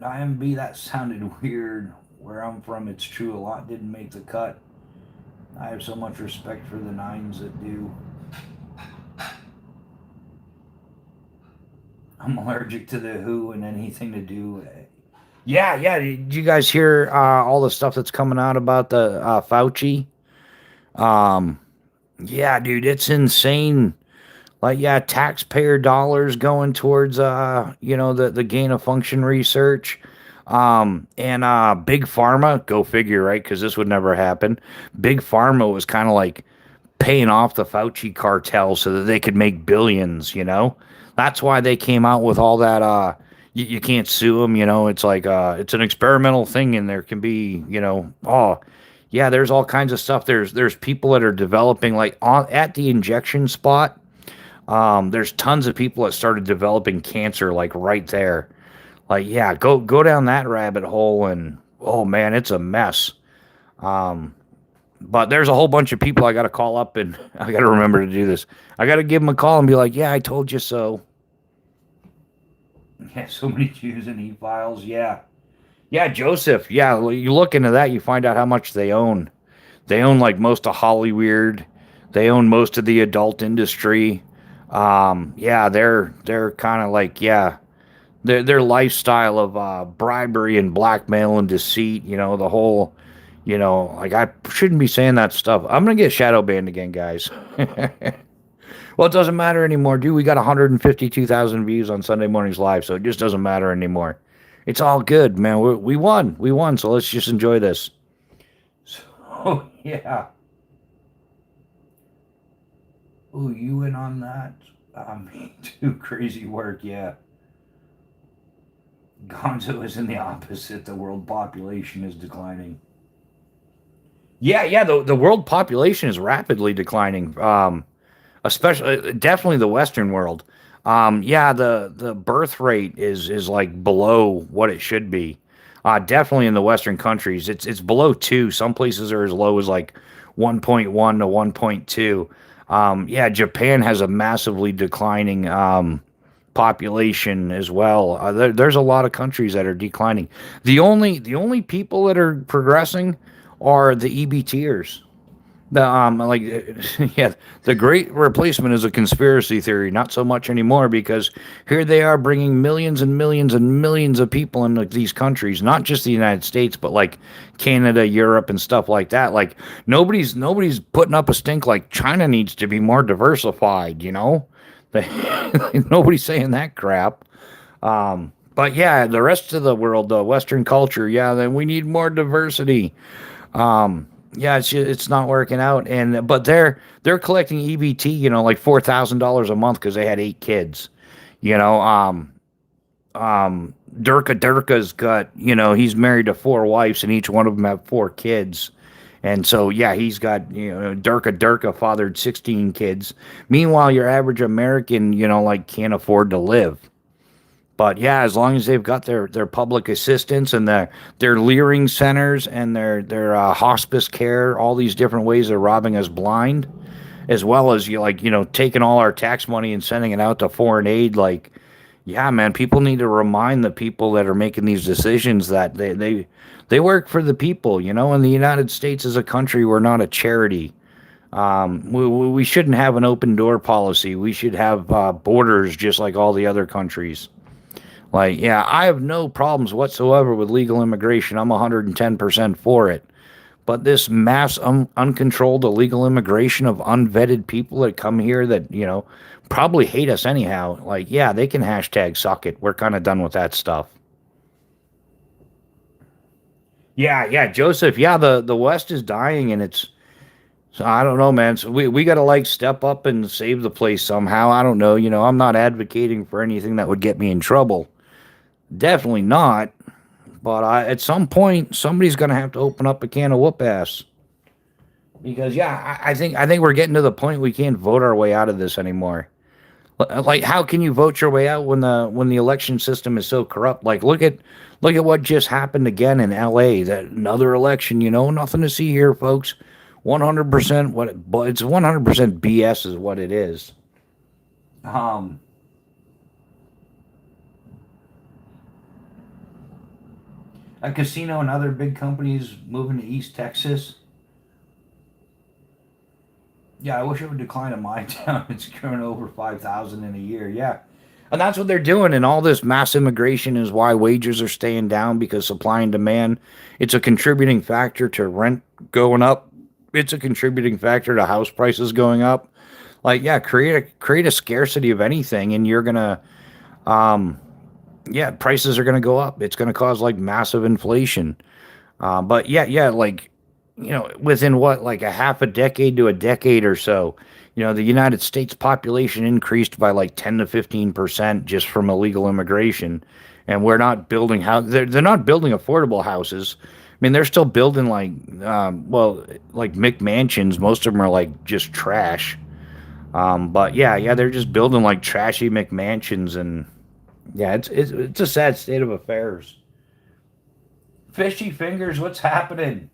IMB, that sounded weird. Where I'm from, it's true. A lot didn't make the cut. I have so much respect for the nines that do. I'm allergic to the WHO and anything to do. Yeah. Did you guys hear all the stuff that's coming out about the Fauci? Um, yeah, dude, it's insane. Like, yeah, taxpayer dollars going towards the gain of function research. And Big Pharma, go figure, right? Because this would never happen. Big Pharma was kind of like paying off the Fauci cartel so that they could make billions. That's why they came out with all that you can't sue them, it's like it's an experimental thing, and there can be, yeah, there's all kinds of stuff. There's people that are developing like at the injection spot. There's tons of people that started developing cancer like right there. Like, yeah, go down that rabbit hole, and oh man, it's a mess. Um, but there's a whole bunch of people I got to call up, and I got to remember to do this. I got to give them a call and be like, yeah, I told you so. Yeah, so many Jews and e-files. Yeah, Joseph. Yeah, you look into that, you find out how much they own. They own like most of Hollyweird. They own most of the adult industry. Yeah, they're kind of like, yeah, their lifestyle of bribery and blackmail and deceit. The whole. Like I shouldn't be saying that stuff. I'm gonna get shadow banned again, guys. Well, it doesn't matter anymore, dude. We got 152,000 views on Sunday mornings live, so it just doesn't matter anymore. It's all good, man. We won. We won. So let's just enjoy this. So yeah. Ooh, you in on that? Me too. Crazy work. Yeah. Gonzo is in the opposite. The world population is declining. Yeah, yeah. The world population is rapidly declining. Especially definitely the Western world. Yeah, the birth rate is like below what it should be. Definitely in the Western countries, it's below two. Some places are as low as like 1.1 to 1.2. Yeah, Japan has a massively declining population as well. There's a lot of countries that are declining. The only people that are progressing are the EBTers. The like yeah, the Great Replacement is a conspiracy theory, not so much anymore because here they are bringing millions and millions and millions of people into these countries, not just the United States, but like Canada, Europe, and stuff like that. Like nobody's putting up a stink like China needs to be more diversified. Nobody's saying that crap. But yeah, the rest of the world, the Western culture, yeah, then we need more diversity. Yeah, it's not working out, and but they're collecting EBT, like $4,000 a month because they had 8 kids. You know, Durka's got, he's married to 4 wives, and each one of them have 4 kids. And so, yeah, he's got, Durka fathered 16 kids. Meanwhile, your average American, like can't afford to live. But yeah, as long as they've got their public assistance and their leering centers and their hospice care, all these different ways they're robbing us blind, as well as taking all our tax money and sending it out to foreign aid. Like, yeah, man, people need to remind the people that are making these decisions that they work for the people. And the United States is a country, we're not a charity. We shouldn't have an open door policy. We should have borders just like all the other countries. Like, yeah, I have no problems whatsoever with legal immigration. I'm 110% for it. But this mass uncontrolled illegal immigration of unvetted people that come here that, probably hate us anyhow. Like, yeah, they can hashtag suck it. We're kind of done with that stuff. Yeah, yeah, Joseph. Yeah, the West is dying, and it's. So I don't know, man. So we got to like step up and save the place somehow. I don't know. I'm not advocating for anything that would get me in trouble. Definitely not. But at some point, somebody's going to have to open up a can of whoop ass. Because yeah, I think we're getting to the point we can't vote our way out of this anymore. Like, how can you vote your way out when the election system is so corrupt? Like, look at what just happened again in L.A. That another election. Nothing to see here, folks. 100% but it's 100% BS is what it is. Um, a casino and other big companies moving to East Texas. Yeah, I wish it would decline in my town. It's growing over 5,000 in a year. Yeah. And that's what they're doing. And all this mass immigration is why wages are staying down because supply and demand. It's a contributing factor to rent going up. It's a contributing factor to house prices going up. Like, yeah, create a scarcity of anything, and you're gonna, um, yeah, prices are gonna go up. It's gonna cause like massive inflation. But yeah, yeah, like, within what, like a half a decade to a decade or so, the United States population increased by like 10 to 15% just from illegal immigration. And we're not building they're not building affordable houses. I mean, they're still building like, well, like McMansions. Most of them are like just trash. But yeah, yeah, they're just building like trashy McMansions, and yeah, it's a sad state of affairs. Fishy fingers, what's happening?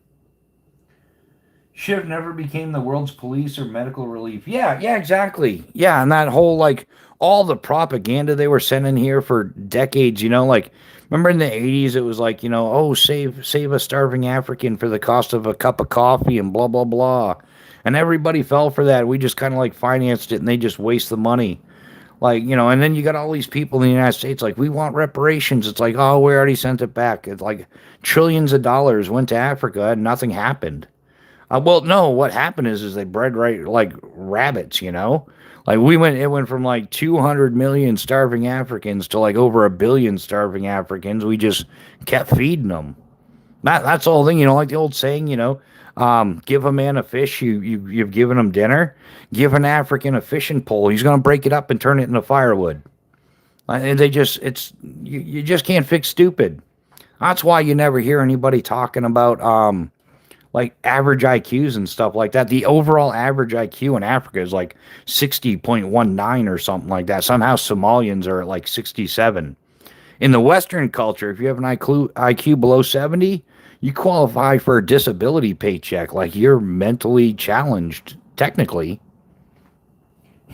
Should have never became the world's police or medical relief. Yeah, yeah, exactly. Yeah, and that whole like all the propaganda they were sending here for decades, like remember in the 80s it was like, oh, save a starving African for the cost of a cup of coffee and blah blah blah. And everybody fell for that. We just kind of like financed it and they just waste the money. Like, and then you got all these people in the United States like, we want reparations. It's like, oh, we already sent it back. It's like trillions of dollars went to Africa and nothing happened. Well, no, what happened is they bred right like rabbits. Like it went from like 200 million starving Africans to like over a billion starving Africans. We just kept feeding them. That's the whole thing, like the old saying, give a man a fish, you've given him dinner. Give an African a fishing pole, he's gonna break it up and turn it into firewood. And you just can't fix stupid. That's why you never hear anybody talking about like average IQs and stuff like that. The overall average IQ in Africa is like 60.19 or something like that. Somehow Somalians are at like 67. In the Western culture, if you have an IQ below 70, you qualify for a disability paycheck. Like you're mentally challenged, technically.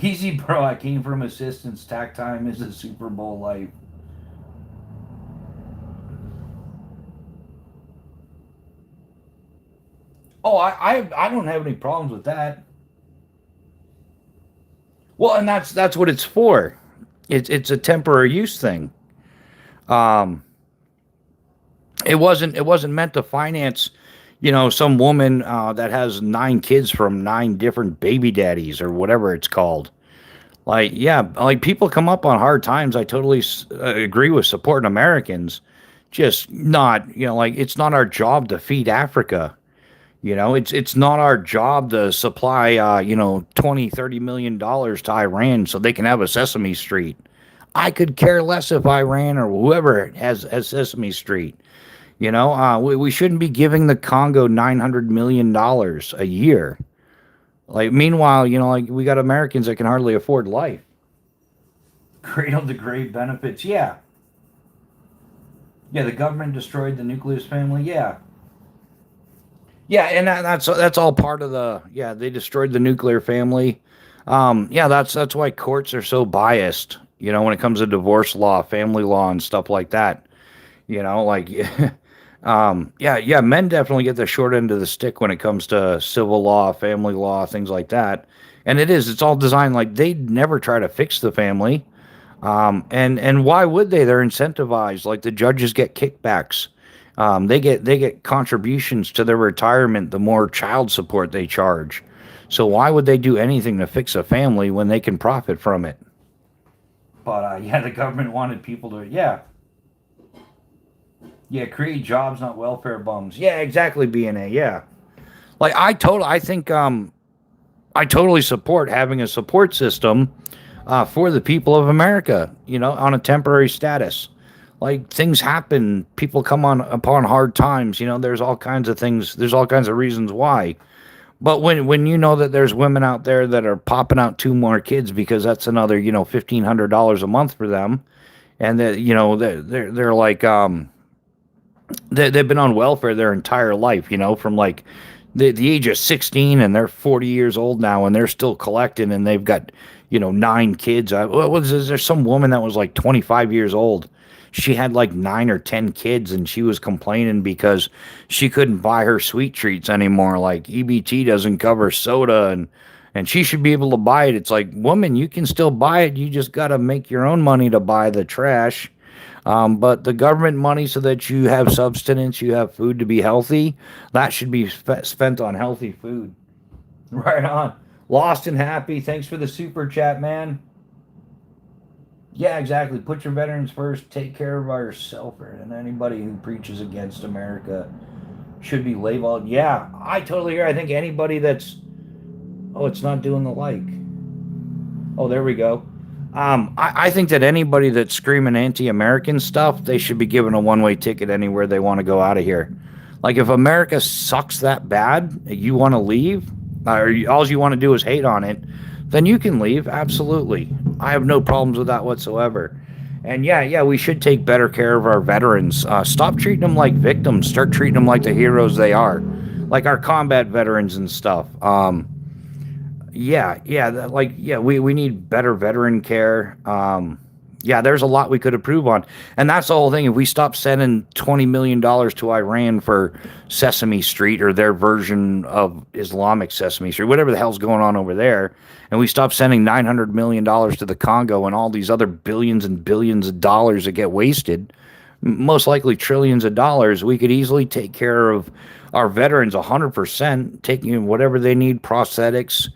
Easy, bro. I came from assistance. Tack time is a Super Bowl life. Oh, I don't have any problems with that. Well, and that's what it's for. It's a temporary use thing. Um, it wasn't meant to finance, some woman that has 9 kids from 9 different baby daddies or whatever it's called. Like, yeah, like people come up on hard times. I totally agree with supporting Americans, just not, like it's not our job to feed Africa. It's not our job to supply 20-30 million dollars to Iran so they can have a Sesame Street. I could care less if Iran or whoever has Sesame Street. We shouldn't be giving the Congo $900 million a year. Like, meanwhile, like we got Americans that can hardly afford life. Cradle to grave benefits, yeah, yeah. The government destroyed the nucleus family, yeah, yeah, and that's all part of the yeah. They destroyed the nuclear family. Yeah, that's why courts are so biased. When it comes to divorce law, family law, and stuff like that. Like yeah, yeah, men definitely get the short end of the stick when it comes to civil law, family law, things like that. And it's all designed like they never try to fix the family. And why would they? They're incentivized. Like the judges get kickbacks. They get contributions to their retirement the more child support they charge. So why would they do anything to fix a family when they can profit from it? But yeah, the government wanted people to yeah, create jobs, not welfare bums. Yeah, exactly. BNA. Yeah, like I totally support having a support system for the people of America. On a temporary status. Like things happen, people come on upon hard times. There's all kinds of things. There's all kinds of reasons why. But when you know that there's women out there that are popping out 2 more kids because that's another $1,500 a month for them, and that they're like they've been on welfare their entire life, from like the age of 16, and they're 40 years old now, and they're still collecting, and they've got 9 kids. There's some woman that was like 25 years old. She had like 9 or 10 kids, and she was complaining because she couldn't buy her sweet treats anymore. Like EBT doesn't cover soda, and she should be able to buy it. It's like, woman, you can still buy it. You just got to make your own money to buy the trash. But the government money so that you have substance, you have food to be healthy, that should be spent on healthy food. Right on. Lost and happy. Thanks for the super chat, man. Yeah, exactly. Put your veterans first. Take care of ourselves. And anybody who preaches against America should be labeled. Yeah, I totally agree. I think anybody that's... Oh, it's not doing the like. Oh, there we go. I think that anybody that's screaming anti-American stuff, they should be given a one-way ticket anywhere they want to go out of here. Like, if America sucks that bad, you want to leave, or all you want to do is hate on it, then you can leave. Absolutely. I have no problems with that whatsoever. And yeah, we should take better care of our veterans. Stop treating them like victims. Start treating them like the heroes they are. Like our combat veterans and stuff. Yeah, we need better veteran care. Yeah, there's a lot we could improve on. And that's the whole thing. If we stop sending $20 million to Iran for Sesame Street or their version of Islamic Sesame Street, whatever the hell's going on over there, and we stop sending $900 million to the Congo and all these other billions and billions of dollars that get wasted, most likely trillions of dollars, we could easily take care of our veterans 100%, taking whatever they need, prosthetics,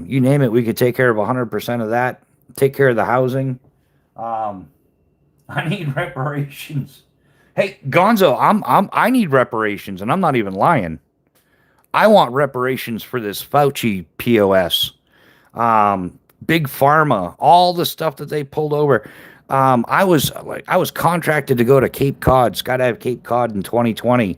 you name it, we could take care of 100% of that, take care of the housing. Um, I need reparations. Hey, Gonzo, I need reparations, and I'm not even lying. I want reparations for this Fauci POS, big pharma, all the stuff that they pulled over. I was contracted to go to Cape Cod, skydive Cape Cod in 2020,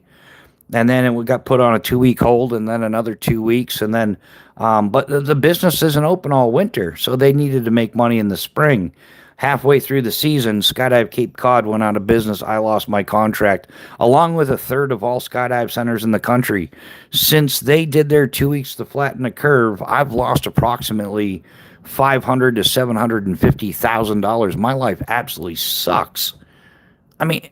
and then it got put on a 2 week hold, and then another 2 weeks, and then, but the business isn't open all winter, so they needed to make money in the spring. Halfway through the season, Skydive Cape Cod went out of business. I lost my contract, along with a third of all skydive centers in the country. Since they did their 2 weeks to flatten the curve, I've lost approximately $500 to $750,000. My life absolutely sucks. I mean,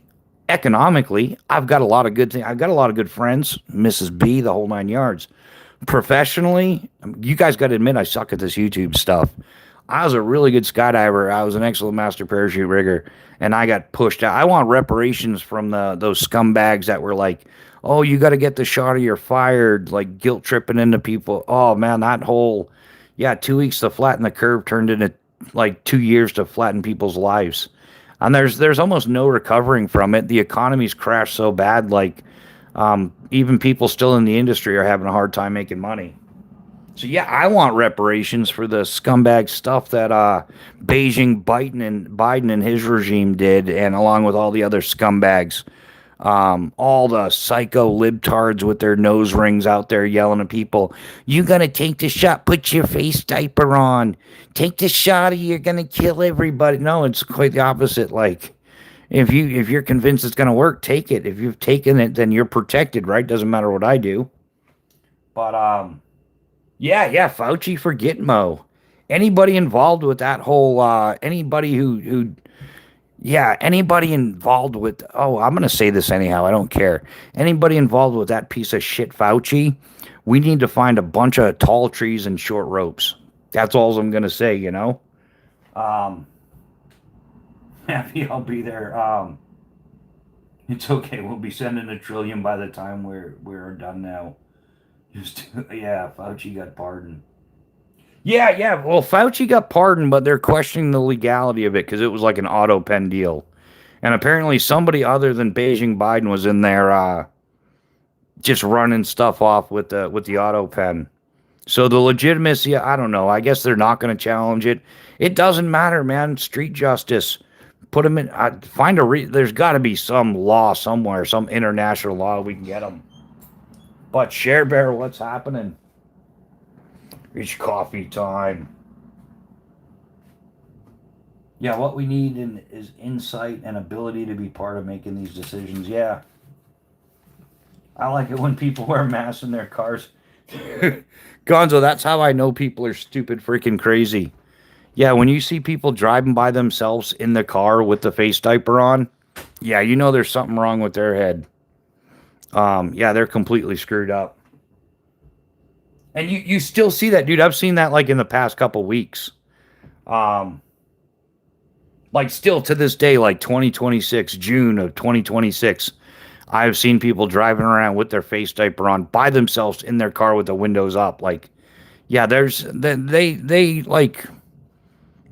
economically, I've got a lot of good things. I've got a lot of good friends, Mrs. B, the whole 9 yards. Professionally, you guys got to admit I suck at this YouTube stuff. I was a really good skydiver. I was an excellent master parachute rigger, and I got pushed out. I want reparations from those scumbags that were like, "Oh, you got to get the shot or you're fired," like guilt tripping into people. Oh man, that whole, yeah, 2 weeks to flatten the curve turned into like 2 years to flatten people's lives, and there's almost no recovering from it. The economy's crashed so bad, like even people still in the industry are having a hard time making money. So yeah, I want reparations for the scumbag stuff that Beijing Biden and his regime did, and along with all the other scumbags, all the psycho libtards with their nose rings out there yelling at people, "You gotta take the shot. Put your face diaper on. Take the shot, or you're gonna kill everybody." No, it's quite the opposite. Like if you're convinced it's gonna work, take it. If you've taken it, then you're protected, right? Doesn't matter what I do. But yeah, Fauci for Gitmo. Anybody involved with that whole anybody involved with, oh, I'm gonna say this anyhow, I don't care. Anybody involved with that piece of shit Fauci, we need to find a bunch of tall trees and short ropes. That's all I'm gonna say, you know? Um Happy I'll be there. It's okay, we'll be sending a trillion by the time we're done now. Just yeah, Fauci got pardoned. Yeah. Well, Fauci got pardoned, but they're questioning the legality of it because it was like an auto pen deal, and apparently somebody other than Beijing Biden was in there, just running stuff off with the auto pen. So the legitimacy, I don't know. I guess they're not going to challenge it. It doesn't matter, man. Street justice. Put them in. There's got to be some law somewhere, some international law we can get them. But Share Bear, what's happening? It's coffee time. Yeah, what we need is insight and ability to be part of making these decisions. Yeah. I like it when people wear masks in their cars. Gonzo, that's how I know people are stupid freaking crazy. Yeah, when you see people driving by themselves in the car with the face diaper on, yeah, you know there's something wrong with their head. Yeah, they're completely screwed up. And you still see that, dude. I've seen that like in the past couple weeks. Um, like still to this day, like 2026, June of 2026, I've seen people driving around with their face diaper on by themselves in their car with the windows up. Like, yeah, they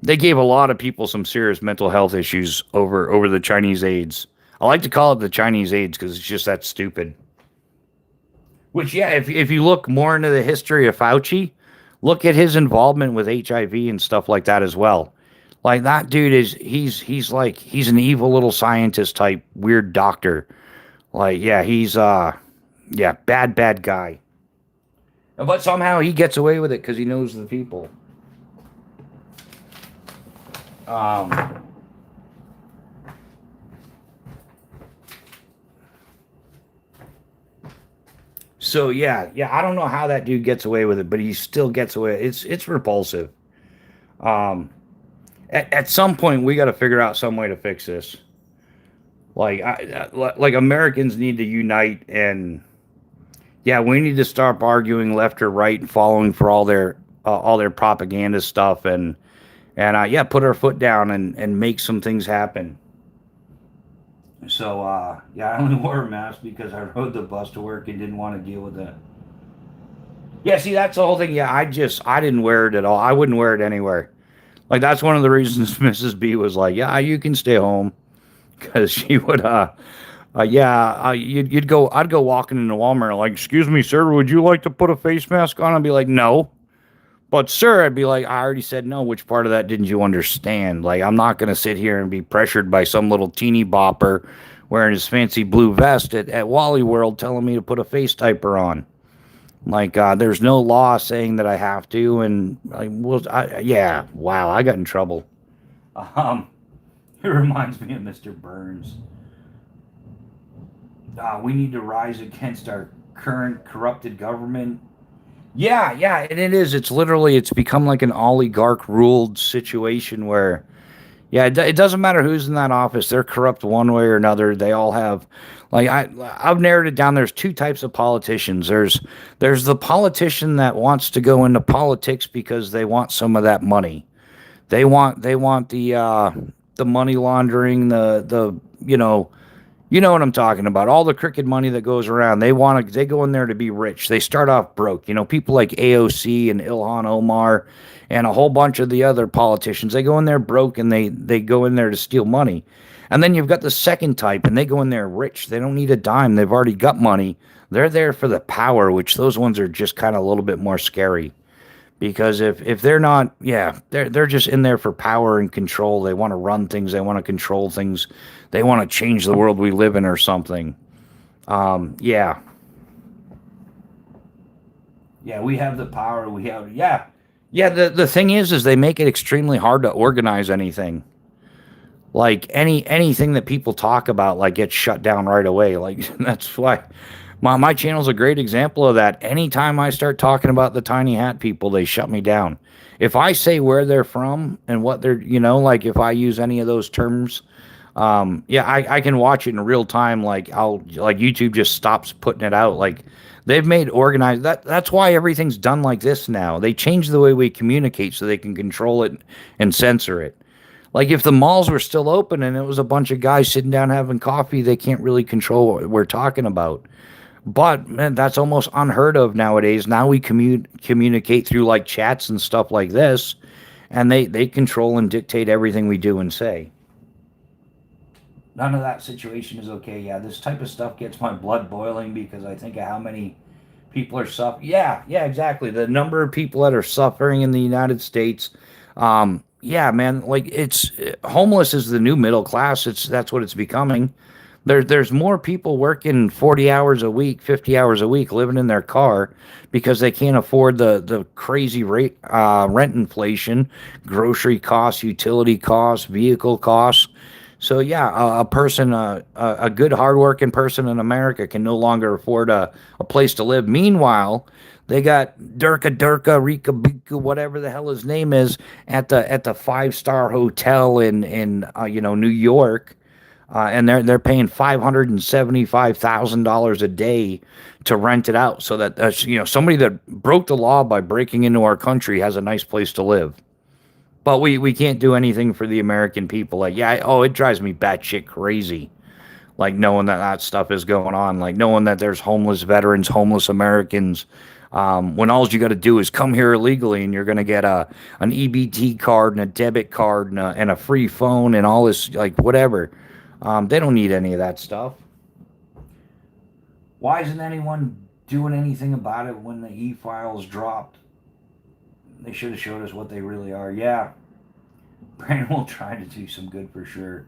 gave a lot of people some serious mental health issues over the Chinese AIDS. I like to call it the Chinese AIDS because it's just that stupid. Which, yeah, if you look more into the history of Fauci, look at his involvement with HIV and stuff like that as well. Like that dude he's an evil little scientist type weird doctor. Like, yeah, bad guy. But somehow he gets away with it because he knows the people. Um, so yeah, I don't know how that dude gets away with it, but he still gets away. It's repulsive. Um, At some point we got to figure out some way to fix this. Like Americans need to unite, and yeah, we need to stop arguing left or right and following for all their propaganda stuff, and yeah, put our foot down and make some things happen. So yeah, I only wore a mask because I rode the bus to work and didn't want to deal with it. Yeah, see, that's the whole thing. Yeah, I didn't wear it at all. I wouldn't wear it anywhere. Like that's one of the reasons Mrs. B was like, "Yeah, you can stay home," because she would yeah, you'd go. I'd go walking into Walmart like, "Excuse me, sir, would you like to put a face mask on?" I'd be like, "No." But sir, I'd be like, I already said no. Which part of that didn't you understand? Like, I'm not gonna sit here and be pressured by some little teeny bopper wearing his fancy blue vest at Wally World telling me to put a face diaper on. Like, there's no law saying that I have to, and yeah, wow, I got in trouble. Um, it reminds me of Mr. Burns. We need to rise against our current corrupted government. Yeah, yeah, and it is. It's become like an oligarch ruled situation where, yeah, it doesn't matter who's in that office. They're corrupt one way or another. They all have, like, I've narrowed it down. There's two types of politicians. There's the politician that wants to go into politics because they want some of that money. They want the money laundering, you know what I'm talking about. All the crooked money that goes around. They go in there to be rich. They start off broke. You know, people like AOC and Ilhan Omar and a whole bunch of the other politicians. They go in there broke and they go in there to steal money. And then you've got the second type and they go in there rich. They don't need a dime. They've already got money. They're there for the power, which those ones are just kind of a little bit more scary. Because if they're not, yeah, they're just in there for power and control. They want to run things. They want to control things. They want to change the world we live in or something. Yeah, yeah, we have the power. Yeah. The thing is they make it extremely hard to organize anything. Like anything that people talk about, like gets shut down right away. Like that's why my channel's a great example of that. Anytime I start talking about the tiny hat people, they shut me down. If I say where they're from and what they're, like if I use any of those terms, yeah, I can watch it in real time. Like YouTube just stops putting it out. Like they've made organized that's why everything's done like this now. They change the way we communicate so they can control it and censor it. Like if the malls were still open and it was a bunch of guys sitting down having coffee, they can't really control what we're talking about. But man, that's almost unheard of nowadays. Now we communicate through like chats and stuff like this, and they control and dictate everything we do and say. None of that situation is okay. Yeah, this type of stuff gets my blood boiling because I think of how many people are suffering. Yeah, yeah, exactly. The number of people that are suffering in the United States. Yeah, man, like it's homeless is the new middle class. That's what it's becoming. There's more people working 40 hours a week, 50 hours a week, living in their car because they can't afford the crazy rate rent inflation, grocery costs, utility costs, vehicle costs. So yeah, a person, a good hardworking person in America can no longer afford a place to live. Meanwhile, they got Durka Rika Bika, whatever the hell his name is, at the 5-star hotel in New York, and they're paying $575,000 a day to rent it out, so that somebody that broke the law by breaking into our country has a nice place to live. But we can't do anything for the American people. Like, yeah, oh, it drives me batshit crazy. Like knowing that stuff is going on, like knowing that there's homeless veterans, homeless Americans. When all you got to do is come here illegally, and you're going to get an EBT card and a debit card and a free phone and all this, like whatever. They don't need any of that stuff. Why isn't anyone doing anything about it when the e-files dropped? They should have showed us what they really are. Yeah, Brandon will try to do some good for sure.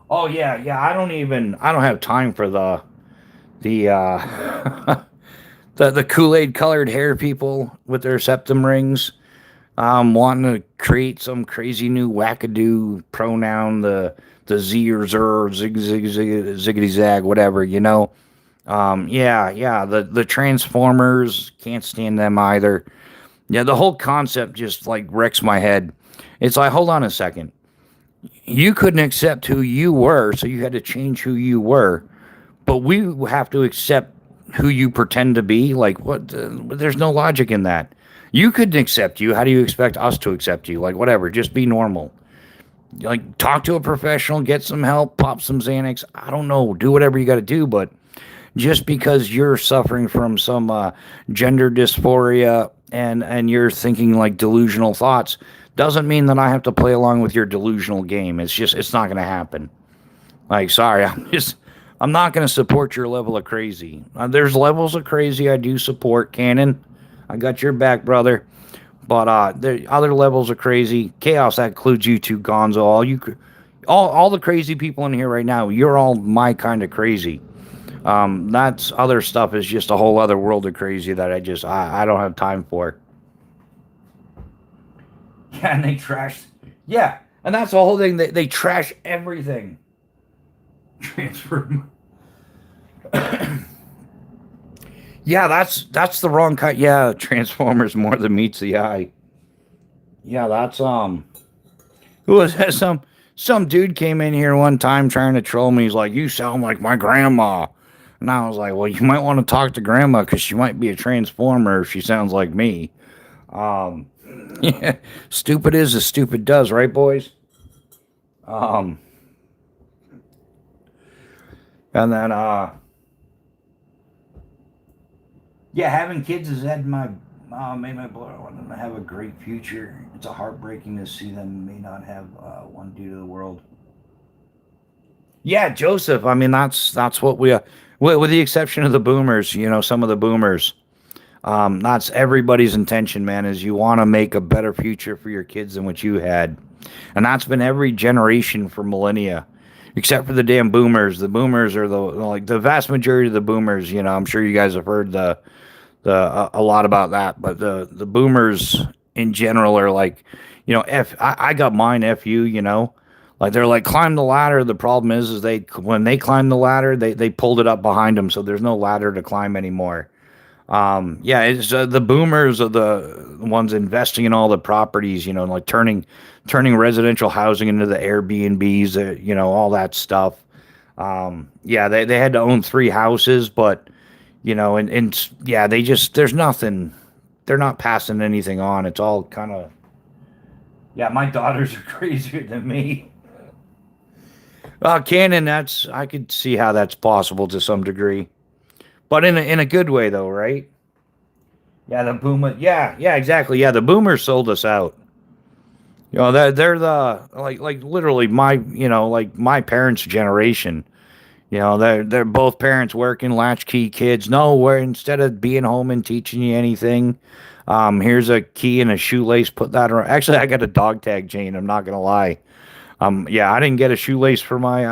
Oh yeah, yeah. I don't have time for the the Kool-Aid colored hair people with their septum rings, wanting to create some crazy new wackadoo pronoun, the Z or zer, zig zig zig ziggity zag, whatever. Yeah, the Transformers, can't stand them either. Yeah, the whole concept just like wrecks my head. It's like, hold on a second. You couldn't accept who you were, so you had to change who you were. But we have to accept who you pretend to be. Like, what? There's no logic in that. You couldn't accept you. How do you expect us to accept you? Like, whatever. Just be normal. Like, talk to a professional, get some help, pop some Xanax. I don't know. Do whatever you got to do, but just because you're suffering from some gender dysphoria and you're thinking like delusional thoughts doesn't mean that I have to play along with your delusional game. It's not going to happen. Like, sorry, I'm not going to support your level of crazy. There's levels of crazy I do support, Cannon. I got your back, brother. But the other levels of crazy chaos, that includes you two, Gonzo. All the crazy people in here right now. You're all my kind of crazy. That's other stuff is just a whole other world of crazy that I don't have time for. Yeah, and they trash. Yeah, and that's the whole thing. They trash everything. Transfer. Yeah, that's the wrong kind. Yeah, Transformers more than meets the eye. Yeah, that's who was that? Some dude came in here one time trying to troll me. He's like, "You sound like my grandma," and I was like, "Well, you might want to talk to grandma because she might be a transformer if she sounds like me." Um, yeah, stupid is as stupid does, right, boys? Um, and then yeah, having kids has had my made my boy want them to have a great future. It's a heartbreaking to see them may not have one due to the world. Yeah, Joseph. I mean, that's what with the exception of the boomers. You know, some of the boomers. That's everybody's intention, man. Is you want to make a better future for your kids than what you had, and that's been every generation for millennia, except for the damn boomers. The boomers are the vast majority of the boomers. You know, I'm sure you guys have heard a lot about that, but the boomers in general are like, you know, I got mine, you, you know, like they're like climb the ladder. The problem is they when they climb the ladder, they pulled it up behind them, so there's no ladder to climb anymore. Yeah, it's the boomers are the ones investing in all the properties, you know, like turning residential housing into the Airbnbs, you know, all that stuff. Yeah, they had to own three houses, but you know, and yeah, they just there's nothing. They're not passing anything on. It's all kind of yeah. My daughters are crazier than me. Canon, that's I could see how that's possible to some degree, but in a good way though, right? Yeah, the boomer. Yeah, exactly. Yeah, the boomers sold us out. You know, they're the like literally my you know like my parents' generation. You know, they're both parents working, latchkey kids. No, where instead of being home and teaching you anything, here's a key and a shoelace. Put that around. Actually, I got a dog tag chain. I'm not gonna lie. Yeah, I didn't get a shoelace for my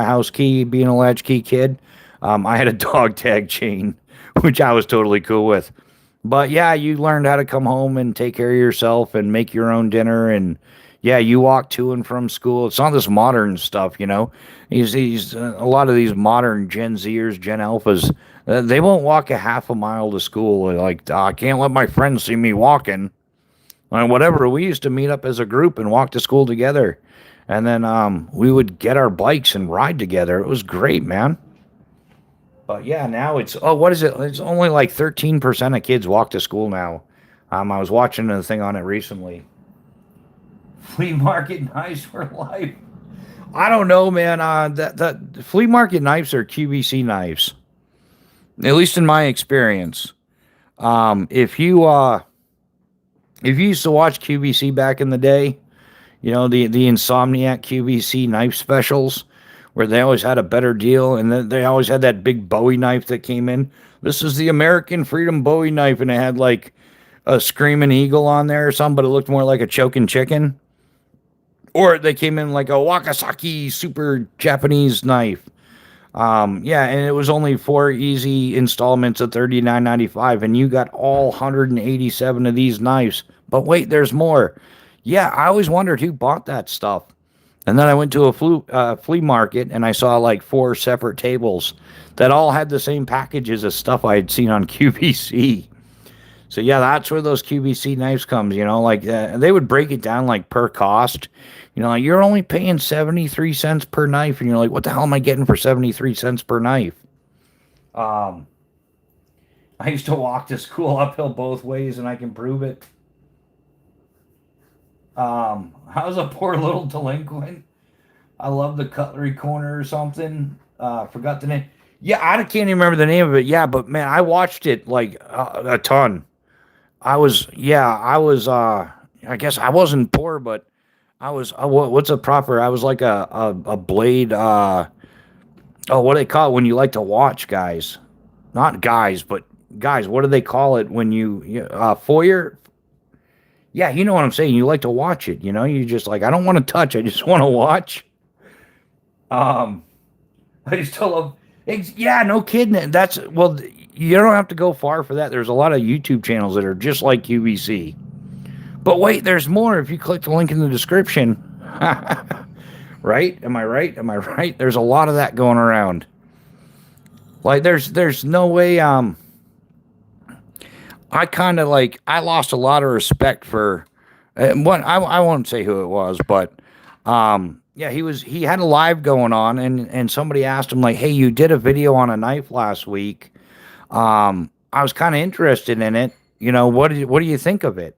house key. Being a latchkey kid, I had a dog tag chain, which I was totally cool with. But yeah, you learned how to come home and take care of yourself and make your own dinner and yeah, you walk to and from school. It's not this modern stuff, you know. These a lot of these modern Gen Zers, Gen Alphas, they won't walk a half a mile to school. Like I can't let my friends see me walking. And whatever. We used to meet up as a group and walk to school together, and then we would get our bikes and ride together. It was great, man. But yeah, now it's what is it? It's only like 13% of kids walk to school now. I was watching a thing on it recently. Flea market knives for life. I don't know, man. That flea market knives are QVC knives, at least in my experience. If you used to watch QVC back in the day, you know the Insomniac QVC knife specials, where they always had a better deal, and then they always had that big Bowie knife that came in. This is the American Freedom Bowie knife, and it had like a screaming eagle on there or something, but it looked more like a choking chicken. Or they came in like a Wakasaki super Japanese knife. Yeah, and it was only four easy installments of $39.95, and you got all 187 of these knives. But wait, there's more. Yeah, I always wondered who bought that stuff. And then I went to a flea market and I saw like four separate tables that all had the same packages as stuff I had seen on QVC. So yeah, that's where those QVC knives comes. Like they would break it down like per cost. Like you're only paying 73 cents per knife, and you're like, what the hell am I getting for 73 cents per knife? Um, I used to walk to school uphill both ways, and I can prove it. I was a poor little delinquent. I love the Cutlery Corner or something. Forgot the name. Yeah, I can't even remember the name of it. Yeah, but man, I watched it like a ton. I guess I wasn't poor, but I was, what's a proper, I was like a blade, what do they call it when you like to watch guys? Not guys, but guys, what do they call it when foyer? Yeah, you know what I'm saying. You like to watch it, you just like, I don't want to touch, I just want to watch. Um, I just still love, yeah, no kidding. Well, you don't have to go far for that. There's a lot of YouTube channels that are just like QVC. But wait, there's more if you click the link in the description. Right? Am I right? Am I right? There's a lot of that going around. Like there's no way I kind of like I lost a lot of respect for one I won't say who it was, but yeah, he had a live going on and somebody asked him like, "Hey, you did a video on a knife last week. I was kind of interested in it. What do you think of it?"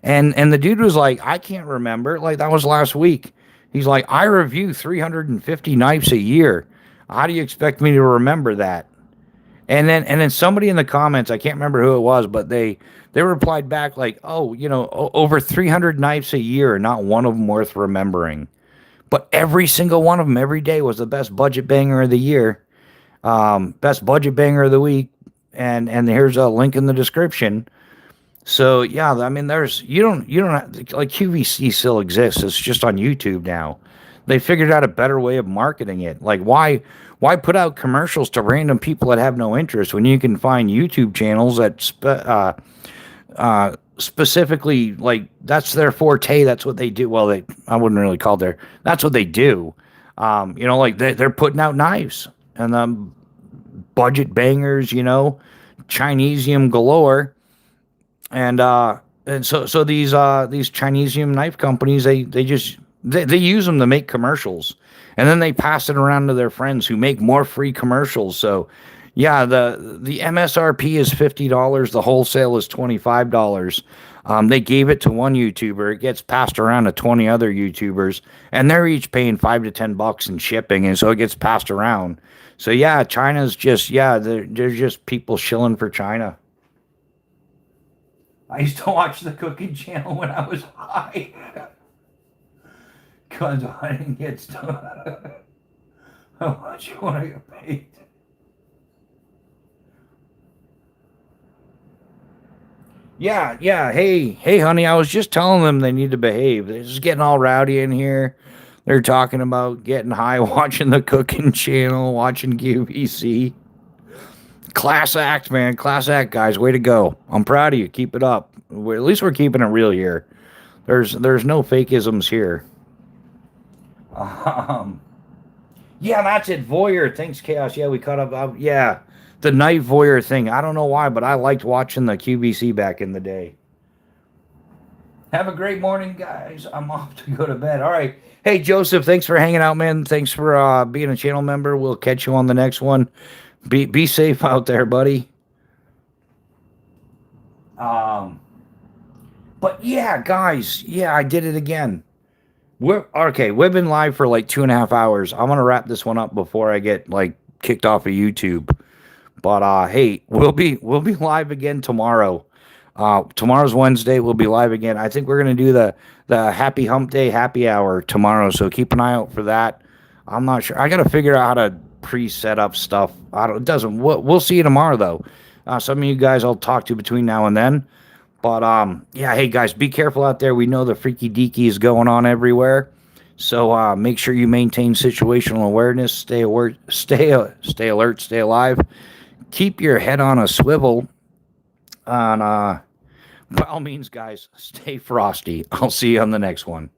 And the dude was like, I can't remember. Like that was last week. He's like, I review 350 knives a year. How do you expect me to remember that? And then somebody in the comments, I can't remember who it was, but they replied back like, oh, over 300 knives a year, not one of them worth remembering. But every single one of them every day was the best budget banger of the year, best budget banger of the week. And here's a link in the description. So yeah, I mean, you don't have, like QVC still exists. It's just on YouTube now. They figured out a better way of marketing it. Like why put out commercials to random people that have no interest when you can find YouTube channels that specifically like that's their forte. That's what they do. Well, I wouldn't really call that's what they do. Like they're putting out knives and budget bangers. Chinesium galore. And so these Chinesium knife companies they use them to make commercials, and then they pass it around to their friends who make more free commercials. So yeah, the MSRP is $50, the wholesale is $25. They gave it to one YouTuber, it gets passed around to 20 other YouTubers, and they're each paying $5 to $10 in shipping, and so it gets passed around. So yeah, China's just they're just people shilling for China. I used to watch the cooking channel when I was high. Because I didn't get stuff. How much you want to get paid? Yeah. Hey, honey, I was just telling them they need to behave. They're just getting all rowdy in here. They're talking about getting high, watching the cooking channel, watching QVC. Class act, man. Class act, guys. Way to go. I'm proud of you. Keep it up. At least we're keeping it real here. There's no fakeisms here. Um, yeah, that's it. Voyeur. Thanks, Chaos. Yeah, we caught up. Yeah, the night voyeur thing. I don't know why, but I liked watching the QVC back in the day. Have a great morning, guys. I'm off to go to bed. All right. Hey, Joseph, thanks for hanging out, man. Thanks for being a channel member. We'll catch you on the next one. Be safe out there, buddy. But yeah, guys, yeah, I did it again. We've been live for like 2.5 hours. I'm gonna wrap this one up before I get like kicked off of YouTube. But hey, we'll be live again tomorrow. Tomorrow's Wednesday. We'll be live again. I think we're gonna do the Happy Hump Day happy hour tomorrow. So keep an eye out for that. I'm not sure. I gotta figure out how to pre-set up stuff. It doesn't. We'll see you tomorrow though. Some of you guys I'll talk to between now and then. But yeah, hey guys, be careful out there. We know the freaky deaky is going on everywhere. So make sure you maintain situational awareness, stay alert, stay alert, stay alive. Keep your head on a swivel. And by all means, guys, stay frosty. I'll see you on the next one.